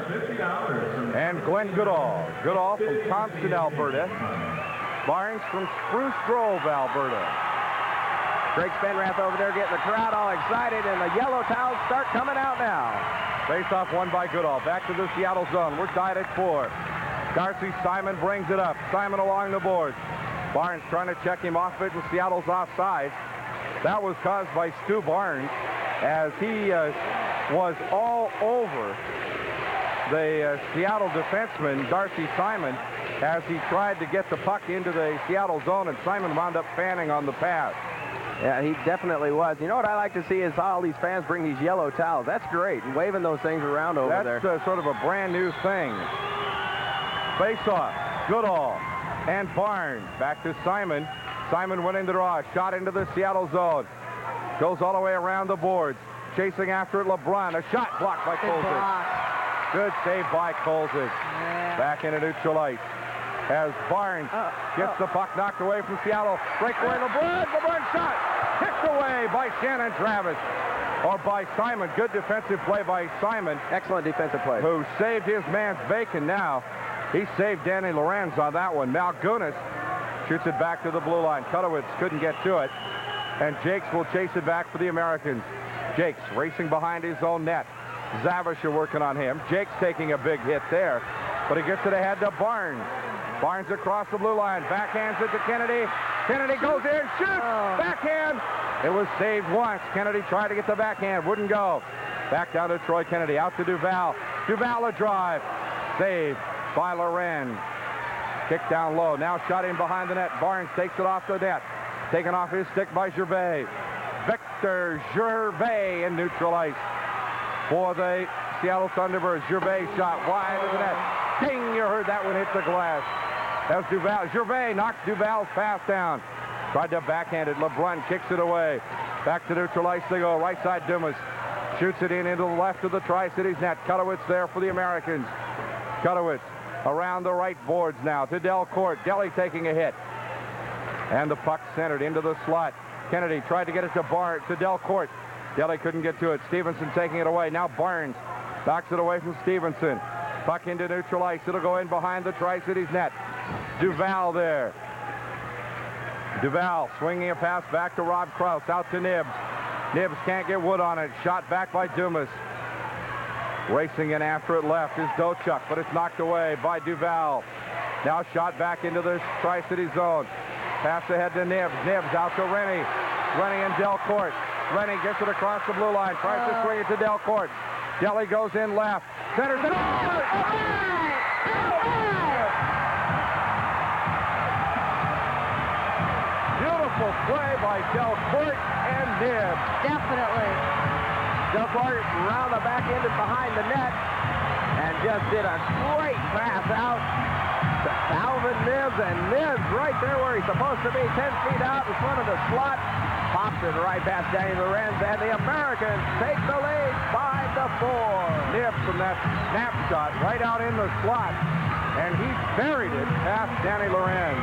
and Glen Goodall. Goodall from Thompson, Alberta. Barnes from Spruce Grove, Alberta. Greg Spenrath over there getting the crowd all excited, and the yellow towels start coming out now. Face-off won by Goodall. Back to the Seattle zone. We're tied at 4. Darcy Simon brings it up. Simon along the boards. Barnes trying to check him off it, and Seattle's offside. That was caused by Stu Barnes, as he was all over the Seattle defenseman, Darcy Simon, as he tried to get the puck into the Seattle zone, and Simon wound up fanning on the pass. Yeah, he definitely was. You know what I like to see is all these fans bring these yellow towels. That's great, and waving those things around over there. That's sort of a brand new thing. Face-off, Goodall and Barnes. Back to Simon. Simon winning the draw. Shot into the Seattle zone. Goes all the way around the boards. Chasing after it, LeBron. A shot blocked by Kolzig. Good save by Kolzig. Yeah. Back into neutral ice. As Barnes gets the puck knocked away from Seattle. Breakaway, LeBron. LeBron shot. Kicked away by Shannon Travis. Or by Simon. Good defensive play by Simon. Excellent defensive play. Who saved his man's bacon now. He saved Danny Lorenz on that one. Malgunas shoots it back to the blue line. Kutowitz couldn't get to it. And Jaques will chase it back for the Americans. Jaques racing behind his own net. Zavisha working on him. Jaques taking a big hit there. But he gets it ahead to Barnes. Barnes across the blue line. Backhands it to Kennedy. Kennedy goes in. Shoots. Backhand. It was saved once. Kennedy tried to get the backhand. Wouldn't go. Back down to Troy Kennedy. Out to Duval. Duval a drive. Saved by Lorenz. Kick down low. Now shot in behind the net. Barnes takes it off the net. Taken off his stick by Gervais. Victor Gervais in neutral ice for the Seattle Thunderbirds. Gervais shot wide of the net. Ding! You heard that one hit the glass. That was Duval. Gervais knocks Duval's pass down. Tried to backhand it. LeBrun kicks it away. Back to neutral ice they go. Right side Dumas shoots it in into the left of the Tri-Cities net. Kutowitz there for the Americans. Kutowitz around the right boards now to Delcourt. Delhi taking a hit. And the puck centered into the slot. Kennedy tried to get it to Delcourt. Delhi couldn't get to it. Stevenson taking it away. Now Barnes knocks it away from Stevenson. Puck into neutral ice. It'll go in behind the Tri-Cities net. Duval there. Duval swinging a pass back to Rob Krause. Out to Knibbs. Knibbs can't get wood on it. Shot back by Dumas. Racing in after it left is Dochuk, but it's knocked away by Duval. Now shot back into the Tri-City zone. Pass ahead to Knibbs. Knibbs out to Rennie. Rennie and Delcourt. Rennie gets it across the blue line. Tries to swing it to Delcourt. Delly goes in left. Centers it. Beautiful play by Delcourt and Knibbs. Definitely. Delcourt round the back end and behind the net and just did a great pass out to Kalvin Knibbs, and Knibbs right there where he's supposed to be, 10 feet out in front of the slot, pops it right past Danny Lorenz, and the Americans take the lead 5-4. Knibbs from that snapshot right out in the slot, and he buried it past Danny Lorenz.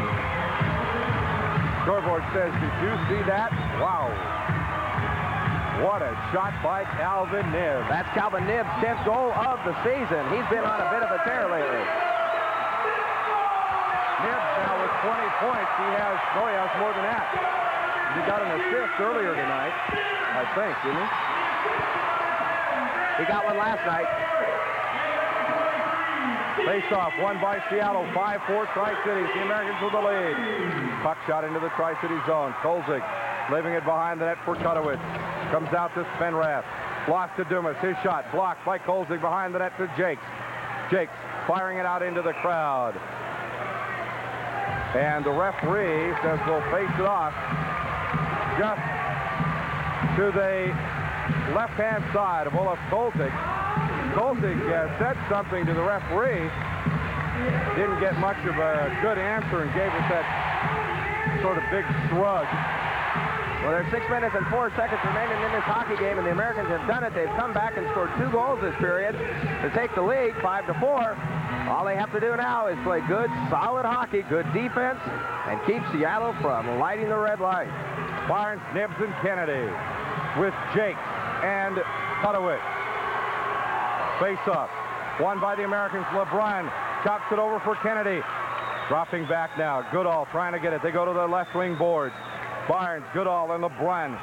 Scoreboard says, did you see that? Wow. What a shot by Kalvin Knibbs. That's Kalvin Knibbs' 10th goal of the season. He's been on a bit of a tear lately. Knibbs now with 20 points. He has more than that. He got an assist earlier tonight, I think, didn't he? He got one last night. Face-off, won by Seattle, 5-4 Tri-Cities. The Americans with the lead. Puck shot into the Tri-City zone. Kolzig leaving it behind the net for Kutowicz. Comes out to Spenrath. Lost to Dumas. His shot blocked by Kolzig behind the net to Jaques. Jaques firing it out into the crowd. And the referee says we'll face it off just to the left-hand side of Olaf Kolzig. Kolzig said something to the referee. Didn't get much of a good answer and gave us that sort of big shrug. Well, there's 6 minutes and 4 seconds remaining in this hockey game, and the Americans have done it. They've come back and scored 2 goals this period to take the lead, 5-4. All they have to do now is play good, solid hockey, good defense, and keep Seattle from lighting the red light. Barnes, Knibbs, and Kennedy with Jaques and Kutowicz. Face-off, won by the Americans. LeBrun chops it over for Kennedy. Dropping back now. Goodall trying to get it. They go to the left wing boards. Barnes, Goodall, and LeBrun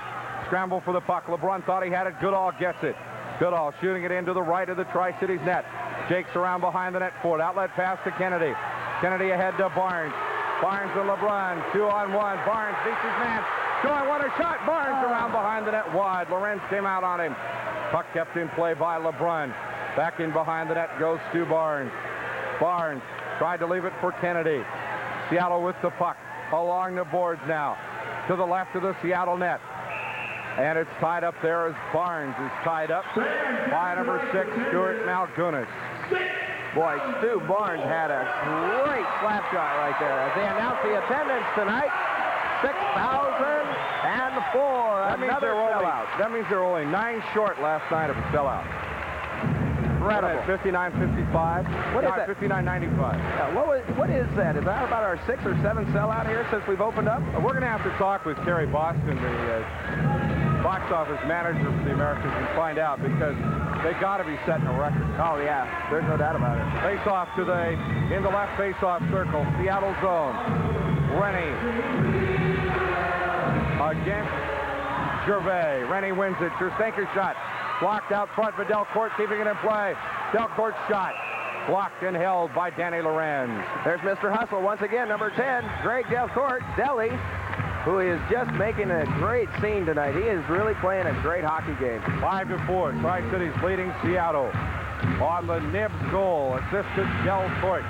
scramble for the puck. LeBrun thought he had it. Goodall gets it. Goodall shooting it into the right of the Tri-Cities net. Jaques around behind the net for it. Outlet pass to Kennedy. Kennedy ahead to Barnes. Barnes and LeBrun, 2-on-1. Barnes beats his man. 2-on-1, a shot. Barnes around behind the net wide. Lorenz came out on him. Puck kept in play by LeBrun. Back in behind the net goes Stu Barnes. Barnes tried to leave it for Kennedy. Seattle with the puck along the boards now. To the left of the Seattle net. And it's tied up there as Barnes is tied up by number 6, Stewart Malgunas. Boy, Stu Barnes had a great slap shot right there. As they announce the attendance tonight, 6,004. That means they're only 9 short last night of a sellout. Incredible. 59-55. What is that? 59-95. What is that? Is that about our 6 or 7 sellout here since we've opened up? We're going to have to talk with Terry Boston, the box office manager for the Americans, and find out, because they got to be setting a record. Oh, yeah. There's no doubt about it. Face-off in the left face-off circle. Seattle zone. Rennie against Gervais. Rennie wins it. Stinker shot. Blocked out front, but Delcourt keeping it in play. Delcourt's shot blocked and held by Danny Lorenz. There's Mr. Hustle once again, number 10, Gregg Delcourt, Delly, who is just making a great scene tonight. He is really playing a great hockey game. 5-4, Tri-Cities leading Seattle. On the Knibbs goal, assisted Delcourt.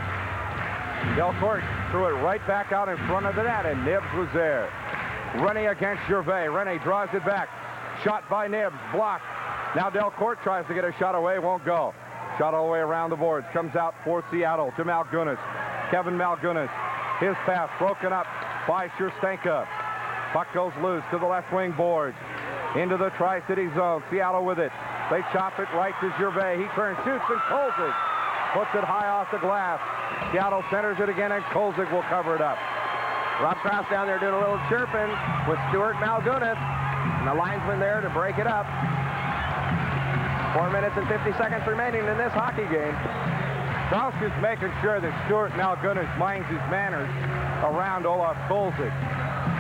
Delcourt threw it right back out in front of the net, and Knibbs was there. Rennie against Gervais. Rennie draws it back. Shot by Knibbs, blocked. Now Delcourt tries to get a shot away, won't go. Shot all the way around the boards. Comes out for Seattle to Malgunas. Kevin Malgunas. His pass broken up by Sherstenka. Puck goes loose to the left wing boards. Into the Tri-City zone. Seattle with it. They chop it right to Gervais. He turns, shoots, and Kolzig puts it high off the glass. Seattle centers it again, and Kolzig will cover it up. Rob Krause down there doing a little chirping with Stewart Malgunas. And the linesman there to break it up. 4 minutes and 50 seconds remaining in this hockey game. Krause is making sure that Stewart Malgunas minds his manners around Olaf Kolzig.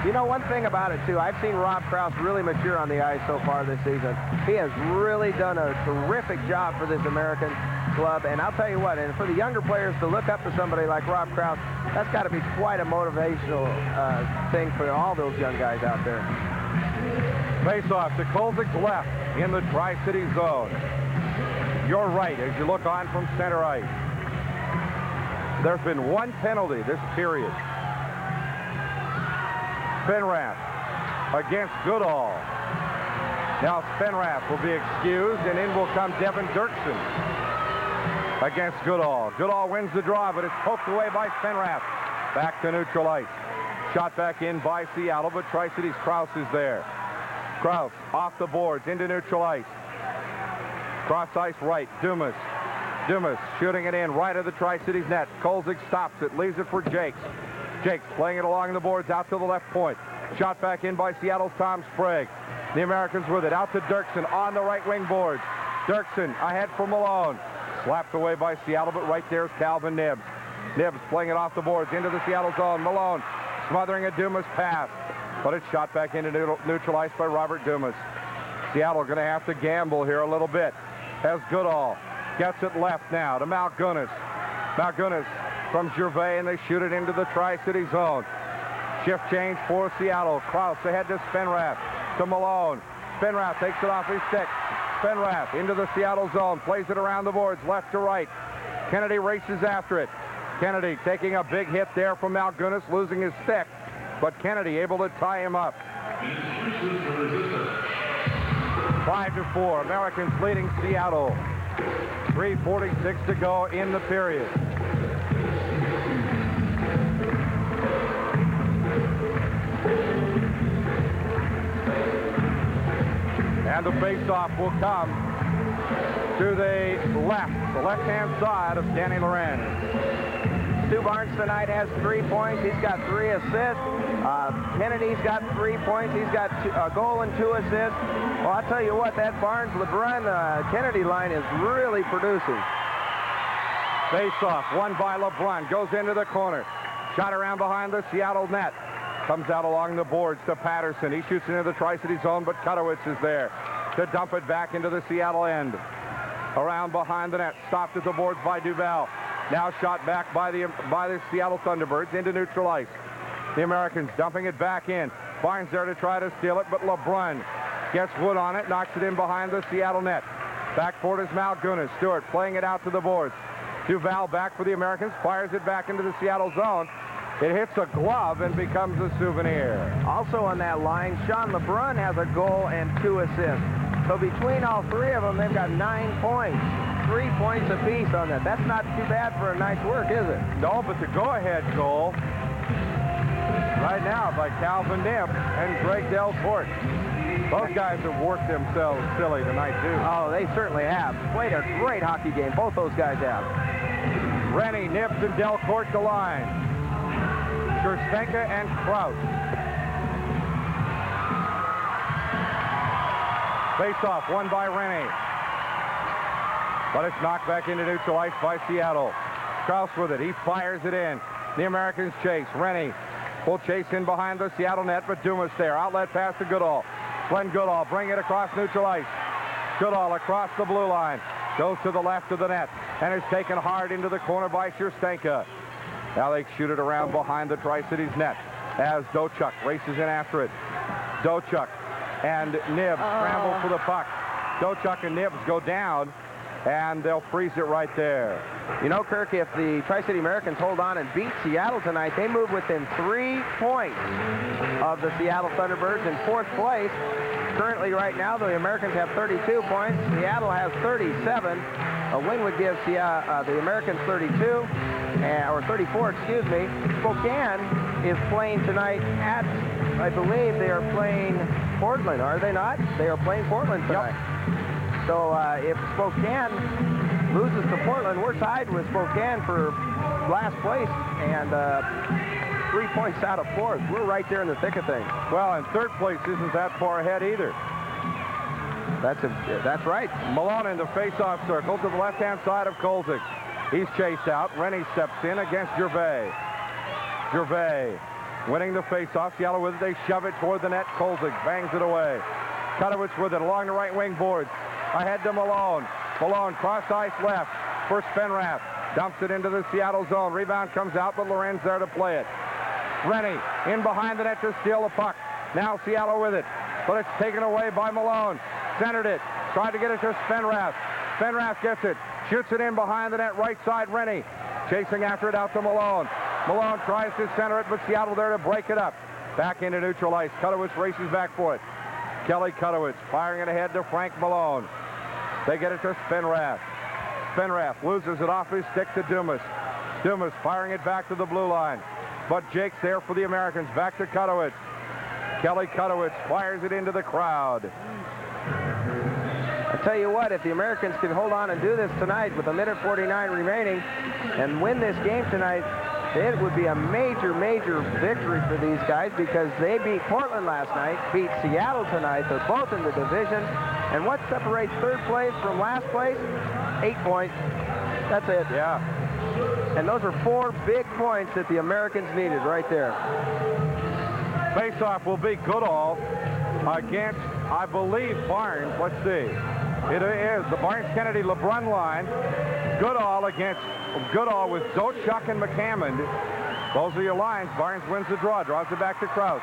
You know, one thing about it, too, I've seen Rob Kraus really mature on the ice so far this season. He has really done a terrific job for this American club, and I'll tell you what, and for the younger players to look up to somebody like Rob Kraus, that's got to be quite a motivational thing for all those young guys out there. Face-off to Kolzig's left in the Tri-City zone. Your right as you look on from center ice. There's been one penalty this period. Spenrath against Goodall. Now Spenrath will be excused, and in will come Devin Derksen against Goodall. Goodall wins the draw, but it's poked away by Spenrath. Back to neutral ice. Shot back in by Seattle, but Tri-City's Kraus is there. Kraus off the boards into neutral ice. Cross ice right, Dumas. Dumas shooting it in right of the Tri-Cities net. Kolzig stops it, leaves it for Jaques. Jaques playing it along the boards out to the left point. Shot back in by Seattle's Tom Sprague. The Americans with it out to Derksen on the right wing boards. Derksen ahead for Malone. Slapped away by Seattle, but right there's Kalvin Knibbs. Knibbs playing it off the boards into the Seattle zone. Malone smothering a Dumas pass, but it's shot back into neutral ice by Robert Dumas. Seattle going to have to gamble here a little bit as Goodall gets it left now to Malgunas. Malgunas from Gervais, and they shoot it into the Tri-City zone. Shift change for Seattle. Kraus ahead to Spenrath, to Malone. Spenrath takes it off his stick. Spenrath into the Seattle zone, plays it around the boards, left to right. Kennedy races after it. Kennedy taking a big hit there from Malgunas, losing his stick, but Kennedy able to tie him up. 5-4, Americans leading Seattle. 3:46 to go in the period. And the face-off will come to the left-hand side of Danny Lorenz. Stu Barnes tonight has 3 points. He's got 3 assists. Kennedy's got 3 points. He's got a goal and 2 assists. Well, I'll tell you what, that Barnes, LeBrun, Kennedy line is really producing. Face-off, won by LeBrun, goes into the corner. Shot around behind the Seattle net. Comes out along the boards to Patterson. He shoots into the Tri-City zone, but Kutowitz is there to dump it back into the Seattle end. Around behind the net, stopped at the boards by Duval. Now shot back by the Seattle Thunderbirds into neutral ice. The Americans dumping it back in. Barnes there to try to steal it, but LeBrun gets wood on it, knocks it in behind the Seattle net. Back for it is Malgunas. Stewart playing it out to the boards. Duval back for the Americans, fires it back into the Seattle zone. It hits a glove and becomes a souvenir. Also on that line, Sean LeBrun has a goal and 2 assists. So between all 3 of them, they've got 9 points. 3 points apiece on that. That's not too bad for a night's work, is it? No, but the go-ahead goal right now by Kalvin Knibbs and Gregg Delcourt. Both guys have worked themselves silly tonight, too. Oh, they certainly have. Played a great hockey game. Both those guys have. Rennie, Knibbs, and Delcourt the line. Scherstenka and Kraus. Face-off, won by Rennie. But it's knocked back into neutral ice by Seattle. Kraus with it. He fires it in. The Americans chase. Rennie will chase in behind the Seattle net, but Dumas there. Outlet pass to Goodall. Glen Goodall bring it across neutral ice. Goodall across the blue line. Goes to the left of the net and is taken hard into the corner by Scherstenka. Now they shoot it around behind the Tri-Cities net as Dochuk races in after it. Dochuk and Knibbs scramble for the puck. Dochuk and Knibbs go down, and they'll freeze it right there. You know, Kirk, if the Tri-City Americans hold on and beat Seattle tonight, they move within 3 points of the Seattle Thunderbirds in 4th place. Currently, right now, the Americans have 32 points. Seattle has 37. A win would give the Americans 32. Or 34, excuse me. Spokane is playing tonight at, I believe they are playing Portland, are they not? They are playing Portland tonight. Yep. So if Spokane loses to Portland, we're tied with Spokane for last place and 3 points out of 4th. We're right there in the thick of things. Well, and 3rd place isn't that far ahead either. That's right. Malone in the face-off circle to the left-hand side of Kolzig. He's chased out. Rennie steps in against Gervais. Gervais winning the face-off. Seattle with it. They shove it toward the net. Kolzig bangs it away. Kutowicz with it along the right wing boards. Ahead to Malone. Malone cross ice left for Spenrath. Dumps it into the Seattle zone. Rebound comes out, but Lorenz there to play it. Rennie in behind the net to steal the puck. Now Seattle with it, but it's taken away by Malone. Centered it. Tried to get it to Spenrath. Spenrath gets it. Shoots it in behind the net, right side, Rennie. Chasing after it out to Malone. Malone tries to center it, but Seattle there to break it up. Back into neutral ice. Kutowicz races back for it. Kelly Kutowicz firing it ahead to Frank Malone. They get it to Spenrath. Spenrath loses it off his stick to Dumas. Dumas firing it back to the blue line. But Jaques there for the Americans. Back to Kutowicz. Kelly Kutowicz fires it into the crowd. I tell you what, if the Americans can hold on and do this tonight with 1:49 remaining and win this game tonight, it would be a major, major victory for these guys because they beat Portland last night, beat Seattle tonight. They're both in the division. And what separates third place from last place? 8 points. That's it. Yeah. And those are 4 big points that the Americans needed right there. Face-off will be Goodall against, I believe, Barnes. Let's see. It is the Barnes-Kennedy LeBrun line. Goodall against Goodall with Dochuk and McAmmond. Those are your lines. Barnes wins the draw. Draws it back to Krause.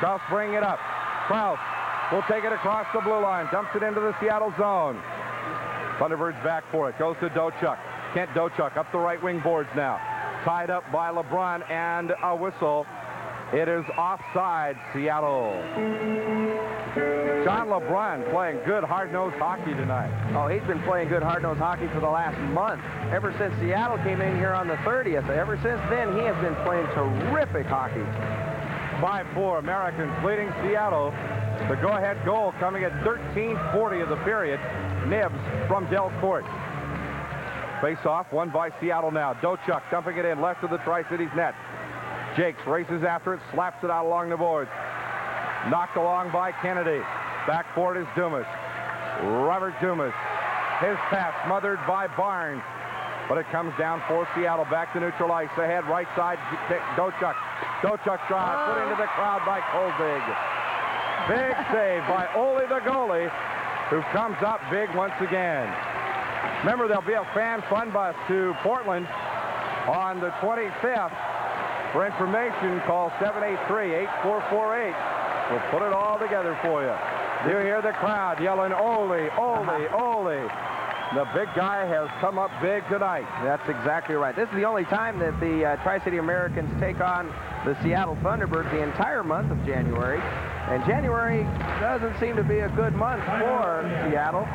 Krause bringing it up. Krause will take it across the blue line. Dumps it into the Seattle zone. Thunderbirds back for it. Goes to Dochuk. Kent Dochuk up the right wing boards now. Tied up by LeBrun and a whistle. It is offside, Seattle. John LeBrun playing good hard-nosed hockey tonight. Oh, he's been playing good hard-nosed hockey for the last month. Ever since Seattle came in here on the 30th. Ever since then, he has been playing terrific hockey. 5-4 Americans leading Seattle. The go-ahead goal coming at 13:40 of the period. Knibbs from Delcourt. Face-off won by Seattle now. Dochuk dumping it in left of the Tri-Cities net. Jaques races after it, slaps it out along the boards. Knocked along by Kennedy. Back for it is Dumas. Robert Dumas. His pass smothered by Barnes. But it comes down for Seattle. Back to neutral ice. Ahead, right side, Dochuk. Dochuk shot put into the crowd by Kolzig. Big save by Ole the goalie, who comes up big once again. Remember, there'll be a fan fun bus to Portland on the 25th. For information, call 783-8448. We'll put it all together for you. You hear the crowd yelling, Ole, Ole, Ole. The big guy has come up big tonight. That's exactly right. This is the only time that the Tri-City Americans take on the Seattle Thunderbirds the entire month of January. And January doesn't seem to be a good month for Seattle.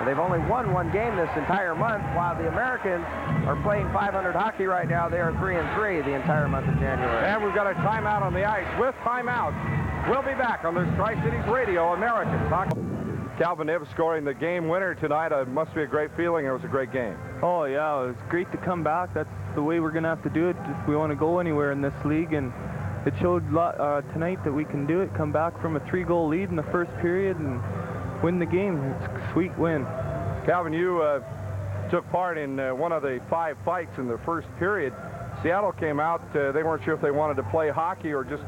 They've only won 1 game this entire month, while the Americans are playing .500 hockey right now. They are 3-3 the entire month of January. And we've got a timeout on the ice. With timeout, we'll be back on this Tri-Cities Radio Americans Hockey. Kalvin Knibbs scoring the game winner tonight. It must be a great feeling. It was a great game. Oh, yeah, it was great to come back. That's the way we're going to have to do it if we want to go anywhere in this league. And it showed tonight that we can do it, come back from a 3-goal lead in the first period and win the game. It's a sweet win. Kalvin, you took part in one of the 5 fights in the first period. Seattle came out. They weren't sure if they wanted to play hockey or just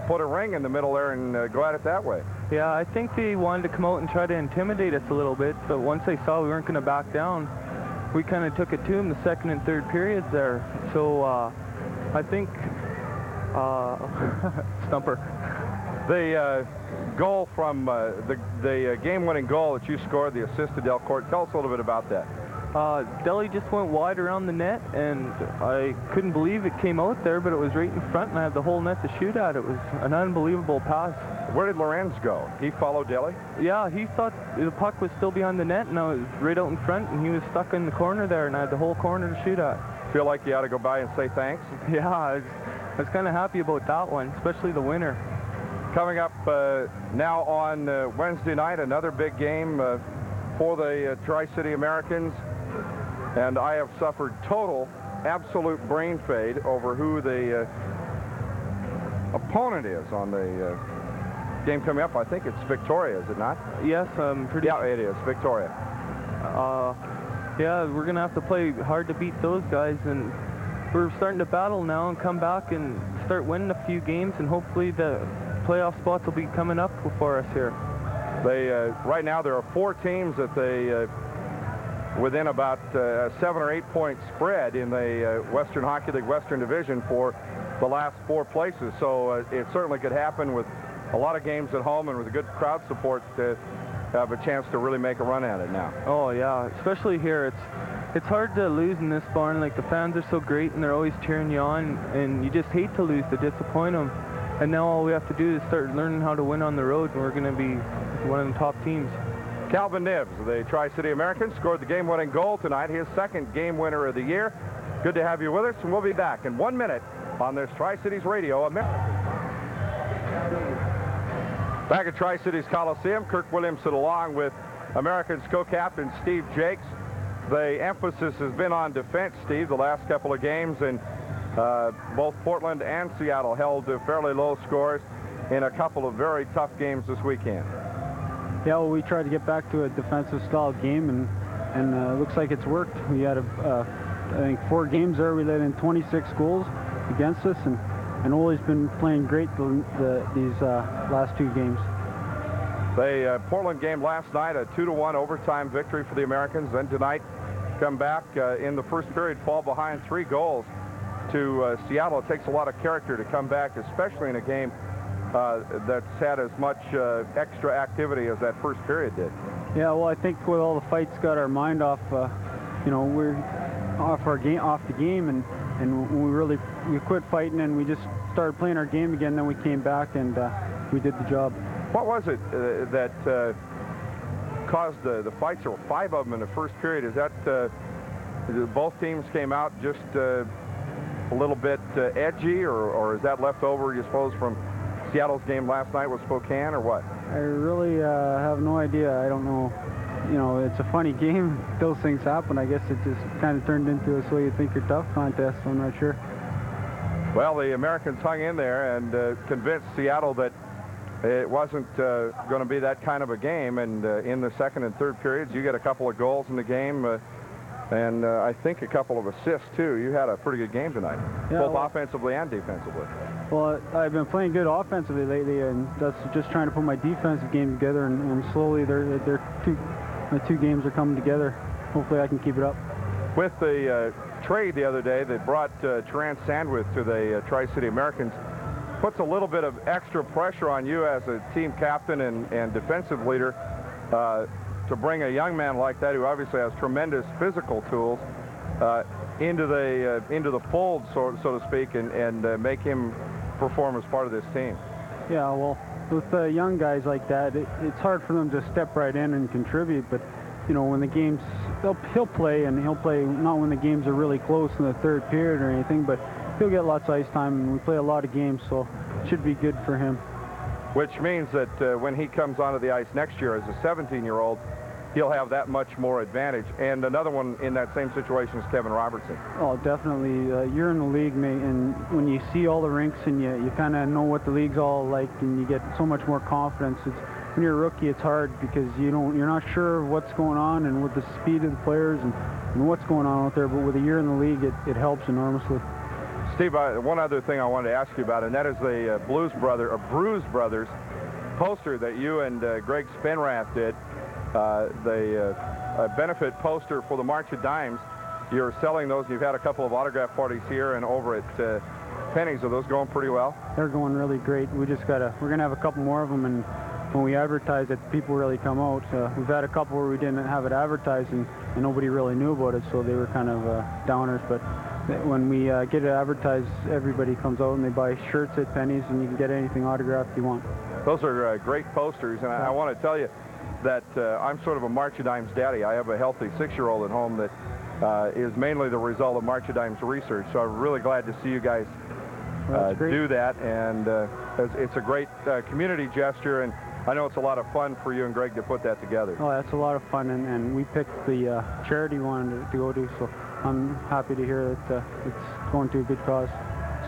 put a ring in the middle there and go at it that way. Yeah, I think they wanted to come out and try to intimidate us a little bit, but once they saw we weren't going to back down, we kind of took it to them the second and third periods there. So I think Stumper. The goal from the game-winning goal that you scored, the assist to Delcourt. Tell us a little bit about that. Deli just went wide around the net, and I couldn't believe it came out there, but it was right in front, and I had the whole net to shoot at. It was an unbelievable pass. Where did Lorenz go? He followed Deli? Yeah, he thought the puck was still behind the net, and I was right out in front, and he was stuck in the corner there, and I had the whole corner to shoot at. Feel like you ought to go by and say thanks? Yeah, I was kind of happy about that one, especially the winner. Coming up now on Wednesday night, another big game for the Tri-City Americans. And I have suffered total, absolute brain fade over who the opponent is on the game coming up. I think it's Victoria, is it not? Yes, I'm pretty sure. Yeah, it is, Victoria. Yeah, we're going to have to play hard to beat those guys, and we're starting to battle now and come back and start winning a few games, and hopefully the playoff spots will be coming up for us here. They right now there are 4 teams that they within about a 7 or 8 point spread in the Western Hockey League Western Division for the last 4 places. So it certainly could happen with a lot of games at home and with a good crowd support to have a chance to really make a run at it now. Oh yeah, especially here. It's hard to lose in this barn. Like, the fans are so great and they're always cheering you on, and you just hate to lose, to disappoint them. And now all we have to do is start learning how to win on the road, and we're going to be one of the top teams. Kalvin Knibbs, the Tri-City American, scored the game-winning goal tonight, his 2nd game winner of the year. Good to have you with us, and we'll be back in 1 minute on this Tri-Cities Radio America. Back at Tri-Cities Coliseum, Kirk Williamson along with Americans co-captain Steve Jaques. The emphasis has been on defense, Steve, the last couple of games, and both Portland and Seattle held to fairly low scores in a couple of very tough games this weekend. Yeah, well, we tried to get back to a defensive style game, and it looks like it's worked. We had, I think, 4 games there. We let in 26 goals against us, and Ole's been playing great these last 2 games. The Portland game last night, a 2-1 overtime victory for the Americans. Then tonight, come back in the first period, fall behind 3 goals to Seattle. It takes a lot of character to come back, especially in a game that's had as much extra activity as that first period did. Yeah, well, I think with all the fights got our mind off, we're off the game, and we quit fighting and we just started playing our game again. Then we came back and we did the job. What was it that caused the fights? There were 5 of them in the first period. Is that both teams came out just a little bit edgy, or is that left over, you suppose, from Seattle's game last night with Spokane, or what? I really have no idea. I don't know. You know, it's a funny game. Those things happen. I guess it just kind of turned into a so you think you're tough contest. I'm not sure. Well, the Americans hung in there and convinced Seattle that it wasn't going to be that kind of a game. And in the second and third periods, you get a couple of goals in the game, and I think a couple of assists too. You had a pretty good game tonight, both offensively and defensively. Well, I've been playing good offensively lately, and that's just trying to put my defensive game together. And slowly, my 2 games are coming together. Hopefully, I can keep it up. With the trade the other day that brought Trent Sandwith to the Tri-City Americans, puts a little bit of extra pressure on you as a team captain and defensive leader to bring a young man like that, who obviously has tremendous physical tools, into the fold, so to speak, and make him perform as part of this team. Yeah, well, with young guys like that, it's hard for them to step right in and contribute. But you know, when the games, he'll play, and he'll play not when the games are really close in the third period or anything, but he'll get lots of ice time, and we play a lot of games, so it should be good for him. Which means that when he comes onto the ice next year as a 17-year-old, he'll have that much more advantage. And another one in that same situation is Kevin Robertson. Oh, definitely. You're in the league, mate, and when you see all the rinks and you kind of know what the league's all like, and you get so much more confidence. When you're a rookie, it's hard because you're not sure what's going on and with the speed of the players and what's going on out there. But with a year in the league, it helps enormously. Steve, one other thing I wanted to ask you about, and that is the Bruise Brothers poster that you and Greg Spenrath did. The benefit poster for the March of Dimes. You're selling those. You've had a couple of autograph parties here and over at Penny's. Are those going pretty well? They're going really great. We're gonna have a couple more of them, and when we advertise it, people really come out. We've had a couple where we didn't have it advertised, and nobody really knew about it, so they were kind of downers. But when we get it advertised, everybody comes out and they buy shirts at Penny's, and you can get anything autographed you want. Those are great posters, and I want to tell you that I'm sort of a March of Dimes daddy. I have a healthy 6-year-old at home that is mainly the result of March of Dimes research. So I'm really glad to see you guys do that, and it's a great community gesture, and I know it's a lot of fun for you and Greg to put that together. Oh, that's a lot of fun, and we picked the charity we wanted to go to, so I'm happy to hear that it's going to a good cause.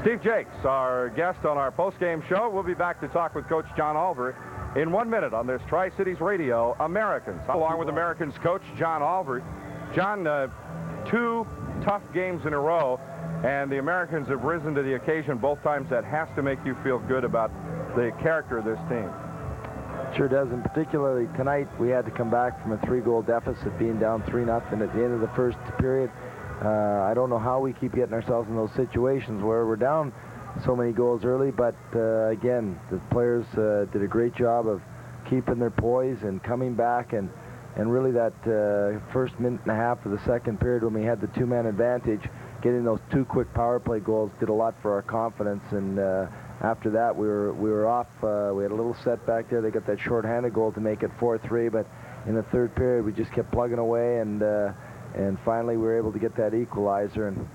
Steve Jaques, our guest on our post-game show. We'll be back to talk with Coach Jon Olver in 1 minute on this Tri-Cities Radio Americans. Along with Americans coach Jon Olver. John, 2 tough games in a row, and the Americans have risen to the occasion both times. That has to make you feel good about the character of this team. Sure does, and particularly tonight we had to come back from a 3-goal deficit, being down 3-0 at the end of the first period. I don't know how we keep getting ourselves in those situations where we're down so many goals early, but again, the players did a great job of keeping their poise and coming back, and really that first minute and a half of the second period when we had the 2-man advantage, getting those 2 quick power play goals did a lot for our confidence, and after that we were off. We had a little setback there. They got that short-handed goal to make it 4-3, but in the third period we just kept plugging away, and finally we were able to get that equalizer. And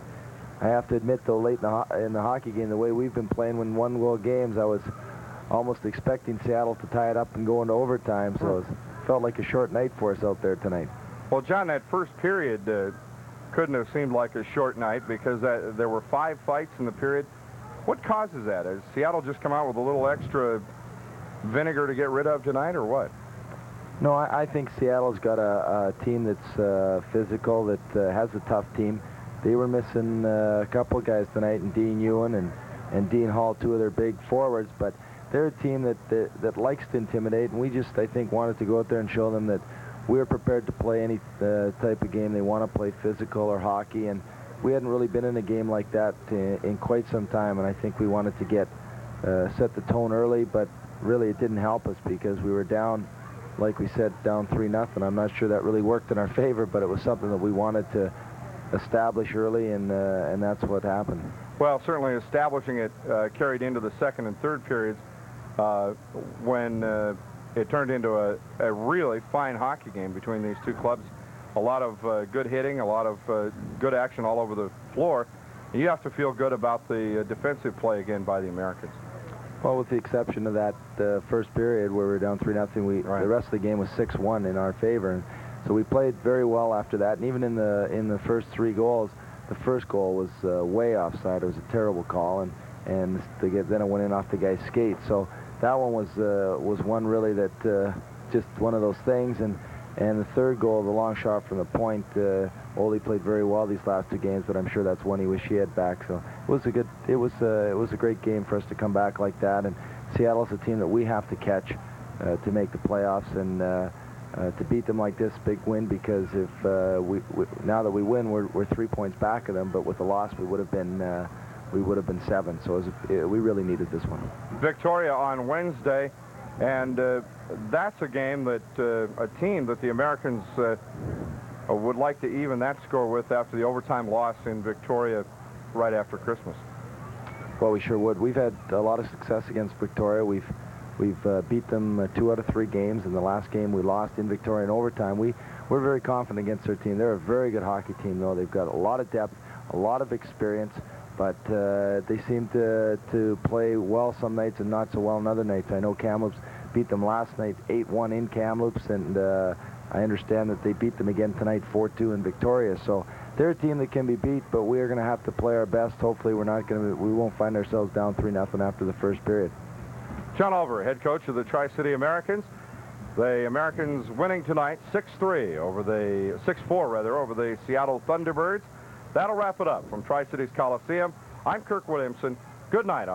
I have to admit, though, late in the hockey game, the way we've been playing when 1-goal games, I was almost expecting Seattle to tie it up and go into overtime, so it felt like a short night for us out there tonight. Well, John, that first period couldn't have seemed like a short night because there were 5 fights in the period. What causes that? Has Seattle just come out with a little extra vinegar to get rid of tonight, or what? No, I think Seattle's got a team that's physical, that has a tough team. They were missing a couple of guys tonight, and Dean Ewen and Dean Hall, 2 of their big forwards, but they're a team that likes to intimidate, and we just, I think, wanted to go out there and show them that we're prepared to play any type of game they want to play, physical or hockey, and we hadn't really been in a game like that in quite some time, and I think we wanted to set the tone early, but really it didn't help us because we were down, like we said, down 3-0. I'm not sure that really worked in our favor, but it was something that we wanted to establish early, and that's what happened. Well, certainly establishing it carried into the second and third periods when it turned into a really fine hockey game between these two clubs. A lot of good hitting, a lot of good action all over the floor. And you have to feel good about the defensive play again by the Americans. Well, with the exception of that first period where we were down 3-0, the rest of the game was 6-1 in our favor. And so we played very well after that. And even in the first 3 goals, the first goal was way offside. It was a terrible call, and then it went in off the guy's skate. So that one was one really that just one of those things. And the third goal, the long shot from the point, Ole played very well these last 2 games, but I'm sure that's one he wish he had back. So it was a great game for us to come back like that. And Seattle's a team that we have to catch to make the playoffs, and to beat them like this, big win, because if now that we win, we're 3 points back of them, but with the loss we would have been 7. So we really needed this one. Victoria on Wednesday. And that's a game that a team that the Americans would like to even that score with after the overtime loss in Victoria right after Christmas. Well, we sure would. We've had a lot of success against Victoria. We've beat them 2 out of 3 games. In the last game, we lost in Victoria in overtime. We're very confident against their team. They're a very good hockey team, though. They've got a lot of depth, a lot of experience, but they seem to play well some nights and not so well on other nights. I know Kamloops beat them last night 8-1 in Kamloops, and I understand that they beat them again tonight 4-2 in Victoria. So they're a team that can be beat, but we are going to have to play our best. Hopefully we won't find ourselves down 3-0 after the first period. John Olver, head coach of the Tri-City Americans. The Americans winning tonight 6-4 over the Seattle Thunderbirds. That'll wrap it up from Tri-Cities Coliseum. I'm Kirk Williamson. Good night.